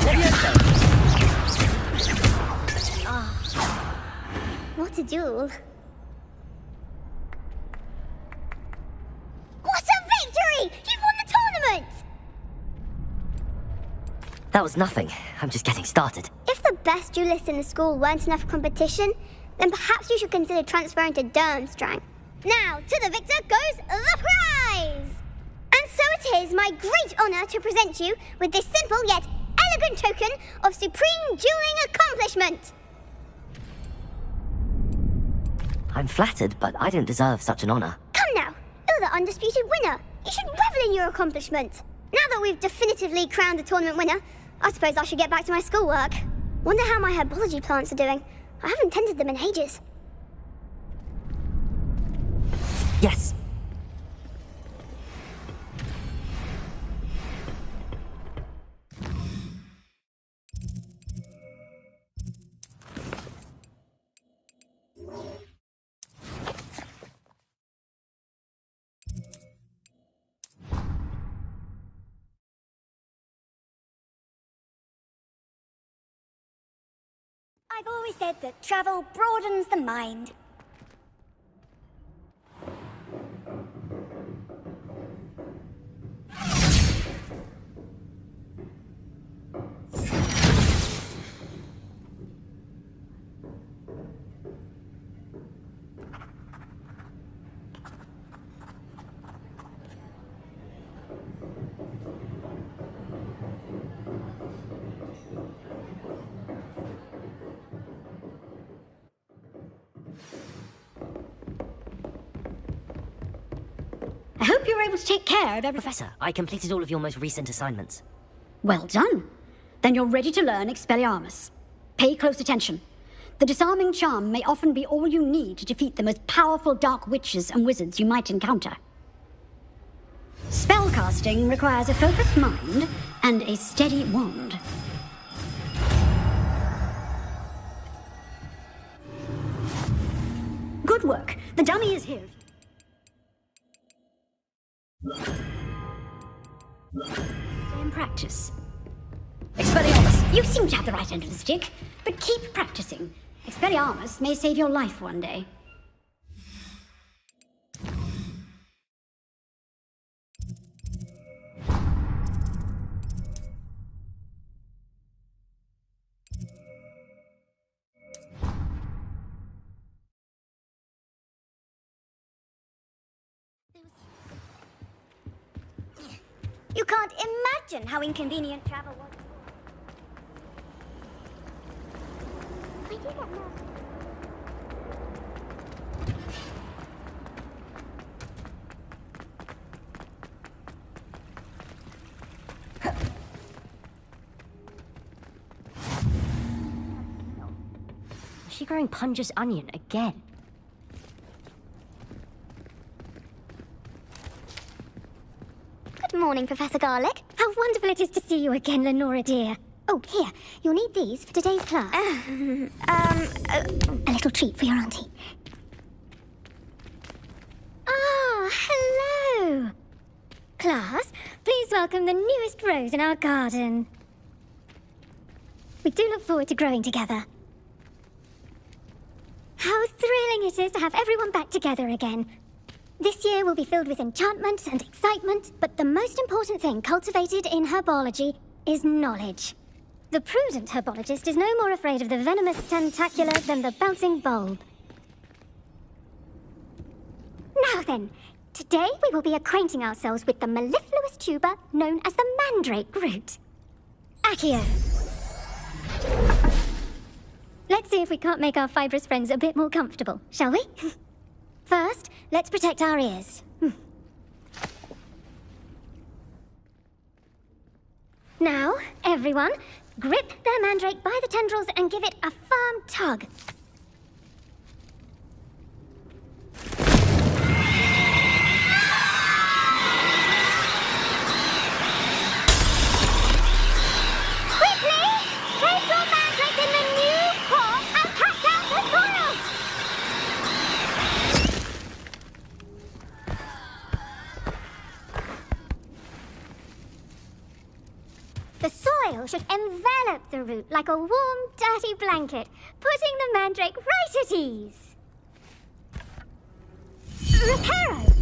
Leviosa! What a duel. What a victory! You've won the tournament! That was nothing. I'm just getting started. If the best duelists in the school weren't enough competition, then perhaps you should consider transferring to Durmstrang. Now, to the victor goes the prize! And so it is my great honor to present you with this simple yet elegant token of supreme dueling accomplishment. I'm flattered, but I don't deserve such an honor. Come now, you're the undisputed winner. You should revel in your accomplishment. Now that we've definitively crowned the tournament winner, I suppose I should get back to my schoolwork. Wonder how my herbology plants are doing. I haven't tended them in ages. Yes. I've always said that travel broadens the mind. I hope you're able to take care of every... Professor, I completed all of your most recent assignments. Well done. Then you're ready to learn Expelliarmus. Pay close attention. The disarming charm may often be all you need to defeat the most powerful dark witches and wizards you might encounter. Spellcasting requires a focused mind and a steady wand. Good work. The dummy is here. In practice. Expelliarmus, you seem to have the right end of the stick, but keep practicing. Expelliarmus may save your life one day. You can't imagine how inconvenient travel was. I do get nervous. is she growing Punja's onion again? Good morning, Professor Garlic. How wonderful it is to see you again, Lenora dear. Oh, here, you'll need these for today's class. A little treat for your auntie. Ah, hello. Class, please welcome the newest rose in our garden. We do look forward to growing together. How thrilling it is to have everyone back together again. This year will be filled with enchantment and excitement, but the most important thing cultivated in herbology is knowledge. The prudent herbologist is no more afraid of the venomous tentacula than the bouncing bulb. Now then, today we will be acquainting ourselves with the mellifluous tuber known as the mandrake root. Accio. Let's see if we can't make our fibrous friends a bit more comfortable, shall we? First, let's protect our ears. Now, everyone, grip their mandrake by the tendrils and give it a firm tug. Quickly, place your mandrake in the new pot and pack out the soil. The soil should envelop the root like a warm, dirty blanket, putting the mandrake right at ease. Reparo!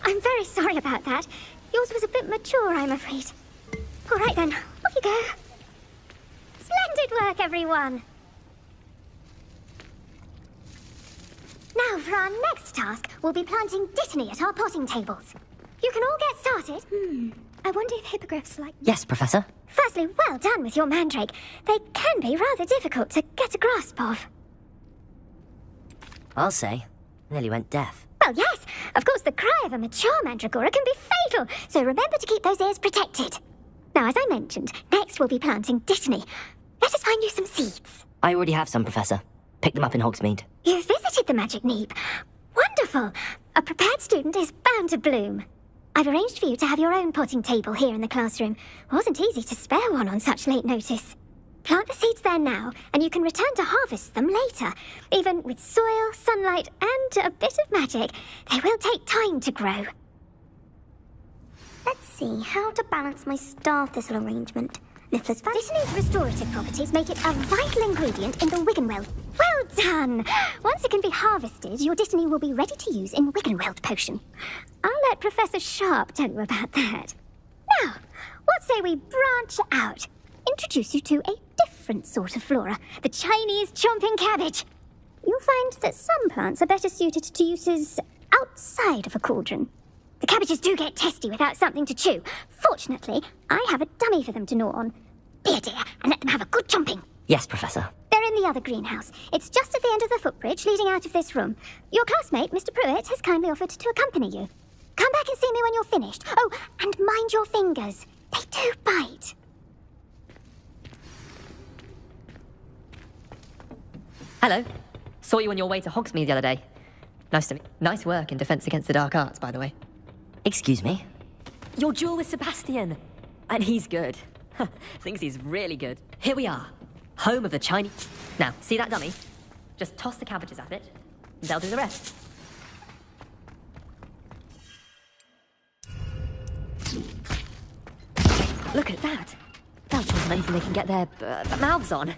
I'm very sorry about that. Yours was a bit mature, I'm afraid. All right then, off you go. Splendid work, everyone. Now for our next task, we'll be planting dittany at our potting tables. You can all get started. I wonder if hippogriffs like... Yes, Professor. Firstly, well done with your mandrake. They can be rather difficult to get a grasp of. I'll say. Nearly went deaf. Well, yes. Of course, the cry of a mature mandragora can be fatal, so remember to keep those ears protected. Now, as I mentioned, next we'll be planting dittany. Let us find you some seeds. I already have some, Professor. Picked them up in Hogsmeade. You visited the Magic Neep. Wonderful. A prepared student is bound to bloom. I've arranged for you to have your own potting table here in the classroom. Wasn't easy to spare one on such late notice. Plant the seeds there now, and you can return to harvest them later. Even with soil, sunlight, and a bit of magic, they will take time to grow. Let's see how to balance my star thistle arrangement. Dittany's restorative properties make it a vital ingredient in the Wiggenweld. Well done! Once it can be harvested, your dittany will be ready to use in Wiggenweld potion. I'll let Professor Sharp tell you about that. Now, what say we branch out? Introduce you to a different sort of flora, the Chinese chomping cabbage. You'll find that some plants are better suited to uses outside of a cauldron. The cabbages do get testy without something to chew. Fortunately, I have a dummy for them to gnaw on. Be a dear and let them have a good chomping. Yes, Professor. They're in the other greenhouse. It's just at the end of the footbridge leading out of this room. Your classmate, Mr. Pruitt, has kindly offered to accompany you. Come back and see me when you're finished. Oh, and mind your fingers. They do bite. Hello. Saw you on your way to Hogsmeade the other day. Nice to meet. Nice work in Defense Against the Dark Arts, by the way. Excuse me? Your duel with Sebastian. And he's good. Thinks he's really good. Here we are. Home of the Chinese... Now, see that dummy? Just toss the cabbages at it, and they'll do the rest. Look at that. They'll chomp on anything they can get their mouths on.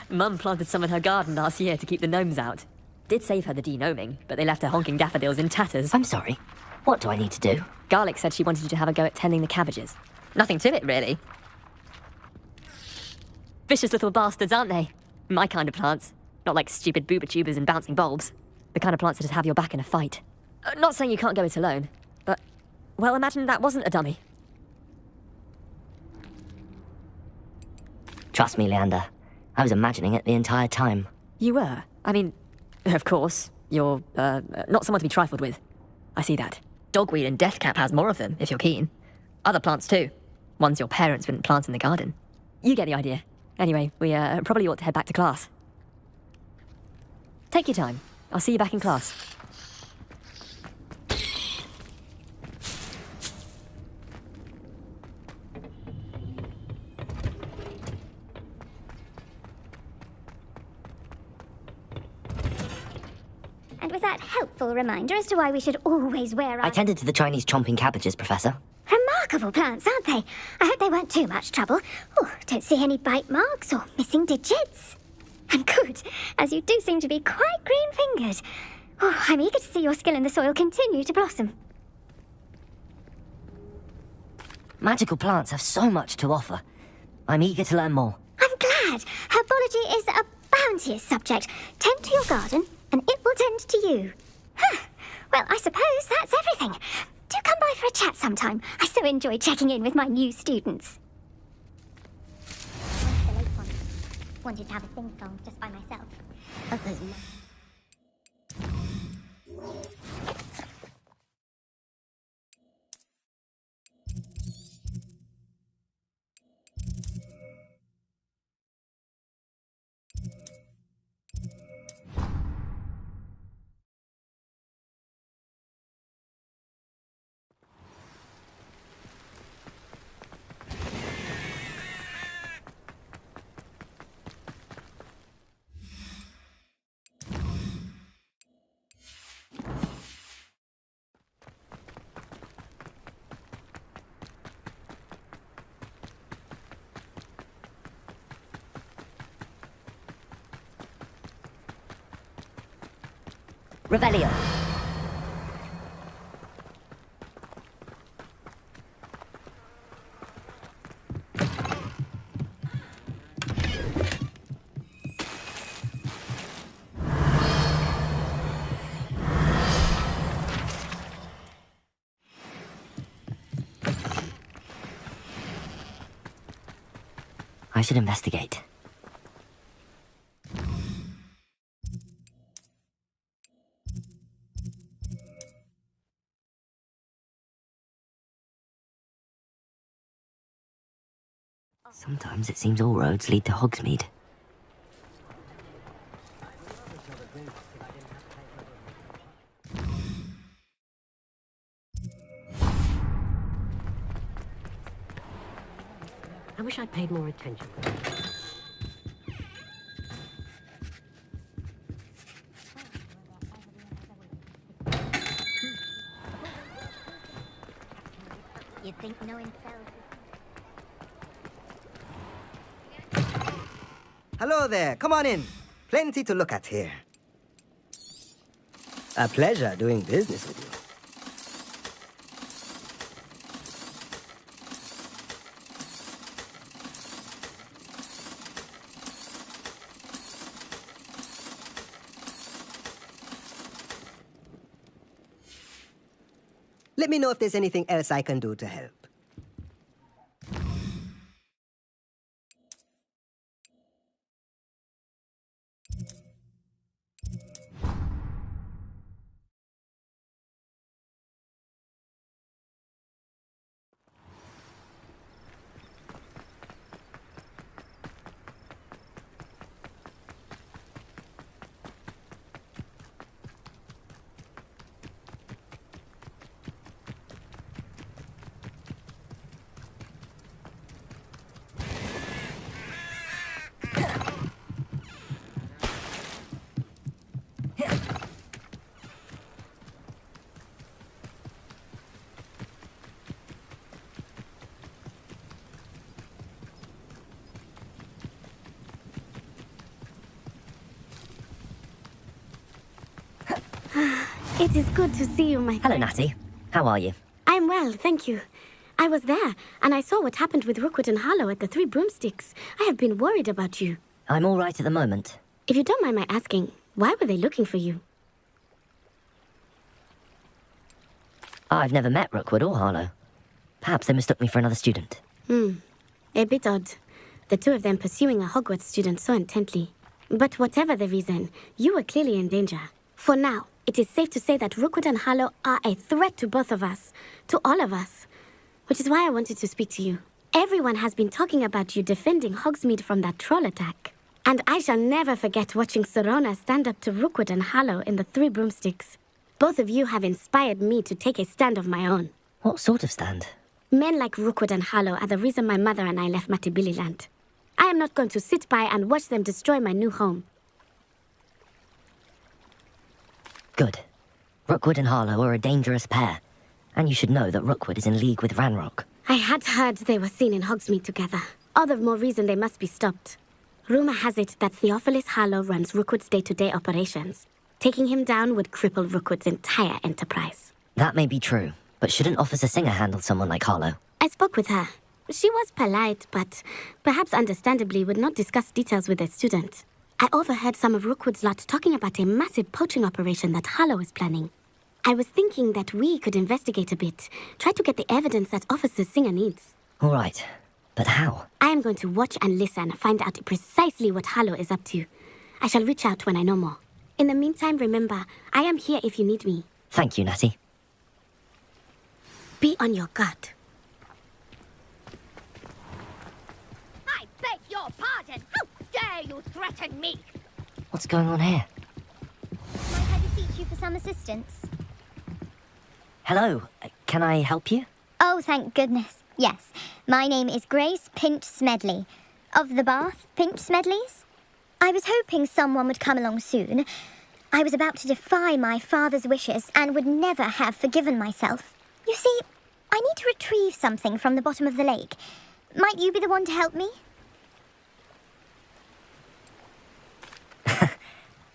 Mum planted some in her garden last year to keep the gnomes out. Did save her the de-gnoming, but they left her honking daffodils in tatters. I'm sorry. What do I need to do? Garlic said she wanted you to have a go at tending the cabbages. Nothing to it, really. Vicious little bastards, aren't they? My kind of plants. Not like stupid booba tubers and bouncing bulbs. The kind of plants that'd have your back in a fight. Not saying you can't go it alone, but... Well, imagine that wasn't a dummy. Trust me, Leander. I was imagining it the entire time. You were? I mean, of course, you're, not someone to be trifled with. I see that. Dogweed and deathcap has more of them, if you're keen. Other plants, too. Ones your parents wouldn't plant in the garden. You get the idea. Anyway, we probably ought to head back to class. Take your time. I'll see you back in class. And with that helpful reminder as to why we should always wear our... I tended to the Chinese chomping cabbages, Professor. Remarkable plants, aren't they? I hope they weren't too much trouble. Oh, don't see any bite marks or missing digits. And good, as you do seem to be quite green-fingered. Oh, I'm eager to see your skill in the soil continue to blossom. Magical plants have so much to offer. I'm eager to learn more. I'm glad. Herbology is a bounteous subject. Tend to your garden, and it will tend to you. Huh. Well, I suppose that's everything. Do come by for a chat sometime. I so enjoy checking in with my new students. Wanted to have a sing-song just by myself. Revelio. I should investigate. Sometimes it seems all roads lead to Hogsmeade. I wish I'd paid more attention. You'd think no one fell. Hello there, come on in. Plenty to look at here. A pleasure doing business with you. Let me know if there's anything else I can do to help. It is good to see you, my Hello, friend. Natty. How are you? I'm well, thank you. I was there, and I saw what happened with Rookwood and Harlow at the Three Broomsticks. I have been worried about you. I'm all right at the moment. If you don't mind my asking, why were they looking for you? I've never met Rookwood or Harlow. Perhaps they mistook me for another student. A bit odd. The two of them pursuing a Hogwarts student so intently. But whatever the reason, you were clearly in danger. For now, it is safe to say that Rookwood and Harlow are a threat to both of us. To all of us. Which is why I wanted to speak to you. Everyone has been talking about you defending Hogsmeade from that troll attack. And I shall never forget watching Serona stand up to Rookwood and Hallow in the Three Broomsticks. Both of you have inspired me to take a stand of my own. What sort of stand? Men like Rookwood and Hallow are the reason my mother and I left Matabeleland. I am not going to sit by and watch them destroy my new home. Good. Rookwood and Harlow are a dangerous pair. And you should know that Rookwood is in league with Ranrock. I had heard they were seen in Hogsmeade together. All the more reason they must be stopped. Rumor has it that Theophilus Harlow runs Rookwood's day-to-day operations. Taking him down would cripple Rookwood's entire enterprise. That may be true, but shouldn't Officer Singer handle someone like Harlow? I spoke with her. She was polite, but perhaps understandably would not discuss details with a student. I overheard some of Rookwood's lot talking about a massive poaching operation that Harlow is planning. I was thinking that we could investigate a bit, try to get the evidence that Officer Singer needs. All right, but how? I am going to watch and listen, find out precisely what Harlow is up to. I shall reach out when I know more. In the meantime, remember, I am here if you need me. Thank you, Natty. Be on your guard. I beg your pardon! How dare you threaten me? What's going on here? Might I beseech you for some assistance? Hello, can I help you? Oh, thank goodness. Yes. My name is Grace Pinch Smedley. Of the Bath Pinch Smedleys. I was hoping someone would come along soon. I was about to defy my father's wishes and would never have forgiven myself. You see, I need to retrieve something from the bottom of the lake. Might you be the one to help me?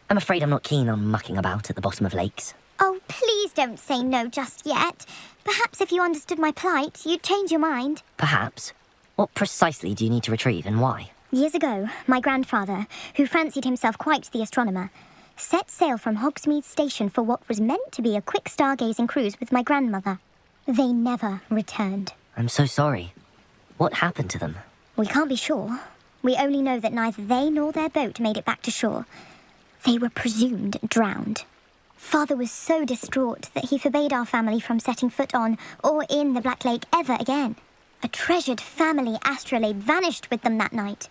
I'm afraid I'm not keen on mucking about at the bottom of lakes. Oh, please don't say no just yet. Perhaps if you understood my plight, you'd change your mind. Perhaps. What precisely do you need to retrieve and why? Years ago, my grandfather, who fancied himself quite the astronomer, set sail from Hogsmeade Station for what was meant to be a quick stargazing cruise with my grandmother. They never returned. I'm so sorry. What happened to them? We can't be sure. We only know that neither they nor their boat made it back to shore. They were presumed drowned. Father was so distraught that he forbade our family from setting foot on or in the Black Lake ever again. A treasured family astrolabe vanished with them that night.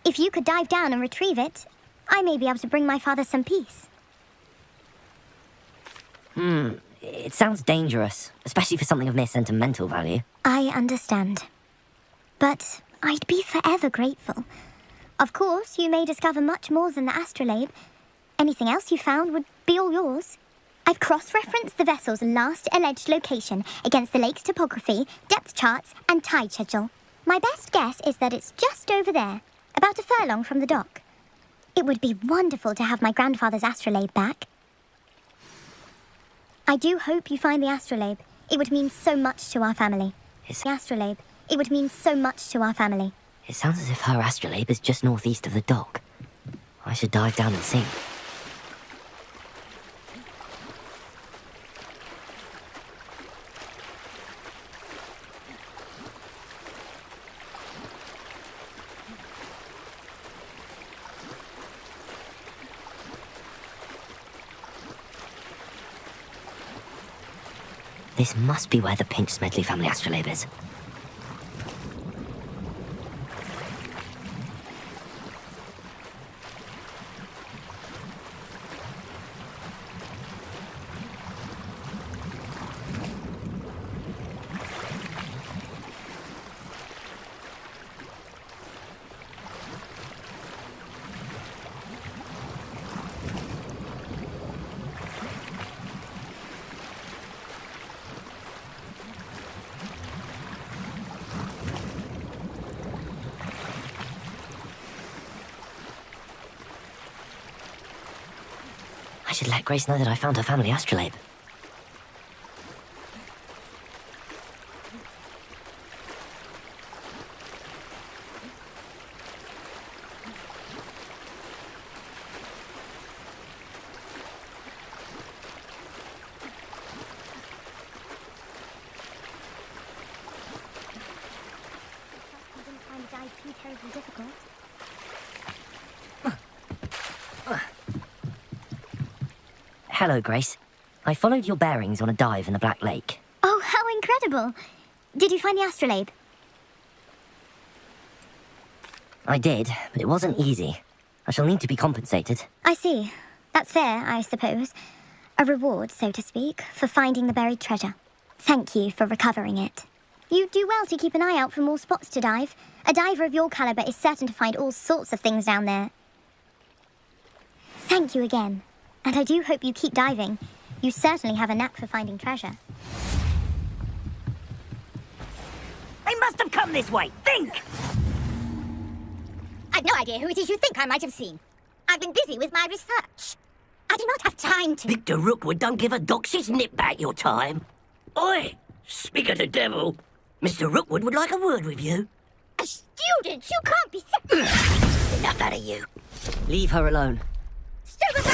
If you could dive down and retrieve it, I may be able to bring my father some peace. It sounds dangerous, especially for something of mere sentimental value. I understand. But I'd be forever grateful. Of course, you may discover much more than the astrolabe. Anything else you found would be all yours. I've cross-referenced the vessel's last alleged location against the lake's topography, depth charts, and tide schedule. My best guess is that it's just over there, about a furlong from the dock. It would be wonderful to have my grandfather's astrolabe back. I do hope you find the astrolabe. It would mean so much to our family. The astrolabe. It would mean so much to our family. It sounds as if her astrolabe is just northeast of the dock. I should dive down and see. This must be where the Pinch Smedley family astrolabe is. I should let Grace know that I found her family astrolabe. I didn't find the dive too terribly difficult. Hello, Grace. I followed your bearings on a dive in the Black Lake. Oh, how incredible! Did you find the astrolabe? I did, but it wasn't easy. I shall need to be compensated. I see. That's fair, I suppose. A reward, so to speak, for finding the buried treasure. Thank you for recovering it. You do well to keep an eye out for more spots to dive. A diver of your caliber is certain to find all sorts of things down there. Thank you again. And I do hope you keep diving. You certainly have a knack for finding treasure. They must have come this way. Think! I've no idea who it is you think I might have seen. I've been busy with my research. I do not have time to... Victor Rookwood don't give a doxy's nip back your time. Oi! Speak of the devil. Mr. Rookwood would like a word with you. A student? You can't be... Enough out of you. Leave her alone. Stay back!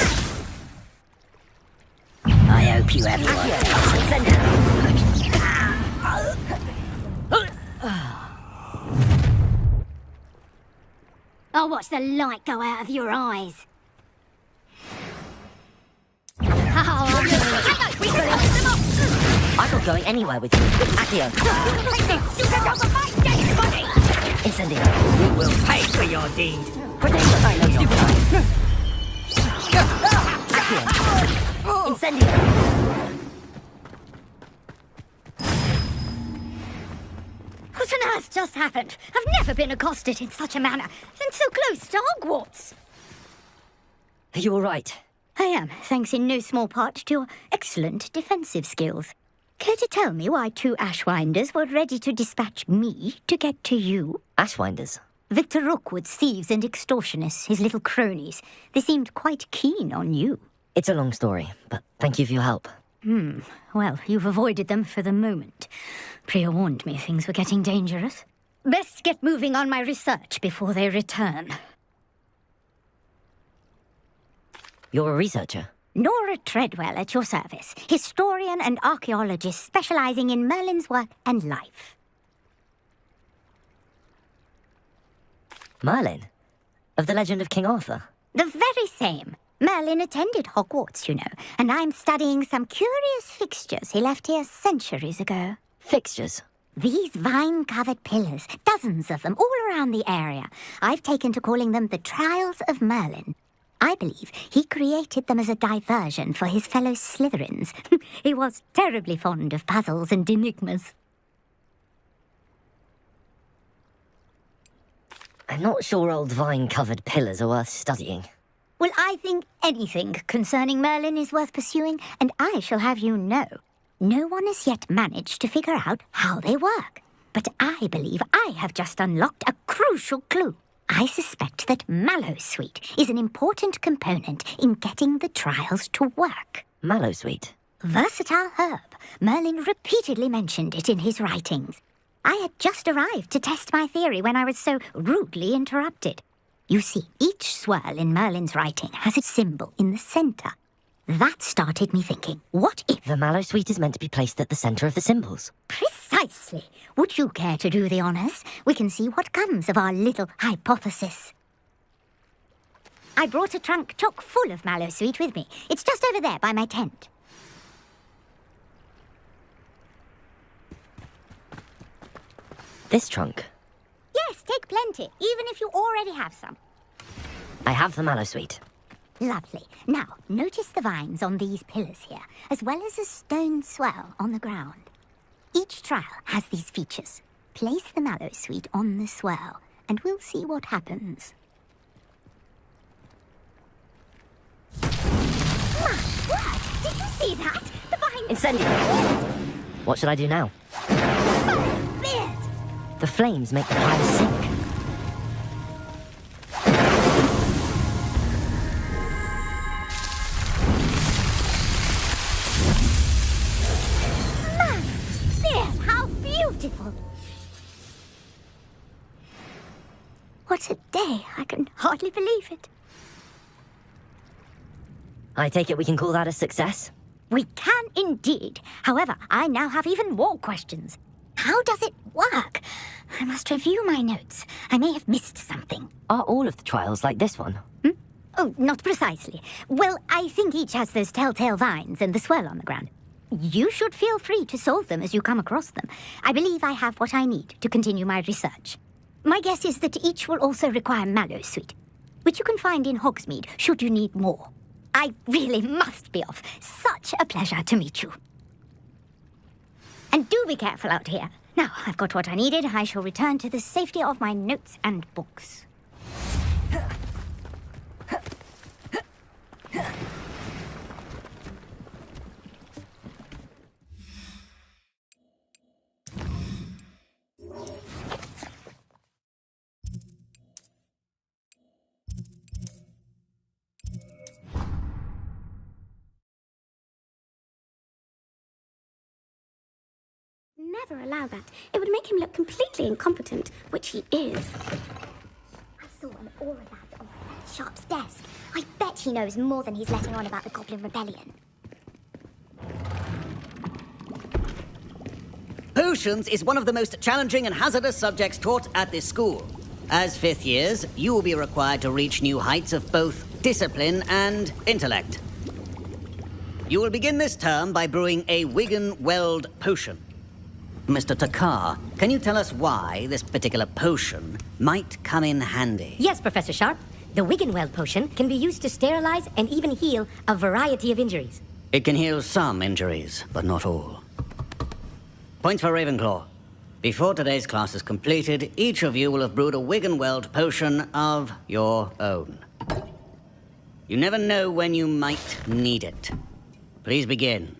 I hope you have I'll watch the light go out of your eyes. I'm not going anywhere with you. Accio. Incendio. You will pay for your deed. Protect the Accio. Incendio. What on earth just happened? I've never been accosted in such a manner, and so close to Hogwarts. Are you all right? I am, thanks in no small part to your excellent defensive skills. Care to tell me why 2 Ashwinders were ready to dispatch me to get to you? Ashwinders? Victor Rookwood's thieves and extortionists, his little cronies. They seemed quite keen on you. It's a long story, but thank you for your help. Well, you've avoided them for the moment. Priya warned me things were getting dangerous. Best get moving on my research before they return. You're a researcher? Nora Treadwell at your service, historian and archaeologist specializing in Merlin's work and life. Merlin? Of the legend of King Arthur? The very same. Merlin attended Hogwarts, you know, and I'm studying some curious fixtures he left here centuries ago. Fixtures? These vine-covered pillars, dozens of them, all around the area. I've taken to calling them the Trials of Merlin. I believe he created them as a diversion for his fellow Slytherins. He was terribly fond of puzzles and enigmas. I'm not sure old vine-covered pillars are worth studying. Well, I think anything concerning Merlin is worth pursuing, and I shall have you know, no one has yet managed to figure out how they work. But I believe I have just unlocked a crucial clue. I suspect that Mallowsweet is an important component in getting the trials to work. Mallowsweet? Versatile herb. Merlin repeatedly mentioned it in his writings. I had just arrived to test my theory when I was so rudely interrupted. You see, each swirl in Merlin's writing has its symbol in the centre. That started me thinking, what if... The Mallowsweet is meant to be placed at the centre of the symbols. Precisely. Would you care to do the honours? We can see what comes of our little hypothesis. I brought a trunk chock full of Mallowsweet with me. It's just over there by my tent. This trunk? Yes, take plenty, even if you already have some. I have the Mallowsweet. Lovely. Now, notice the vines on these pillars here, as well as a stone swell on the ground. Each trial has these features. Place the Mallowsweet on the swell, and we'll see what happens. My word! Did you see that? The vines... Incendio! What should I do now? Beard! The flames make the pile sink. Beautiful. What a day. I can hardly believe it. I take it we can call that a success? We can indeed. However, I now have even more questions. How does it work? I must review my notes. I may have missed something. Are all of the trials like this one? Oh, not precisely. Well, I think each has those telltale vines and the swirl on the ground. You should feel free to solve them as you come across them. I believe I have what I need to continue my research. My guess is that each will also require mallow sweet, which you can find in Hogsmeade, should you need more. I really must be off. Such a pleasure to meet you. And do be careful out here. Now, I've got what I needed. I shall return to the safety of my notes and books. Never allow that. It would make him look completely incompetent, which he is. I saw an aura band on Professor Sharp's desk. I bet he knows more than he's letting on about the Goblin Rebellion. Potions is one of the most challenging and hazardous subjects taught at this school. As fifth years, you will be required to reach new heights of both discipline and intellect. You will begin this term by brewing a Wigan-Weld potion. Mr. Takar, can you tell us why this particular potion might come in handy? Yes, Professor Sharp. The Wigan-Weld potion can be used to sterilize and even heal a variety of injuries. It can heal some injuries, but not all. Points for Ravenclaw. Before today's class is completed, each of you will have brewed a Wigan-Weld potion of your own. You never know when you might need it. Please begin.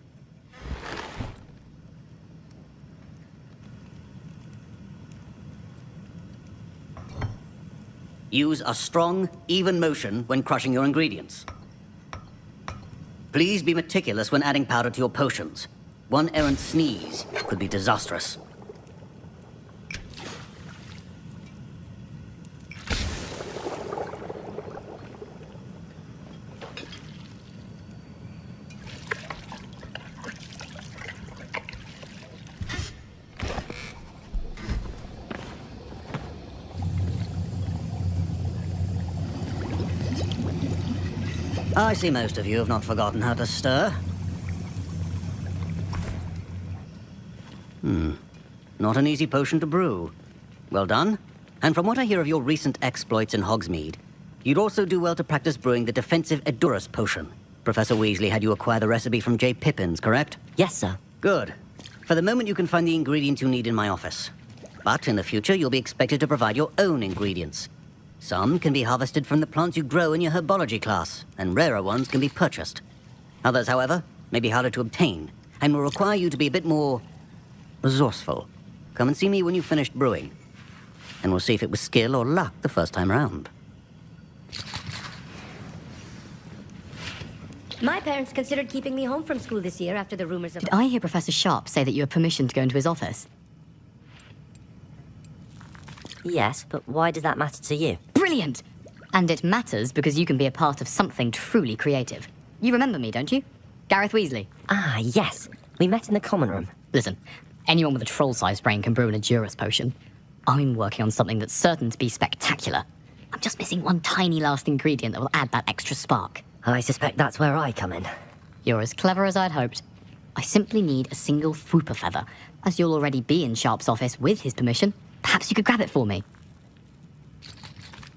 Use a strong, even motion when crushing your ingredients. Please be meticulous when adding powder to your potions. One errant sneeze could be disastrous. I see most of you have not forgotten how to stir. Not an easy potion to brew. Well done. And from what I hear of your recent exploits in Hogsmeade, you'd also do well to practice brewing the defensive Edurus potion. Professor Weasley had you acquire the recipe from J. Pippins, correct? Yes, sir. Good. For the moment, you can find the ingredients you need in my office. But in the future, you'll be expected to provide your own ingredients. Some can be harvested from the plants you grow in your herbology class, and rarer ones can be purchased. Others, however, may be harder to obtain, and will require you to be a bit more resourceful. Come and see me when you've finished brewing, and we'll see if it was skill or luck the first time round. My parents considered keeping me home from school this year after the rumors of... Did I hear Professor Sharp say that you have permission to go into his office? Yes, but why does that matter to you? Brilliant! And it matters because you can be a part of something truly creative. You remember me, don't you? Gareth Weasley. Ah, yes. We met in the common room. Listen, anyone with a troll-sized brain can brew an Edurus potion. I'm working on something that's certain to be spectacular. I'm just missing one tiny last ingredient that will add that extra spark. I suspect that's where I come in. You're as clever as I'd hoped. I simply need a single Fwooper feather. As you'll already be in Sharp's office with his permission, perhaps you could grab it for me.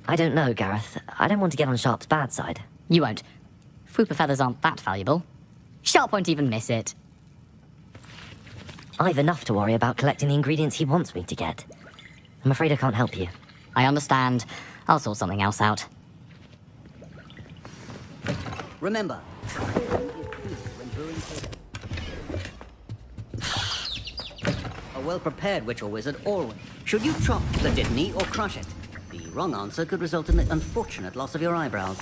I don't know, Gareth. I don't want to get on Sharp's bad side. You won't. Fwooper feathers aren't that valuable. Sharp won't even miss it. I've enough to worry about collecting the ingredients he wants me to get. I'm afraid I can't help you. I understand. I'll sort something else out. Remember, a well-prepared witch or wizard always. Should you chop the Dittany or crush it? The wrong answer could result in the unfortunate loss of your eyebrows.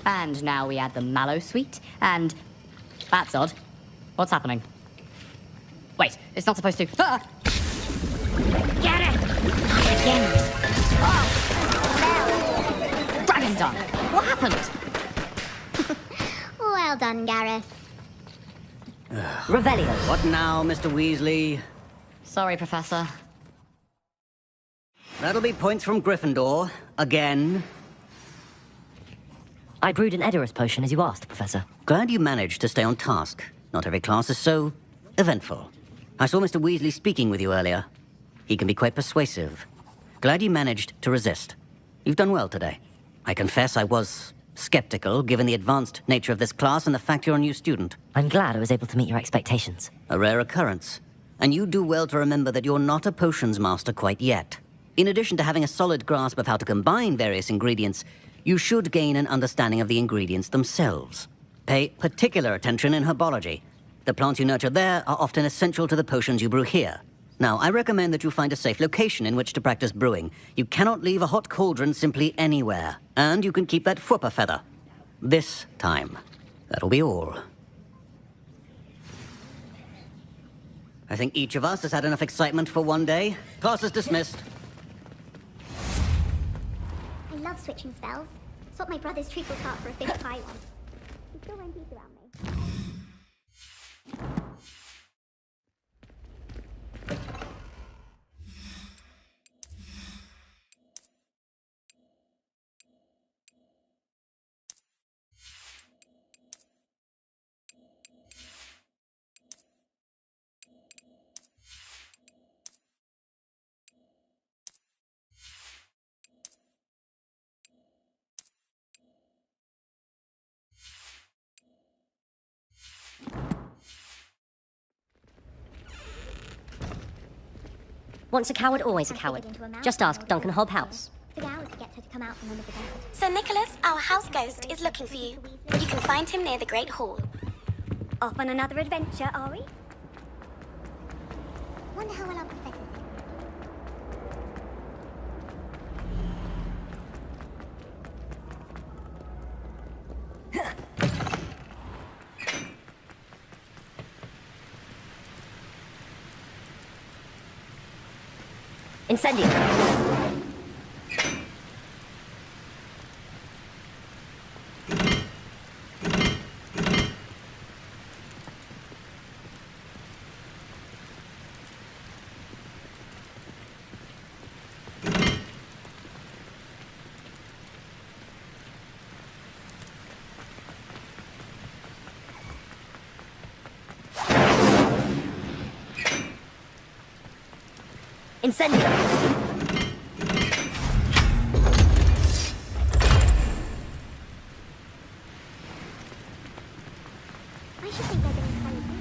And now we add the mallow sweet, and... That's odd. What's happening? Wait, it's not supposed to... Ah! Get it! Again. Dragon Dung! What happened? Well done, Gareth. Revelio. What now, Mr. Weasley? Sorry, Professor. That'll be points from Gryffindor. Again. I brewed an Edorus potion as you asked, Professor. Glad you managed to stay on task. Not every class is so eventful. I saw Mr. Weasley speaking with you earlier. He can be quite persuasive. Glad you managed to resist. You've done well today. I confess I was skeptical, given the advanced nature of this class and the fact you're a new student. I'm glad I was able to meet your expectations. A rare occurrence. And you do well to remember that you're not a potions master quite yet. In addition to having a solid grasp of how to combine various ingredients, you should gain an understanding of the ingredients themselves. Pay particular attention in herbology. The plants you nurture there are often essential to the potions you brew here. Now, I recommend that you find a safe location in which to practice brewing. You cannot leave a hot cauldron simply anywhere. And you can keep that Fwooper feather. This time. That'll be all. I think each of us has had enough excitement for one day. Class is dismissed. I love switching spells. Swap my brother's treacle tart for a fish pie one. He's still wearing teeth around me. Once a coward, always a coward. Just ask Duncan Hobhouse. Sir Nicholas, our house ghost, is looking for you. You can find him near the Great Hall. Off on another adventure, are we? Wonder how well our professor's Incendio. Incendio. I should think they're getting funny too.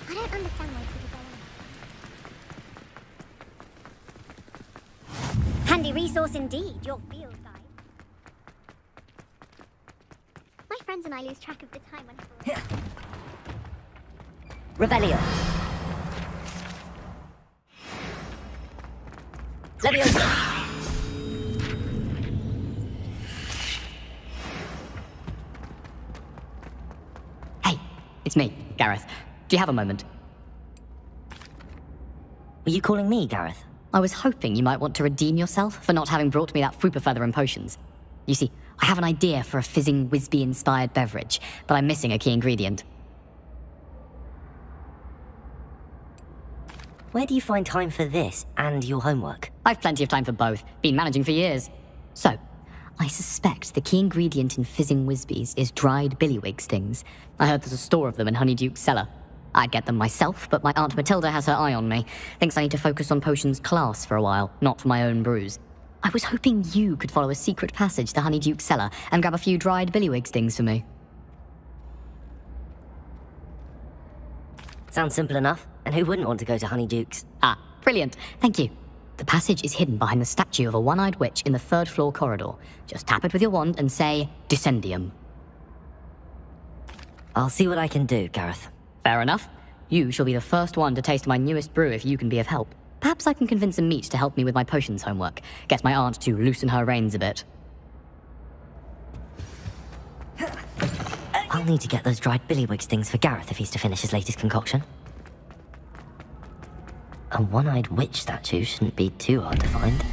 I don't understand why people go on. Handy resource indeed, your field guide. My friends and I lose track of the time when Revelio. Leviosa. Hey, it's me, Gareth. Do you have a moment? Were you calling me, Gareth? I was hoping you might want to redeem yourself for not having brought me that Fwooper feather and potions. You see, I have an idea for a fizzing Wisby-inspired beverage, but I'm missing a key ingredient. Where do you find time for this and your homework? I've plenty of time for both. Been managing for years. So, I suspect the key ingredient in fizzing Wisbies is dried billywigs things. I heard there's a store of them in Honeyduke's cellar. I'd get them myself, but my Aunt Matilda has her eye on me. Thinks I need to focus on potions class for a while, not for my own brews. I was hoping you could follow a secret passage to Honeyduke's cellar and grab a few dried billywigs things for me. Sounds simple enough. And who wouldn't want to go to Honeyduke's? Ah, brilliant. Thank you. The passage is hidden behind the statue of a one-eyed witch in the third-floor corridor. Just tap it with your wand and say, Descendium. I'll see what I can do, Gareth. Fair enough. You shall be the first one to taste my newest brew if you can be of help. Perhaps I can convince a meat to help me with my potions homework. Get my aunt to loosen her reins a bit. I'll need to get those dried billywigs things for Gareth if he's to finish his latest concoction. A one-eyed witch statue shouldn't be too hard to find.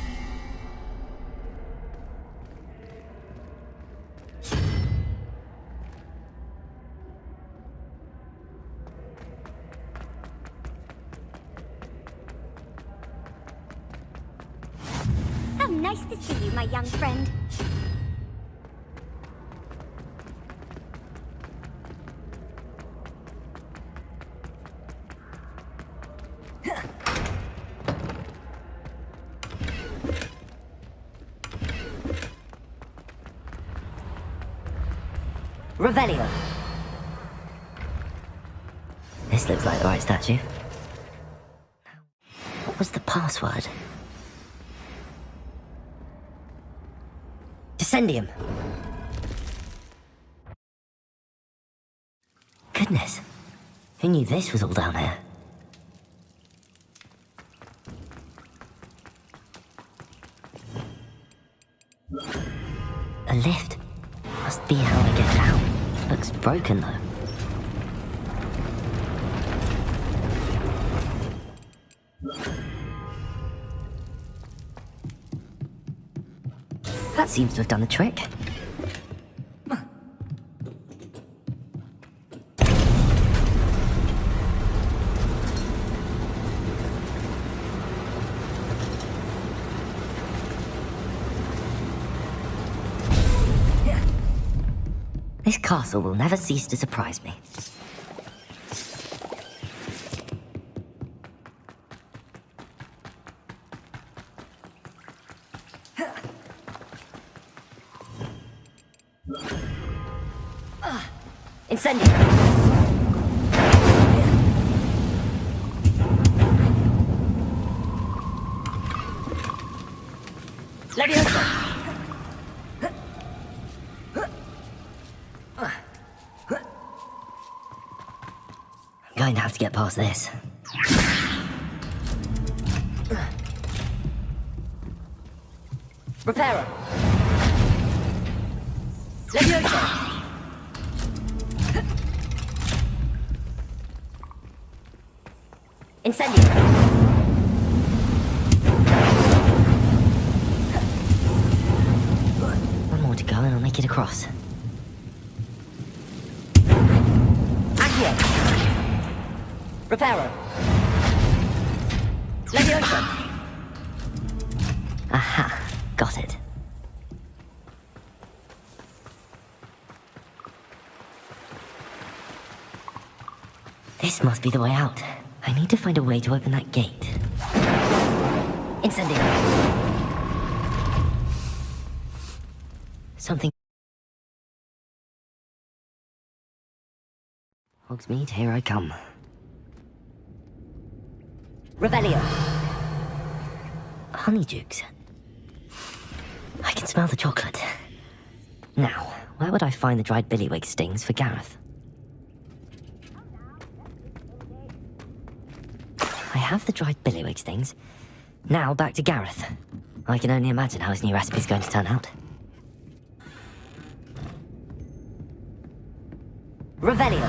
How nice to see you, my young friend. Revelio. This looks like the right statue. What was the password? Descendium. Goodness. Who knew this was all down here? A lift. Must be how I get down. Looks broken, though. That seems to have done the trick. This castle will never cease to surprise me. Incendio! Leviosa! I'm going to have to get past this. Reparo! Leviosa! Incendio! One more to go and I'll make it across. Accio! Reparo! Leviosa! Aha! Got it. This must be the way out. I need to find a way to open that gate. Incendio! Something... Hogsmeade, here I come. Revelio! Honeydukes. I can smell the chocolate. Now, where would I find the dried billywig stings for Gareth? I have the dried billywig stings. Now back to Gareth. I can only imagine how his new recipe is going to turn out. Revelio!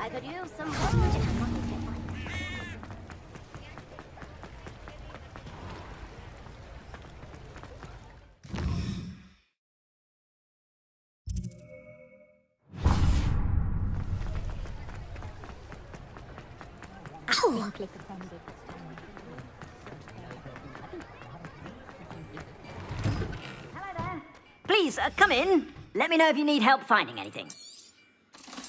I could use some please, come in. Let me know if you need help finding anything.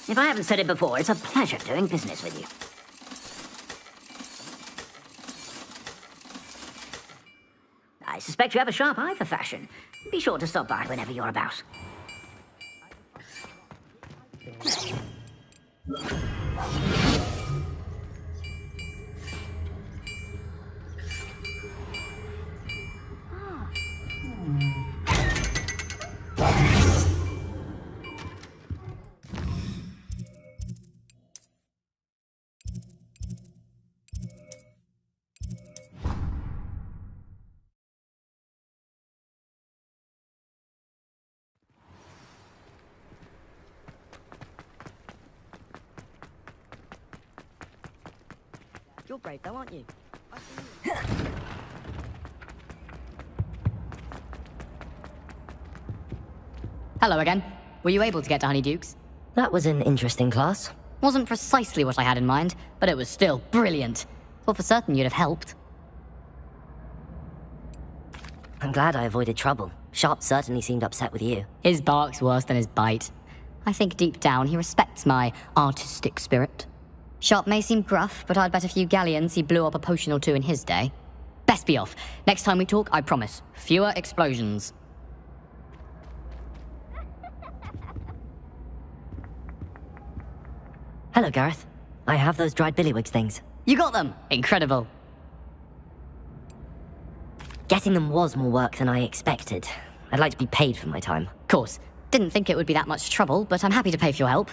If I haven't said it before, it's a pleasure doing business with you. I suspect you have a sharp eye for fashion. Be sure to stop by whenever you're about. You're brave though, aren't you? Hello again. Were you able to get to Honeydukes? That was an interesting class. Wasn't precisely what I had in mind, but it was still brilliant. Thought for certain you'd have helped. I'm glad I avoided trouble. Sharp certainly seemed upset with you. His bark's worse than his bite. I think deep down he respects my artistic spirit. Sharp may seem gruff, but I'd bet a few galleons he blew up a potion or two in his day. Best be off. Next time we talk, I promise. Fewer explosions. Hello, Gareth. I have those dried billywigs things. You got them! Incredible. Getting them was more work than I expected. I'd like to be paid for my time. Course. Didn't think it would be that much trouble, but I'm happy to pay for your help.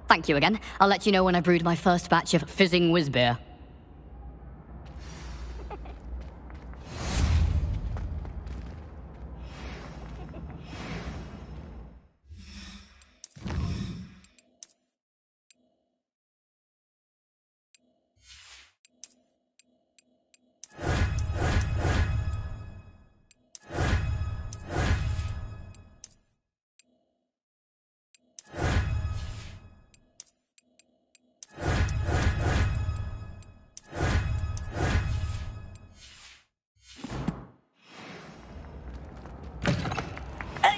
Thank you again. I'll let you know when I brewed my first batch of fizzing whiz-beer.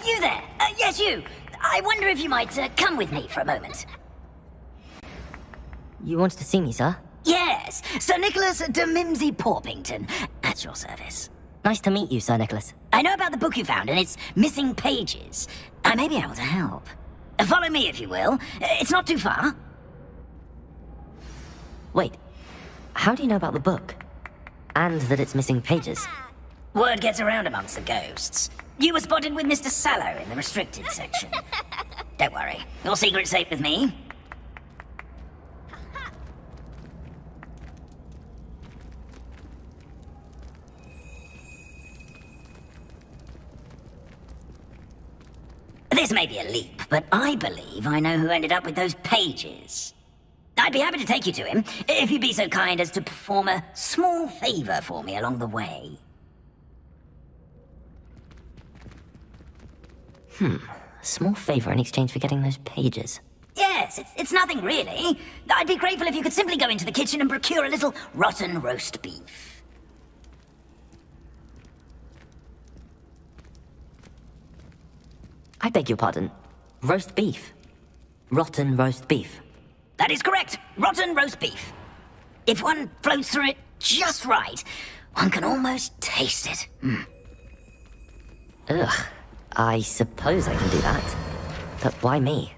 You there! Yes, you! I wonder if you might come with me for a moment. You wanted to see me, sir? Yes, Sir Nicholas de Mimsy Porpington, at your service. Nice to meet you, Sir Nicholas. I know about the book you found and its missing pages. I may be able to help. Follow me, if you will. It's not too far. Wait, how do you know about the book? And that it's missing pages? Word gets around amongst the ghosts. You were spotted with Mr. Sallow in the restricted section. Don't worry, your secret's safe with me. This may be a leap, but I believe I know who ended up with those pages. I'd be happy to take you to him, if you'd be so kind as to perform a small favor for me along the way. A small favor in exchange for getting those pages. Yes, it's nothing really. I'd be grateful if you could simply go into the kitchen and procure a little rotten roast beef. I beg your pardon. Roast beef. Rotten roast beef. That is correct. Rotten roast beef. If one floats through it just right, one can almost taste it. Ugh. I suppose I can do that. But why me?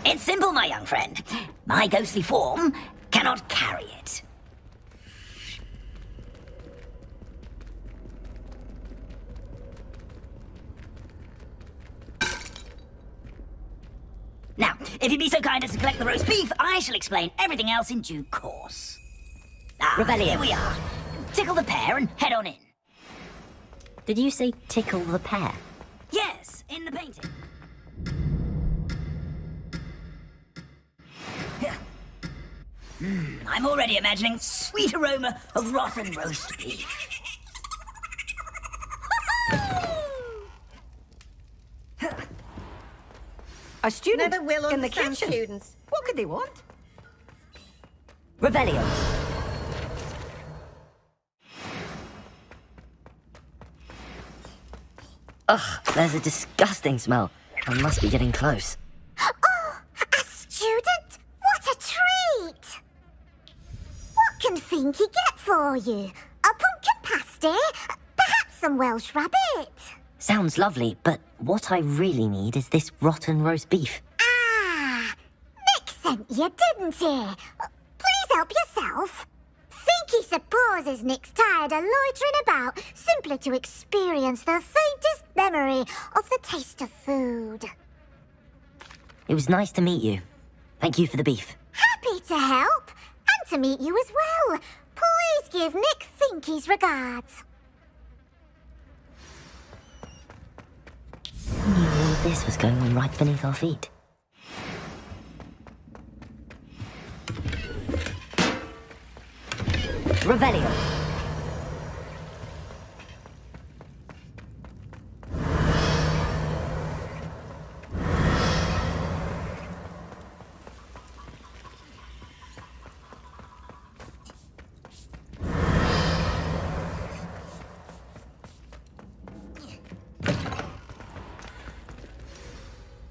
It's simple, my young friend. My ghostly form cannot carry it. Now, if you'd be so kind as to collect the roast beef, I shall explain everything else in due course. Revelio. Here we are. Tickle the pear and head on in. Did you say tickle the pear? Yes, in the painting. I'm already imagining sweet aroma of rotten roast beef. A student Never will in the understand kitchen. students. What could they want? Revelio. Ugh, there's a disgusting smell. I must be getting close. Oh, a student? What a treat! What can Finky get for you? A pumpkin pasty? Perhaps some Welsh rabbit? Sounds lovely, but what I really need is this rotten roast beef. Ah, Nick sent you, didn't he? Please help yourself. Finky supposes Nick's tired of loitering about simply to experience the faintest memory of the taste of food. It was nice to meet you. Thank you for the beef. Happy to help, and to meet you as well. Please give Nick Finky's regards. Who knew all of this was going on right beneath our feet? Revelio.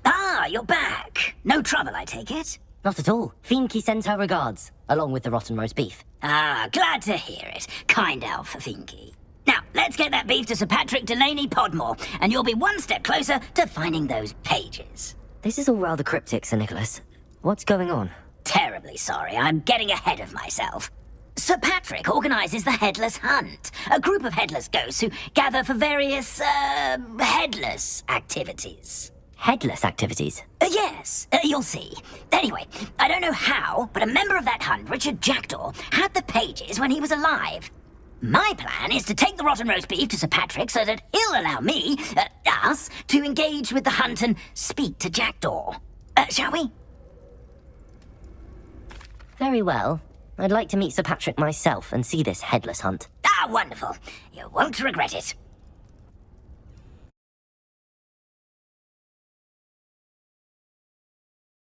Ah, you're back. No trouble, I take it? Not at all. Finky sends her regards, along with the rotten roast beef. Ah, glad to hear it. Kind elf, Finky. Now, let's get that beef to Sir Patrick Delaney Podmore, and you'll be one step closer to finding those pages. This is all rather cryptic, Sir Nicholas. What's going on? Terribly sorry, I'm getting ahead of myself. Sir Patrick organises the Headless Hunt, a group of headless ghosts who gather for various, headless activities. Headless activities? Yes, you'll see. Anyway, I don't know how, but a member of that hunt, Richard Jackdaw, had the pages when he was alive. My plan is to take the rotten roast beef to Sir Patrick so that he'll allow me, us, to engage with the hunt and speak to Jackdaw. Shall we? Very well. I'd like to meet Sir Patrick myself and see this headless hunt. Ah, wonderful. You won't regret it.